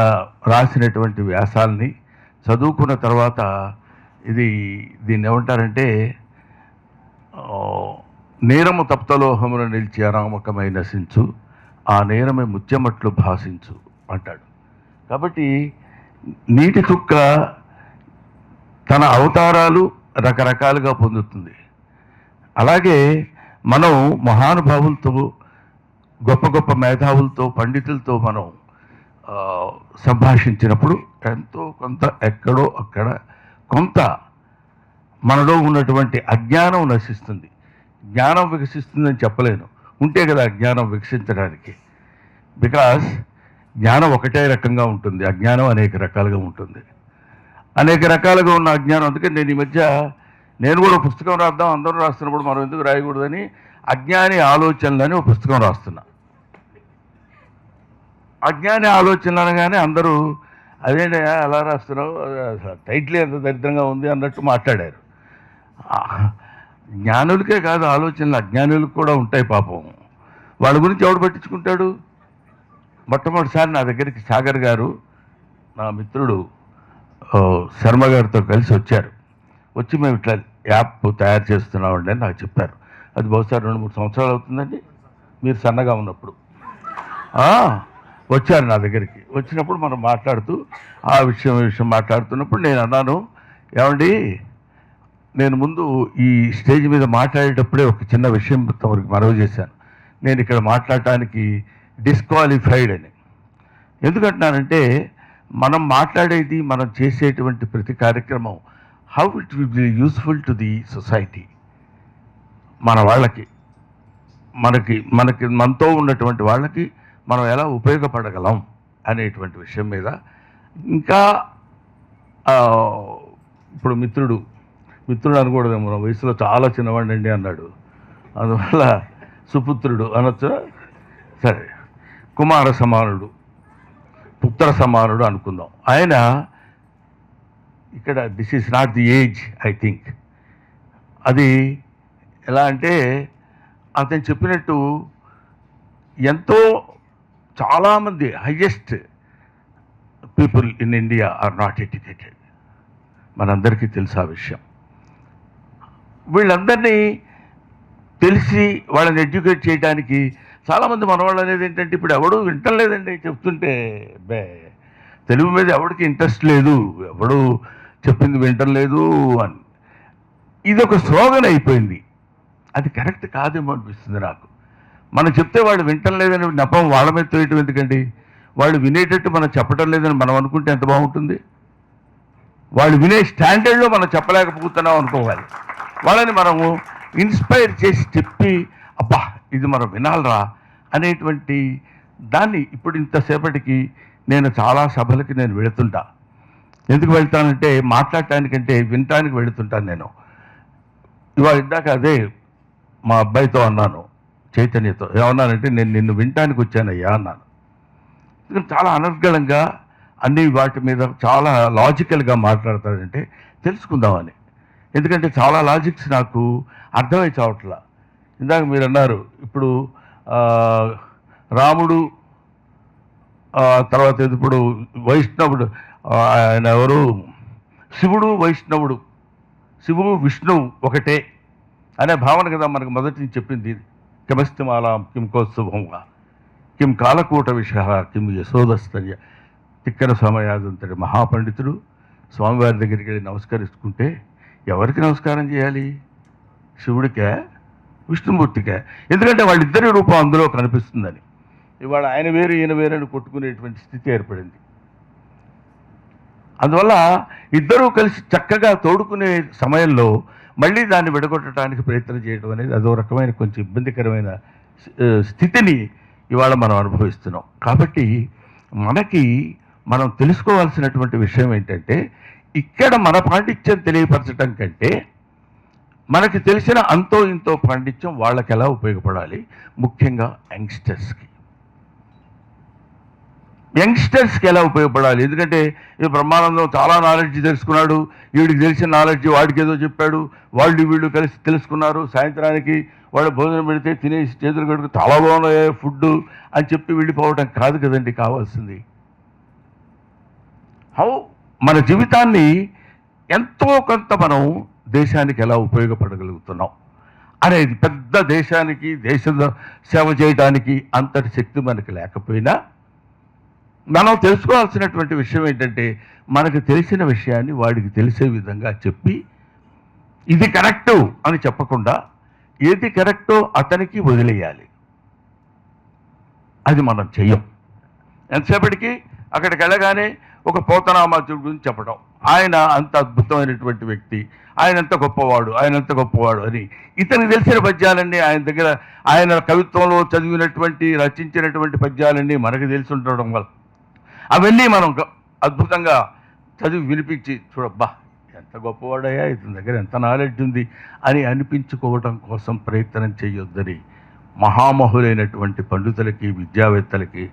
రాసినటువంటి వ్యాసాలని చదువుకున్న తర్వాత దీన్ని ఏమంటారంటే నేరము తప్తలోహమున నిలిచి అనామకమై నశించు, ఆ నేరమే ముత్యమట్లు భాషించు అంటాడు. కాబట్టి నీటి చుక్క తన అవతారాలు రకరకాలుగా పొందుతుంది. అలాగే మనం మహానుభావులతో, గొప్ప గొప్ప మేధావులతో, పండితులతో మనం సంభాషించినప్పుడు ఎంతో కొంత ఎక్కడో అక్కడ కొంత మనలో ఉన్నటువంటి అజ్ఞానం నశిస్తుంది. జ్ఞానం వికసిస్తుందని చెప్పలేను, ఉంటే కదా అజ్ఞానం వికసించడానికి. బికాస్ జ్ఞానం ఒకటే రకంగా ఉంటుంది, అజ్ఞానం అనేక రకాలుగా ఉంటుంది. అనేక రకాలుగా ఉన్న అజ్ఞానం, అందుకే నేను ఈ మధ్య నేను కూడా పుస్తకం రాద్దాం, అందరూ రాస్తున్నప్పుడు మనం ఎందుకు రాయకూడదని అజ్ఞాని ఆలోచనలని ఒక పుస్తకం రాస్తున్నా. అజ్ఞాని ఆలోచనలు అనగానే అందరూ అదేంటి అలా రాస్తున్నావు, టైటిల్ ఎంత దరిద్రంగా ఉంది అన్నట్టు మాట్లాడారు. జ్ఞానులకే కాదు ఆలోచనలు, అజ్ఞానులకు కూడా ఉంటాయి పాపం. వాళ్ళ గురించి ఎవడు పట్టించుకుంటాడు? మొట్టమొదటిసారి నా దగ్గరికి సాగర్ గారు, నా మిత్రుడు శర్మ గారితో కలిసి వచ్చారు. వచ్చి మేము ఇట్లా యాప్ తయారు చేస్తున్నామండి అని నాకు చెప్పారు. అది బహుశా 2-3 సంవత్సరాలు అవుతుందండి, మీరు సన్నగా ఉన్నప్పుడు వచ్చారు నా దగ్గరికి. వచ్చినప్పుడు మనం మాట్లాడుతూ ఆ విషయం మాట్లాడుతున్నప్పుడు నేను అన్నాను, ఏమండి నేను ముందు ఈ స్టేజ్ మీద మాట్లాడేటప్పుడే ఒక చిన్న విషయం తమరికి మనవి చేశాను, నేను ఇక్కడ మాట్లాడటానికి డిస్క్వాలిఫైడ్ అని. ఎందుకంటున్నానంటే మనం మాట్లాడేది, మనం చేసేటువంటి ప్రతి కార్యక్రమం how it will be useful to the society, మన వాళ్ళకి, మనతో ఉన్నటువంటి వాళ్ళకి మనం ఎలా ఉపయోగపడగలం అనేటువంటి విషయం మీద. ఇంకా ఇప్పుడు మిత్రుడు అనకూడదేమో, మన వయసులో చాలా చిన్నవాడండి అన్నాడు, అందువల్ల సుపుత్రుడు అనొచ్చు, సరే కుమార సమానుడు, పుత్ర సమానుడు అనుకుందాం. ఆయన ఇక్కడ this is not the age, I think. అది ఎలా అంటే అతను చెప్పినట్టు చాలామంది highest people in India are not educated. మనందరికీ తెలుసు ఆ విషయం. వీళ్ళందరినీ తెలిసి వాళ్ళని ఎడ్యుకేట్ చేయడానికి చాలామంది మనవాళ్ళు అనేది ఏంటంటే ఇప్పుడు ఎవడు వింటలేదండి చెప్తుంటే, తెలుగు మీద ఎవరికి ఇంట్రెస్ట్ లేదు, ఎవడు చెప్పింది వింటలేదు అని. ఇది ఒక స్లోగన్ అయిపోయింది. అది కరెక్ట్ కాదేమో అనిపిస్తుంది నాకు. మనం చెప్తే వాళ్ళు వింటం లేదని నెపం వాళ్ళ మీద తోయటం ఎందుకండి? వాళ్ళు వినేటట్టు మనం చెప్పడం లేదని మనం అనుకుంటే ఎంత బాగుంటుంది? వాళ్ళు వినే స్టాండర్డ్లో మనం చెప్పలేకపోతున్నాం అనుకోవాలి. వాళ్ళని మనము ఇన్స్పైర్ చేసి చెప్పి, అబ్బా ఇది మనం వినాలరా అనేటువంటి దాన్ని. ఇప్పుడు ఇంతసేపటికి నేను చాలా సభలకి నేను వెళుతుంటా. ఎందుకు వెళ్తానంటే మాట్లాడటానికంటే వినటానికి వెళుతుంటాను నేను. ఇవాళ ఇందాక అదే మా అబ్బాయితో అన్నాను, చైతన్యతో ఏమన్నానంటే, నేను నిన్ను వినటానికి వచ్చానయ్యా అన్నాను. చాలా అనర్గళంగా అన్ని వాటి మీద చాలా లాజికల్గా మాట్లాడతాడంటే తెలుసుకుందామని. ఎందుకంటే చాలా లాజిక్స్ నాకు అర్థమై చావట్లా. ఇందాక మీరు అన్నారు ఇప్పుడు రాముడు, తర్వాత ఇప్పుడు వైష్ణవుడు, ఆయన ఎవరు, శివుడు వైష్ణవుడు, శివుడు విష్ణువు ఒకటే అనే భావన కదా మనకు మొదటి నుంచి చెప్పింది. కిమస్తిమాలాం కిం కౌత్సవంగా కిం కాలకూట విష కిం యశోదస్తర్య. తిక్కన సమయాదంతటి మహాపండితుడు స్వామివారి దగ్గరికి వెళ్ళి నమస్కరించుకుంటే ఎవరికి నమస్కారం చేయాలి? శివుడికే విష్ణుమూర్తికే, ఎందుకంటే వాళ్ళిద్దరి రూపం అందులో కనిపిస్తుందని. ఇవాళ ఆయన వేరు ఈయన వేరు అని కొట్టుకునేటువంటి స్థితి ఏర్పడింది. అందువల్ల ఇద్దరూ కలిసి చక్కగా తోడుకునే సమయంలో మళ్ళీ దాన్ని విడగొట్టడానికి ప్రయత్నం చేయడం అనేది అదో రకమైన కొంచెం ఇబ్బందికరమైన స్థితిని ఇవాళ మనం అనుభవిస్తున్నాం. కాబట్టి మనం తెలుసుకోవాల్సినటువంటి విషయం ఏంటంటే, ఇక్కడ మన పాండిత్యం తెలియపరచడం కంటే మనకి తెలిసిన అంతో ఇంతో పాండిత్యం వాళ్ళకి ఎలా ఉపయోగపడాలి, ముఖ్యంగా యంగ్స్టర్స్కి ఎలా ఉపయోగపడాలి. ఎందుకంటే ఇది బ్రహ్మానందం చాలా నాలెడ్జ్ తెలుసుకున్నాడు, వీడికి తెలిసిన నాలెడ్జ్ వాడికి ఏదో చెప్పాడు, వీళ్ళు కలిసి తెలుసుకున్నారు, సాయంత్రానికి వాళ్ళు భోజనం పెడితే తినేసి చేతులు కడుకు చాలా బాగున్నాయి ఫుడ్ అని చెప్పి వెళ్ళిపోవడం కాదు కదండి కావాల్సింది. మన జీవితాన్ని ఎంతో కొంత మనం దేశానికి ఎలా ఉపయోగపడగలుగుతున్నాం అనేది, పెద్ద దేశానికి దేశ సేవ చేయడానికి అంతటి శక్తి మనకి లేకపోయినా మనం తెలుసుకోవాల్సినటువంటి విషయం ఏంటంటే, మనకు తెలిసిన విషయాన్ని వాడికి తెలిసే విధంగా చెప్పి, ఇది కరెక్టు అని చెప్పకుండా ఏది కరెక్టో అతనికి వదిలేయాలి. అది మనం చెయ్యం. ఎంతసేపటికి అక్కడికి వెళ్ళగానే ఒక పోతనామాచుడి గురించి చెప్పడం, ఆయన అంత అద్భుతమైనటువంటి వ్యక్తి, ఆయన ఎంత గొప్పవాడు అని ఇతనికి తెలిసిన పద్యాలన్నీ ఆయన దగ్గర, ఆయన కవిత్వంలో చదివినటువంటి రచించినటువంటి పద్యాలన్నీ మనకు తెలిసి ఉండడం వల్ల అవన్నీ మనం అద్భుతంగా చదివి వినిపించి, చూడబ్బా ఎంత గొప్పవాడయ్యా, ఇతని దగ్గర ఎంత నాలెడ్జ్ ఉంది అని అనిపించుకోవడం కోసం ప్రయత్నం చేయొద్దని మహామహులైనటువంటి పండితులకి విద్యావేత్తలకి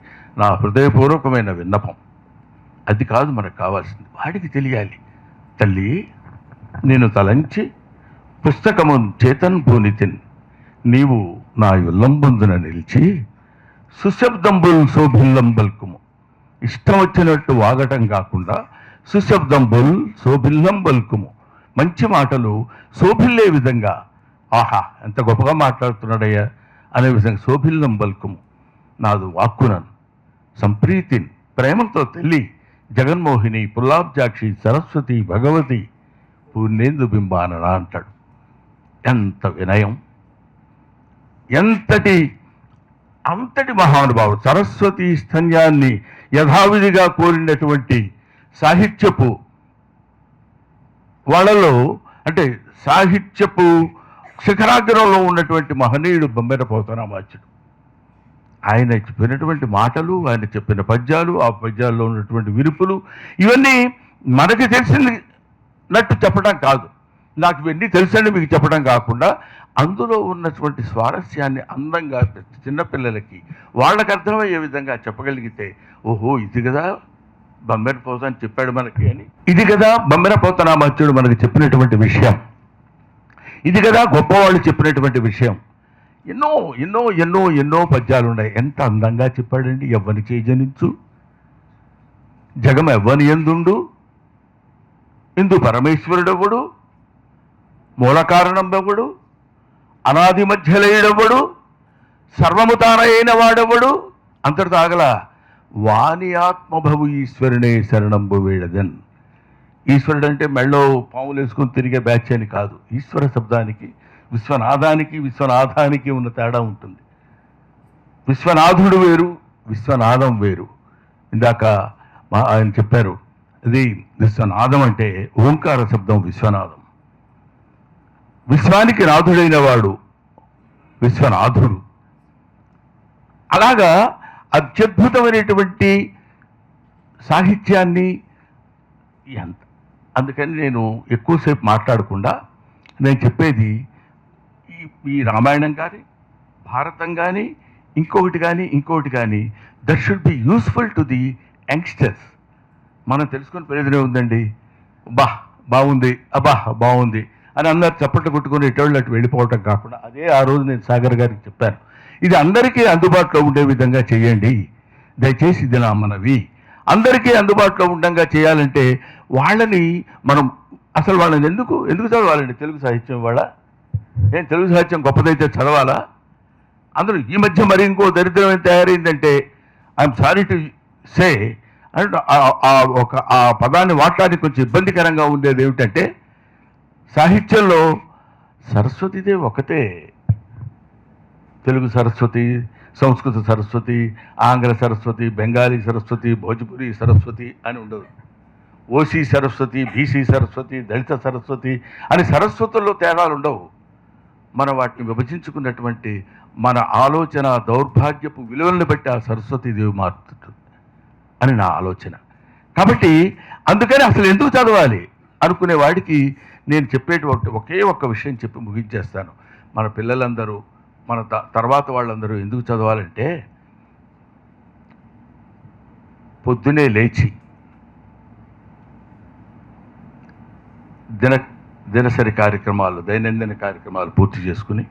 నా హృదయపూర్వకమైన విన్నపం. అది కాదు మనకు కావాల్సింది, వాడికి తెలియాలి. తల్లి నేను తలంచి పుస్తకము చేతన్ పూనితిన్, నీవు నా యుల్లంబొందున నిలిచి సుశబ్దంబుల్ శోభిల్లంబల్కుము, ఇష్టం వచ్చినట్టు వాగటం కాకుండా సుశబ్దంబుల్ శోభిల్లంబల్కుము, మంచి మాటలు శోభిల్లే విధంగా, ఆహా ఎంత గొప్పగా మాట్లాడుతున్నాడయ్యా అనే విధంగా శోభిల్లంబల్కుము, నాదు వాక్కునను సంప్రీతిన్, ప్రేమతో తల్లి జగన్మోహిని పుల్లాబ్జాక్షి సరస్వతి భగవతి పూర్ణేందు బింబానన అంటాడు. ఎంత వినయం, అంతటి మహానుభావుడు. సరస్వతి స్తన్యాన్ని యథావిధిగా కోరినటువంటి సాహిత్యపు వాళ్ళలో, అంటే సాహిత్యపు శిఖరాగ్రంలో ఉన్నటువంటి మహనీయుడు బొమ్మెర పోతనామాచ్యుడు. ఆయన చెప్పినటువంటి మాటలు, ఆయన చెప్పిన పద్యాలు, ఆ పద్యాల్లో ఉన్నటువంటి విరుపులు, ఇవన్నీ మనకి తెలిసినట్టు చెప్పడం కాదు, నాకు ఇవన్నీ తెలుసని మీకు చెప్పడం కాకుండా, అందులో ఉన్నటువంటి స్వారస్యాన్ని అందంగా చిన్నపిల్లలకి వాళ్ళకి అర్థమయ్యే విధంగా చెప్పగలిగితే, ఓహో ఇది కదా బొమ్మెర పోతన చెప్పాడు మనకి అని, ఇది కదా బొమ్మెర పోతనామాచ్యుడు మనకి చెప్పినటువంటి విషయం, ఇది కదా గొప్పవాళ్ళు చెప్పినటువంటి విషయం. ఎన్నో ఎన్నో ఎన్నో ఎన్నో పద్యాలు ఉన్నాయి. ఎంత అందంగా చెప్పాడండి. ఎవ్వని చేజనించు జగం ఎవ్వని ఎందుండు, ఇందు పరమేశ్వరుడెవ్వడు, మూల కారణం ఎవడు, అనాది మధ్యలేడెవ్వడు, సర్వము తానైన వాడెవ్వడు, అంతటితో ఆగల వాని ఆత్మభవు ఈశ్వరునే శరణంబు వేడదన్. ఈశ్వరుడు అంటే మెళ్ళో పాములు వేసుకొని తిరిగే బ్యాచ్ అని కాదు. ఈశ్వర శబ్దానికి విశ్వనాథానికి ఉన్న తేడా ఉంటుంది. విశ్వనాథుడు వేరు, విశ్వనాదం వేరు. ఇందాక ఆయన చెప్పారు, ఇది విశ్వనాదం అంటే ఓంకార శబ్దం విశ్వనాదం. విశ్వానికి నాథుడైన వాడు విశ్వనాథుడు. అలాగా అత్యద్భుతమైనటువంటి సాహిత్యాన్ని అందుకని నేను ఎక్కువసేపు మాట్లాడకుండా నేను చెప్పేది, ఈ రామాయణం కానీ భారతం కానీ ఇంకొకటి కానీ that should be useful to the youngsters. మనం తెలుసుకుని ప్రయోజనం ఉందండి, బాగుంది బాగుంది అని అందరు చప్పట్లు కొట్టుకుని ఎటువంటి అటు వెళ్ళిపోవటం కాకుండా, అదే ఆ రోజు నేను సాగర్ గారికి చెప్పాను, ఇది అందరికీ అందుబాటులో ఉండే విధంగా చేయండి దయచేసి, ఇది నా మనవి. అందరికీ అందుబాటులో ఉండగా చేయాలంటే వాళ్ళని మనం అసలు వాళ్ళని ఎందుకు చదవాలండి? తెలుగు సాహిత్యం తెలుగు సాహిత్యం గొప్పదైతే చదవాలా? అందరూ ఈ మధ్య మరి ఇంకో దరిద్రమైన తయారైందంటే, ఐఎమ్ సారీ టు సే అంటే ఆ పదాన్ని వాడటానికి కొంచెం ఇబ్బందికరంగా ఉండేది ఏమిటంటే, సాహిత్యంలో సరస్వతిదేవి ఒకతే, తెలుగు సరస్వతి, సంస్కృత సరస్వతి, ఆంగ్ల సరస్వతి, బెంగాలీ సరస్వతి, భోజ్పురి సరస్వతి అని ఉండదు. ఓసీ సరస్వతి, బీసీ సరస్వతి, దళిత సరస్వతి అని సరస్వతుల్లో తేడాలు ఉండవు. మనం వాటిని విభజించుకున్నటువంటి మన ఆలోచన దౌర్భాగ్యపు విలువలను బట్టి ఆ సరస్వతీదేవి మారుతుంది అని నా ఆలోచన. కాబట్టి అందుకని అసలు ఎందుకు చదవాలి అనుకునే వాడికి నేను చెప్పేటువంటి ఒకే ఒక్క విషయం చెప్పి ముగించేస్తాను. మన పిల్లలందరూ, మన తర్వాత వాళ్ళందరూ ఎందుకు చదవాలంటే, పొద్దునే లేచి దినసరి కార్యక్రమాలు, దైనందిన కార్యక్రమాలు పూర్తి చేసుకుని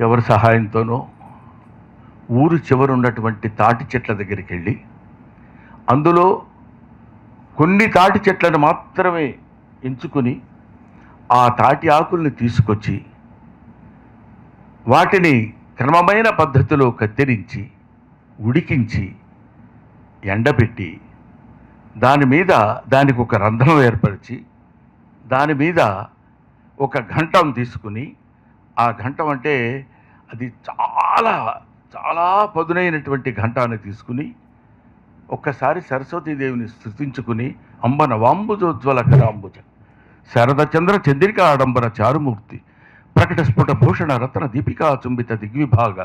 ఎవరి సహాయంతోనో ఊరు చివరున్నటువంటి తాటి చెట్ల దగ్గరికి వెళ్ళి అందులో కొన్ని తాటి చెట్లను మాత్రమే ఎంచుకుని ఆ తాటి ఆకుల్ని తీసుకొచ్చి వాటిని క్రమమైన పద్ధతిలో కత్తిరించి ఉడికించి ఎండబెట్టి దానికి ఒక రంధ్రం ఏర్పరిచి దాని మీద ఒక ఘంటం తీసుకుని, ఆ ఘంటం అంటే అది చాలా చాలా పదునైనటువంటి ఘంటాన్ని తీసుకుని ఒక్కసారి సరస్వతీదేవిని స్తుతించుకుని, అంబ నవాంబుజోజ్వల కరాంబుజ శరదచంద్ర చంద్రికా ఆడంబర చారుమూర్తి ప్రకట స్ఫుట భూషణ రత్న దీపికా చుంబిత దిగ్విభాగ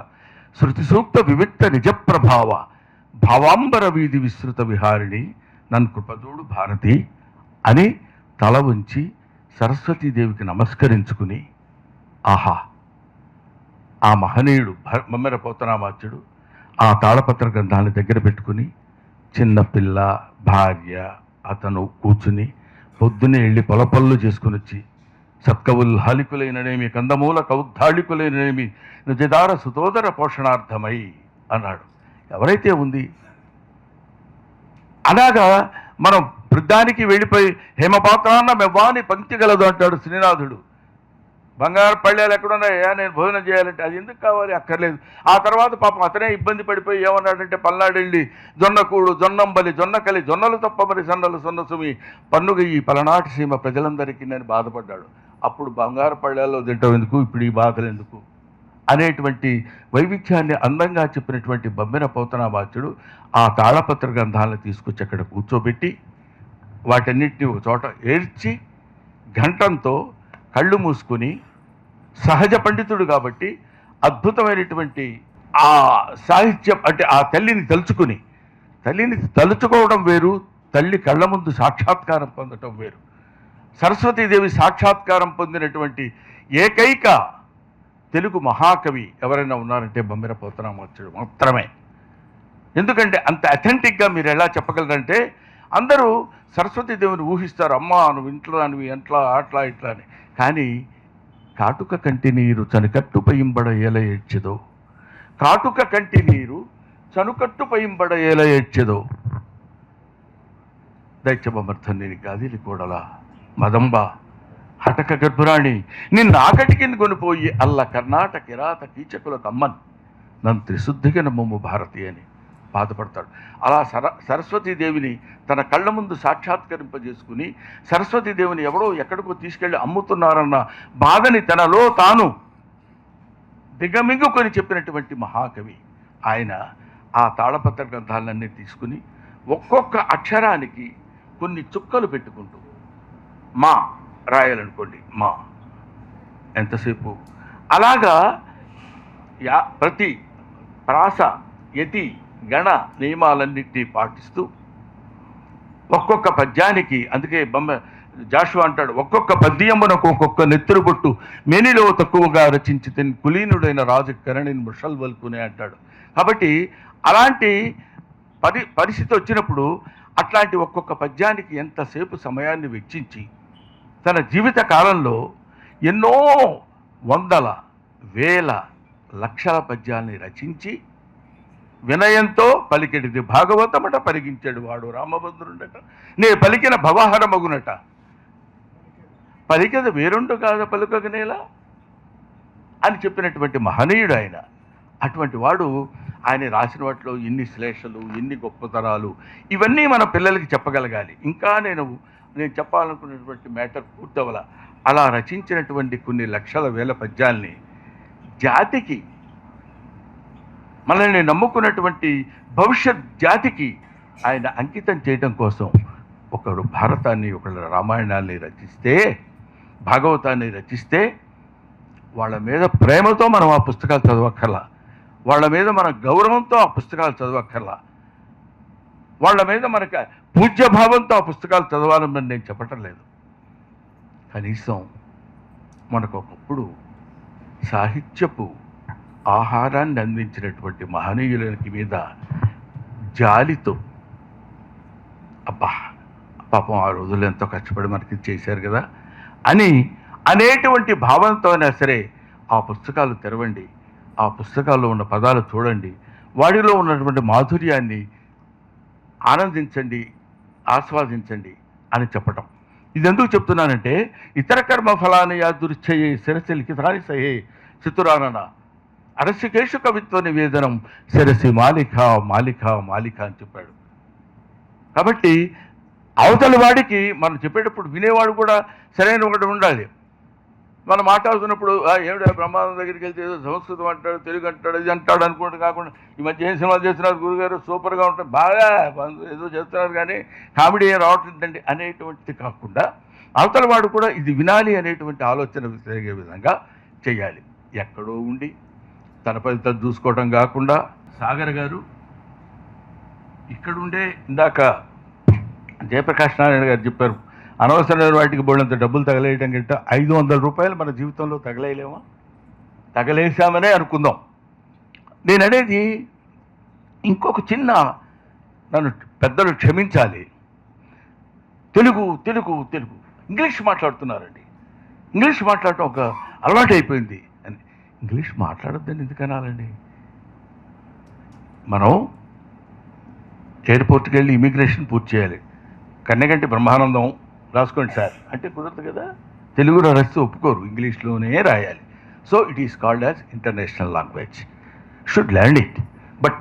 శృతి సూక్త వివిక్త నిజప్రభావ భావాంబర వీధి విస్తృత విహారిణి నన్ కృపదోడు భారతి అని తల ఉంచి సరస్వతీదేవికి నమస్కరించుకుని, ఆహా, ఆ మహనీయుడు మమ్మెర పోతనామాత్యుడు ఆ తాళపత్ర గ్రంథాన్ని దగ్గర పెట్టుకుని చిన్నపిల్ల, భార్య, అతను కూర్చుని పొద్దున్నే వెళ్ళి పొలపళ్ళు చేసుకుని వచ్చి, సత్కవుల్ హాలికులైననేమి కందమూల కౌద్ధాళికులైననేమి నిజదార సుతోదర పోషణార్థమై అన్నాడు. ఎవరైతే ఉంది అలాగా మనం వృద్ధానికి వెళ్ళిపోయి హేమపాత్రాన్న మెవ్వాని పంక్తి గలదు అంటాడు శ్రీనాథుడు. బంగారు పళ్ళేలు ఎక్కడున్నాయా, నేను భోజనం చేయాలంటే అది ఎందుకు కావాలి, అక్కర్లేదు. ఆ తర్వాత పాపం అతనే ఇబ్బంది పడిపోయి ఏమన్నాడంటే, పల్నాడెళ్ళి జొన్నకూడు, జొన్నంబలి, జొన్నకలి, జొన్నలు తప్ప మరి సన్నలు సొన్నసుమి పన్నుగ ఈ పలనాటి సీమ ప్రజలందరికీ నేను బాధపడ్డాడు. అప్పుడు బంగారు పళ్ళేల్లో తింటాం ఎందుకు, ఇప్పుడు ఈ బాధలు ఎందుకు అనేటువంటి వైవిధ్యాన్ని అందంగా చెప్పినటువంటి బమ్మెర పోతనామాత్యుడు ఆ తాళపత్ర గ్రంథాలను తీసుకొచ్చి అక్కడ కూర్చోబెట్టి వాటన్నిటిని ఒక చోట ఏర్చి ఘంటంతో కళ్ళు మూసుకుని, సహజ పండితుడు కాబట్టి అద్భుతమైనటువంటి ఆ సాహిత్యం అంటే ఆ తల్లిని తలుచుకోవడం వేరు, తల్లి కళ్ళ ముందు సాక్షాత్కారం పొందటం వేరు. సరస్వతీదేవి సాక్షాత్కారం పొందినటువంటి ఏకైక తెలుగు మహాకవి ఎవరైనా ఉన్నారంటే బమ్మెర పోతనామాత్యుడు మాత్రమే. ఎందుకంటే అంత అథెంటిక్గా మీరు ఎలా చెప్పగలరంటే, అందరూ సరస్వతీదేవిని ఊహిస్తారు, అమ్మా నువ్వు ఇంట్లో నువ్వు ఎట్లా అట్లా ఇట్లా అని. కానీ కాటుక కంటి నీరు చనుకట్టు పయింబడ ఏల ఏడ్చెదో, కాటుక కంటి నీరు చనుకట్టు పయింబడ ఏల ఏడ్చెదో, దైత్యమర్థని గాదిలి కూడలా మదంబ హటక గర్భురాణి నిన్ను ఆకటికిని కొనిపోయి అల్ల కర్ణాటక కిరాత కీచకుల కమ్మన్ నన్ను త్రిశుద్ధిగా నమ్మము భారతి అని బాధపడతాడు. అలా సరస్వతీదేవిని తన కళ్ళ ముందు సాక్షాత్కరింపజేసుకుని, సరస్వతీదేవిని ఎవడో ఎక్కడికో తీసుకెళ్ళి అమ్ముతున్నారన్న బాధని తనలో తాను దిగమింగుకొని చెప్పినటువంటి మహాకవి ఆయన. ఆ తాళపత్ర గ్రంథాలన్నీ తీసుకుని ఒక్కొక్క అక్షరానికి కొన్ని చుక్కలు పెట్టుకుంటూ, మా రాయాలనుకోండి, మా ఎంతసేపు అలాగా ప్రతి ప్రాస యతి గణ నియమాలన్నింటినీ పాటిస్తూ ఒక్కొక్క పద్యానికి, అందుకే జాషువా అంటాడు, ఒక్కొక్క పద్యమునకు ఒక్కొక్క నెత్తురుబొట్టు మేనిలో తక్కువగా రచించి కులీనుడైన రాజు కరణిని ముషల్ వల్కునే అంటాడు. కాబట్టి అలాంటి పరిస్థితి వచ్చినప్పుడు అట్లాంటి ఒక్కొక్క పద్యానికి ఎంతసేపు సమయాన్ని వెచ్చించి తన జీవిత కాలంలో ఎన్నో వందల వేల లక్షల పద్యాల్ని రచించి వినయంతో పలికెడిది భాగవతమట పరిగించాడు వాడు రామభద్రుండట, నే పలికిన భవహర మగునట, పలికది వేరుండు కాదు పలుకగనేలా అని చెప్పినటువంటి మహనీయుడు ఆయన. అటువంటి వాడు ఆయన రాసిన వాటిలో ఎన్ని శ్లేషలు, ఎన్ని గొప్పతనాలు, ఇవన్నీ మన పిల్లలకి చెప్పగలగాలి. ఇంకా నేను చెప్పాలనుకున్నటువంటి మ్యాటర్ పూర్తవల. అలా రచించినటువంటి కొన్ని లక్షల వేల పద్యాల్ని జాతికి, మనల్ని నమ్ముకున్నటువంటి భవిష్యత్ జాతికి ఆయన అంకితం చేయడం కోసం ఒకడు భారతాన్ని, ఒకడు రామాయణాన్ని రచిస్తే, భాగవతాన్ని రచిస్తే, వాళ్ళ మీద ప్రేమతో మనం ఆ పుస్తకాలు చదవక్కర్లా, వాళ్ళ మీద మన గౌరవంతో ఆ పుస్తకాలు చదవక్కర్లా, వాళ్ళ మీద మనకు పూజ్యభావంతో ఆ పుస్తకాలు చదవాలని నేను చెప్పటం లేదు. కనీసం మనకు ఒకప్పుడు సాహిత్యపు ఆహారాన్ని అందించినటువంటి మహనీయులకి మీద జాలితో, అబ్బా పాపం ఆ రోజుల్లో ఎంతో కష్టపడి మనకి చేశారు కదా అని అనేటువంటి భావంతో అయినా సరే ఆ పుస్తకాలు తెరవండి, ఆ పుస్తకాల్లో ఉన్న పదాలు చూడండి, వాటిలో ఉన్నటువంటి మాధుర్యాన్ని ఆనందించండి, ఆస్వాదించండి అని చెప్పటం. ఇది ఎందుకు చెప్తున్నానంటే, ఇతర కర్మ ఫలాన్ని యాదృశ్చయే శిరసి లిఖితాని సహే చతురానన అరసికేశు కవిత్వ నివేదనం శిరసి మాలిక మాలిక మాలిక అని చెప్పాడు. కాబట్టి అవతల వాడికి మనం చెప్పేటప్పుడు వినేవాడు కూడా సరైన ఒకటి ఉండాలి. మనం మాట్లాడుతున్నప్పుడు ఏమిటో బ్రహ్మానందం దగ్గరికి వెళ్తే ఏదో సంస్కృతం అంటాడు, తెలుగు అంటాడు, ఇది అంటాడు అనుకుంటే కాకుండా ఈ మధ్య ఏం సినిమాలు చేస్తున్నారు గురుగారు, సూపర్గా ఉంటుంది, బాగా ఏదో చేస్తున్నారు కానీ కామెడీ ఏం రావట్లేదండి అనేటువంటిది కాకుండా అవతల వాడు కూడా ఇది వినాలి అనేటువంటి ఆలోచన కలిగే విధంగా చేయాలి. ఎక్కడో ఉండి తన పని తను చూసుకోవడం కాకుండా సాగర్ గారు ఇక్కడుండే ఇందాక జయప్రకాష్ నారాయణ గారు చెప్పారు, అనవసరమైన వాటికి బోళ్ళంత డబ్బులు తగలేయడం కంటే 500 రూపాయలు మన జీవితంలో తగలేయలేమా? తగలేసామనే అనుకుందాం. నేను అనేది ఇంకొక చిన్న, నన్ను పెద్దలు క్షమించాలి, తెలుగు తెలుగు తెలుగు ఇంగ్లీష్ మాట్లాడుతున్నారండి, ఇంగ్లీష్ మాట్లాడటం ఒక అలవాటు అయిపోయింది అని. ఇంగ్లీష్ మాట్లాడొద్దని ఎందుకు అనాలండి? మనం ఎయిర్పోర్ట్కి వెళ్ళి ఇమిగ్రేషన్ పూర్తి చేయాలి, కన్నెగంటి బ్రహ్మానందం రాసుకోండి సార్ అంటే కుదరదు కదా, తెలుగులో రాస్తే ఒప్పుకోరు, ఇంగ్లీష్లోనే రాయాలి. So it is called as international language, should learn it, but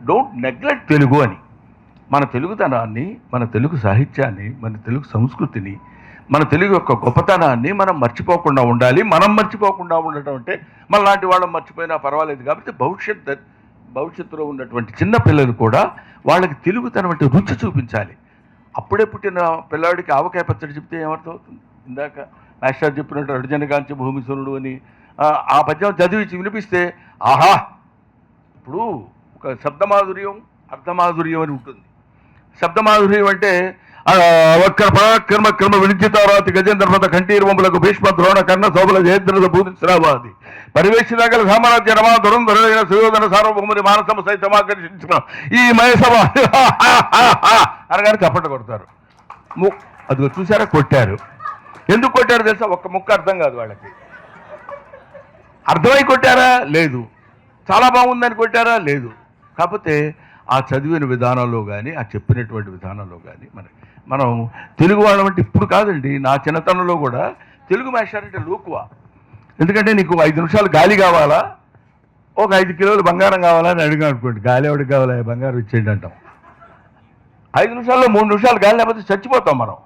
don't neglect Telugu అని. మన తెలుగుతనాన్ని, మన తెలుగు సాహిత్యాన్ని, మన తెలుగు సంస్కృతిని, మన తెలుగు యొక్క గొప్పతనాన్ని మనం మర్చిపోకుండా ఉండాలి. మనం మర్చిపోకుండా ఉండటం అంటే మనలాంటి వాళ్ళం మర్చిపోయినా పర్వాలేదు. కాబట్టి భవిష్యత్తులో ఉన్నటువంటి చిన్న పిల్లలు కూడా వాళ్ళకి తెలుగుతనం అంటే రుచి చూపించాలి. అప్పుడే పుట్టిన పిల్లవాడికి ఆవకాయ పచ్చడి చెప్తే ఏమర్థం అవుతుంది? ఇందాక మాస్టర్ చెప్పినట్టు అర్జునగాంచి భూమిసునుడు అని ఆ పద్యం చదివి వినిపిస్తే ఆహా, ఇప్పుడు ఒక శబ్దమాధుర్యం, అర్థమాధుర్యం అని ఉంటుంది. శబ్దమాధుర్యం అంటే వక్ర పరాక్రమ క్రమ వినిచితారాతి గజేంద్రపద కంఠీర్వంపులకు భీష్మ ద్రోణ కర్ణ శోభల జయేంద్ర భూతిశ్రావాది పరివేక్షితగల సామ్రాజ్య రమా దురంధరుడైన సుయోధన సార్వభౌముని మానసమ సైతమాకర్షించిన ఈ మహేసభ అనగానే చప్పట్లు కొడతారు. అది చూసారా, కొట్టారు. ఎందుకు కొట్టారు తెలుసా? ఒక్క ముక్క అర్థం కాదు వాళ్ళకి. అర్థమై కొట్టారా? లేదు. చాలా బాగుందని కొట్టారా? లేదు. కాకపోతే ఆ చదివిన విధానంలో కానీ, ఆ చెప్పినటువంటి విధానంలో కానీ మనం తెలుగు వాళ్ళం అంటే ఇప్పుడు కాదండి, నా చిన్నతనంలో కూడా తెలుగు మాస్టర్ అంటే లోకువా. ఎందుకంటే నీకు 5 నిమిషాలు గాలి కావాలా, ఒక 5 కిలోలు బంగారం కావాలా అని అడిగా అనుకోండి, గాలి ఎవరికి కావాలా, బంగారం ఇచ్చేయండి అంటాం. 5 నిమిషాల్లో 3 నిమిషాలు గాలి లేకపోతే చచ్చిపోతాం మనం.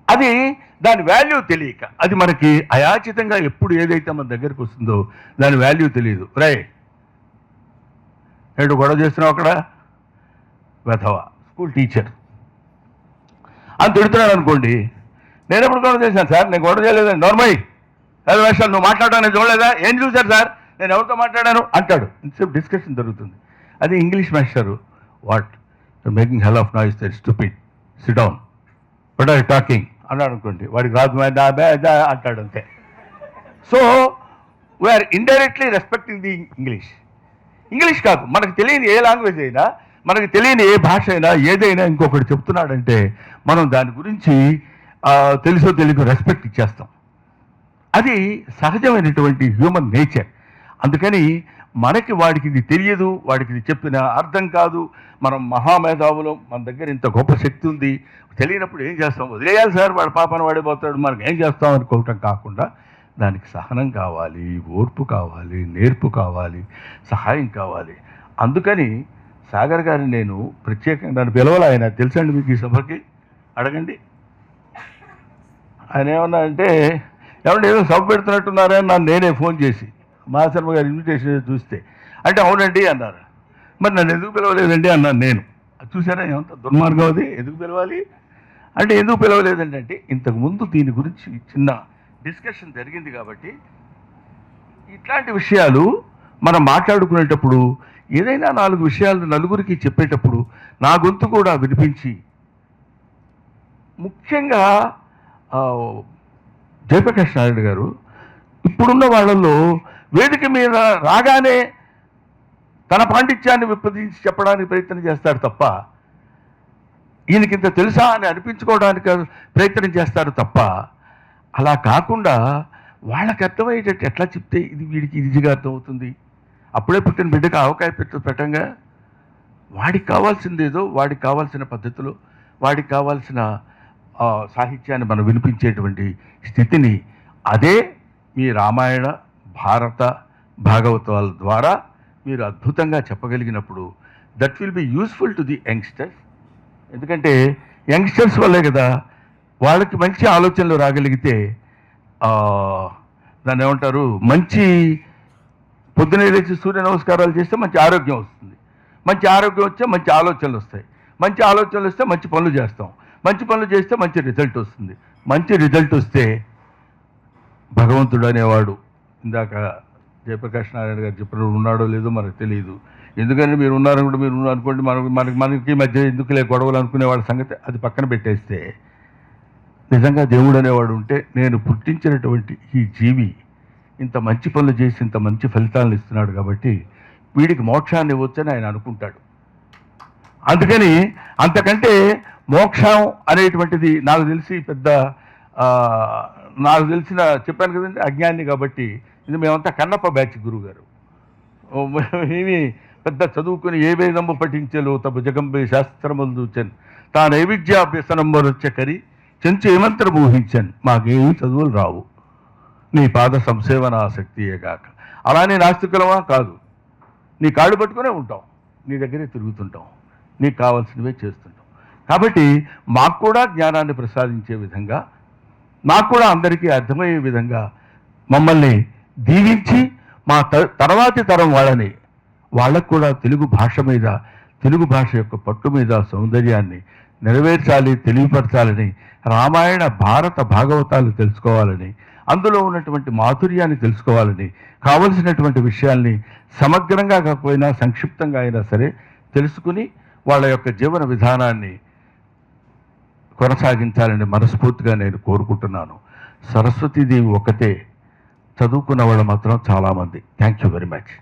అది దాని వాల్యూ తెలియక, అది మనకి అయాచితంగా ఎప్పుడు ఏదైతే మన దగ్గరికి వస్తుందో దాని వాల్యూ తెలియదు. ఏంటో గొడవ చేస్తున్నావు అక్కడ, వెధవ స్కూల్ టీచర్ అని తిడుతున్నాడు అనుకోండి. నేను ఎప్పుడు గొడవ చేశాను సార్? నేను గొడవ చేయలేదండి. నార్మల్ అదే వేషాలు నువ్వు మాట్లాడడానికి చూడలేదా? ఏం చూశారు సార్, నేను ఎవరితో మాట్లాడాను అంటాడు. ఇంతసేపు డిస్కషన్ జరుగుతుంది. అది English master, what making hell of noise, that stupid, sit down, what are you talking అన్నాడు అనుకోండి, వాడికి రాదు అంటాడు అంతే. So we are indirectly respecting the English కాదు, మనకు తెలియని ఏ లాంగ్వేజ్ అయినా, మనకు తెలియని ఏ భాష అయినా, ఏదైనా ఇంకొకటి చెప్తున్నాడంటే మనం దాని గురించి తెలుసో తెలియక రెస్పెక్ట్ ఇచ్చేస్తాం. అది సహజమైనటువంటి హ్యూమన్ నేచర్. అందుకని మనకి వాడికి ఇది తెలియదు, వాడికి ఇది చెప్పిన అర్థం కాదు, మనం మహామేధావులం, మన దగ్గర ఇంత గొప్ప శక్తి ఉంది, తెలియనప్పుడు ఏం చేస్తాం? వదిలేయాలి సార్, వాడి పాపను వాడిపోతాడు, మనకు ఏం చేస్తాం అనుకోవటం కాకుండా దానికి సహనం కావాలి, ఓర్పు కావాలి, నేర్పు కావాలి, సహాయం కావాలి. అందుకని సాగర్ గారిని నేను ప్రత్యేకంగా నన్ను పిలవాలి. ఆయన తెలుసండి మీకు, ఈ సభకి అడగండి. ఆయన ఏమన్నా అంటే ఏమంటే ఏదో సభ పెడుతున్నట్టున్నారని నన్ను నేనే ఫోన్ చేసి మహాశర్మ గారి ఇన్విటేషన్ చూస్తే. అంటే అవునండి అన్నారు. మరి నన్ను ఎందుకు పిలవలేదండి అన్నాను నేను. చూసారా ఏమంత దుర్మార్గం అది, ఎందుకు పిలవాలి అంటే ఎందుకు పిలవలేదండి అంటే ఇంతకుముందు దీని గురించి చిన్న డిస్కషన్ జరిగింది కాబట్టి ఇట్లాంటి విషయాలు మనం మాట్లాడుకునేటప్పుడు ఏదైనా 4 విషయాలు నలుగురికి చెప్పేటప్పుడు నా గొంతు కూడా వినిపించి, ముఖ్యంగా జయప్రకాష్ నాయుడు గారు ఇప్పుడున్న వాళ్ళల్లో వేదిక మీద రాగానే తన పాండిత్యాన్ని విప్పదించి చెప్పడానికి ప్రయత్నం చేస్తాడు తప్ప, ఈయనకింత తెలుసా అని అనిపించుకోవడానికి ప్రయత్నం చేస్తారు తప్ప, అలా కాకుండా వాళ్ళకి అర్థమయ్యేటట్టు ఎట్లా చెప్తే ఇది వీడికి ఈజీగా అర్థమవుతుంది. అప్పుడే పుట్టిన బిడ్డకు ఆవకాయ పెట్టంగా వాడికి కావాల్సిందేదో వాడికి కావాల్సిన పద్ధతిలో వాడికి కావాల్సిన సాహిత్యాన్ని మనం వినిపించేటువంటి స్థితిని అదే మీ రామాయణ భారత భాగవతాల ద్వారా మీరు అద్భుతంగా చెప్పగలిగినప్పుడు that will be useful to the youngsters. ఎందుకంటే యంగ్స్టర్స్ వల్లే కదా వాళ్ళకి మంచి ఆలోచనలు రాగలిగితే దాన్ని ఏమంటారు, మంచి పొద్దునే లేచి సూర్య నమస్కారాలు చేస్తే మంచి ఆరోగ్యం వస్తుంది. మంచి ఆరోగ్యం వస్తే మంచి ఆలోచనలు వస్తాయి. మంచి ఆలోచనలు వస్తే మంచి పనులు చేస్తాం. మంచి పనులు చేస్తే మంచి రిజల్ట్ వస్తుంది. మంచి రిజల్ట్ వస్తే భగవంతుడు అనేవాడు, ఇందాక జయప్రకాష్ నారాయణ గారు చెప్పిన ఉన్నాడో లేదో మనకు తెలియదు. ఎందుకంటే మీరు ఉన్నారని కూడా మీరు అనుకోండి, మనకి మధ్య ఎందుకులే గొడవలు అనుకునే వాళ్ళ సంగతి అది పక్కన పెట్టేస్తే, నిజంగా దేవుడు అనేవాడు ఉంటే నేను పుట్టించినటువంటి ఈ జీవి ఇంత మంచి పనులు చేసి ఇంత మంచి ఫలితాలను ఇస్తున్నాడు కాబట్టి వీడికి మోక్షాన్ని ఇవ్వచ్చని ఆయన అనుకుంటాడు. అందుకని అంతకంటే మోక్షం అనేటువంటిది నాకు తెలిసి పెద్ద నాకు తెలిసిన చెప్పాను కదండి అజ్ఞాని కాబట్టి, ఇది మేమంతా కన్నప్ప బ్యాచ్ గురువు గారు ఏమి పెద్ద చదువుకుని ఏ వేదంబు పఠించలో తబు జగంబే శాస్త్రములు దూచన్ తా నైవిద్యాభ్యసనంబరొచ్చ కరి చెంచు ఏమంత్రం ఊహించాను, మాకేమీ చదువులు రావు, నీ పాద సంసేవన ఆసక్తియే కాక. అలానే నాస్తికులమా కాదు, నీ కాళ్ళు పట్టుకునే ఉంటాం, నీ దగ్గరే తిరుగుతుంటాం, నీకు కావాల్సినవే చేస్తుంటాం. కాబట్టి మాకు కూడా జ్ఞానాన్ని ప్రసాదించే విధంగా, మాకు కూడా అందరికీ అర్థమయ్యే విధంగా మమ్మల్ని దీవించి మా తర్వాతి తరం వాళ్ళకు కూడా తెలుగు భాష మీద, తెలుగు భాష యొక్క పట్టు మీద సౌందర్యాన్ని నెరవేర్చాలి, తెలియపరచాలని, రామాయణ భారత భాగవతాలు తెలుసుకోవాలని, అందులో ఉన్నటువంటి మాధుర్యాన్ని తెలుసుకోవాలని, కావలసినటువంటి విషయాల్ని సమగ్రంగా కాకపోయినా సంక్షిప్తంగా అయినా సరే తెలుసుకుని వాళ్ళ యొక్క జీవన విధానాన్ని కొనసాగించాలని మనస్ఫూర్తిగా నేను కోరుకుంటున్నాను. సరస్వతీదేవి ఒకతే, చదువుకున్న వాళ్ళు మాత్రం చాలామంది. Thank you very much.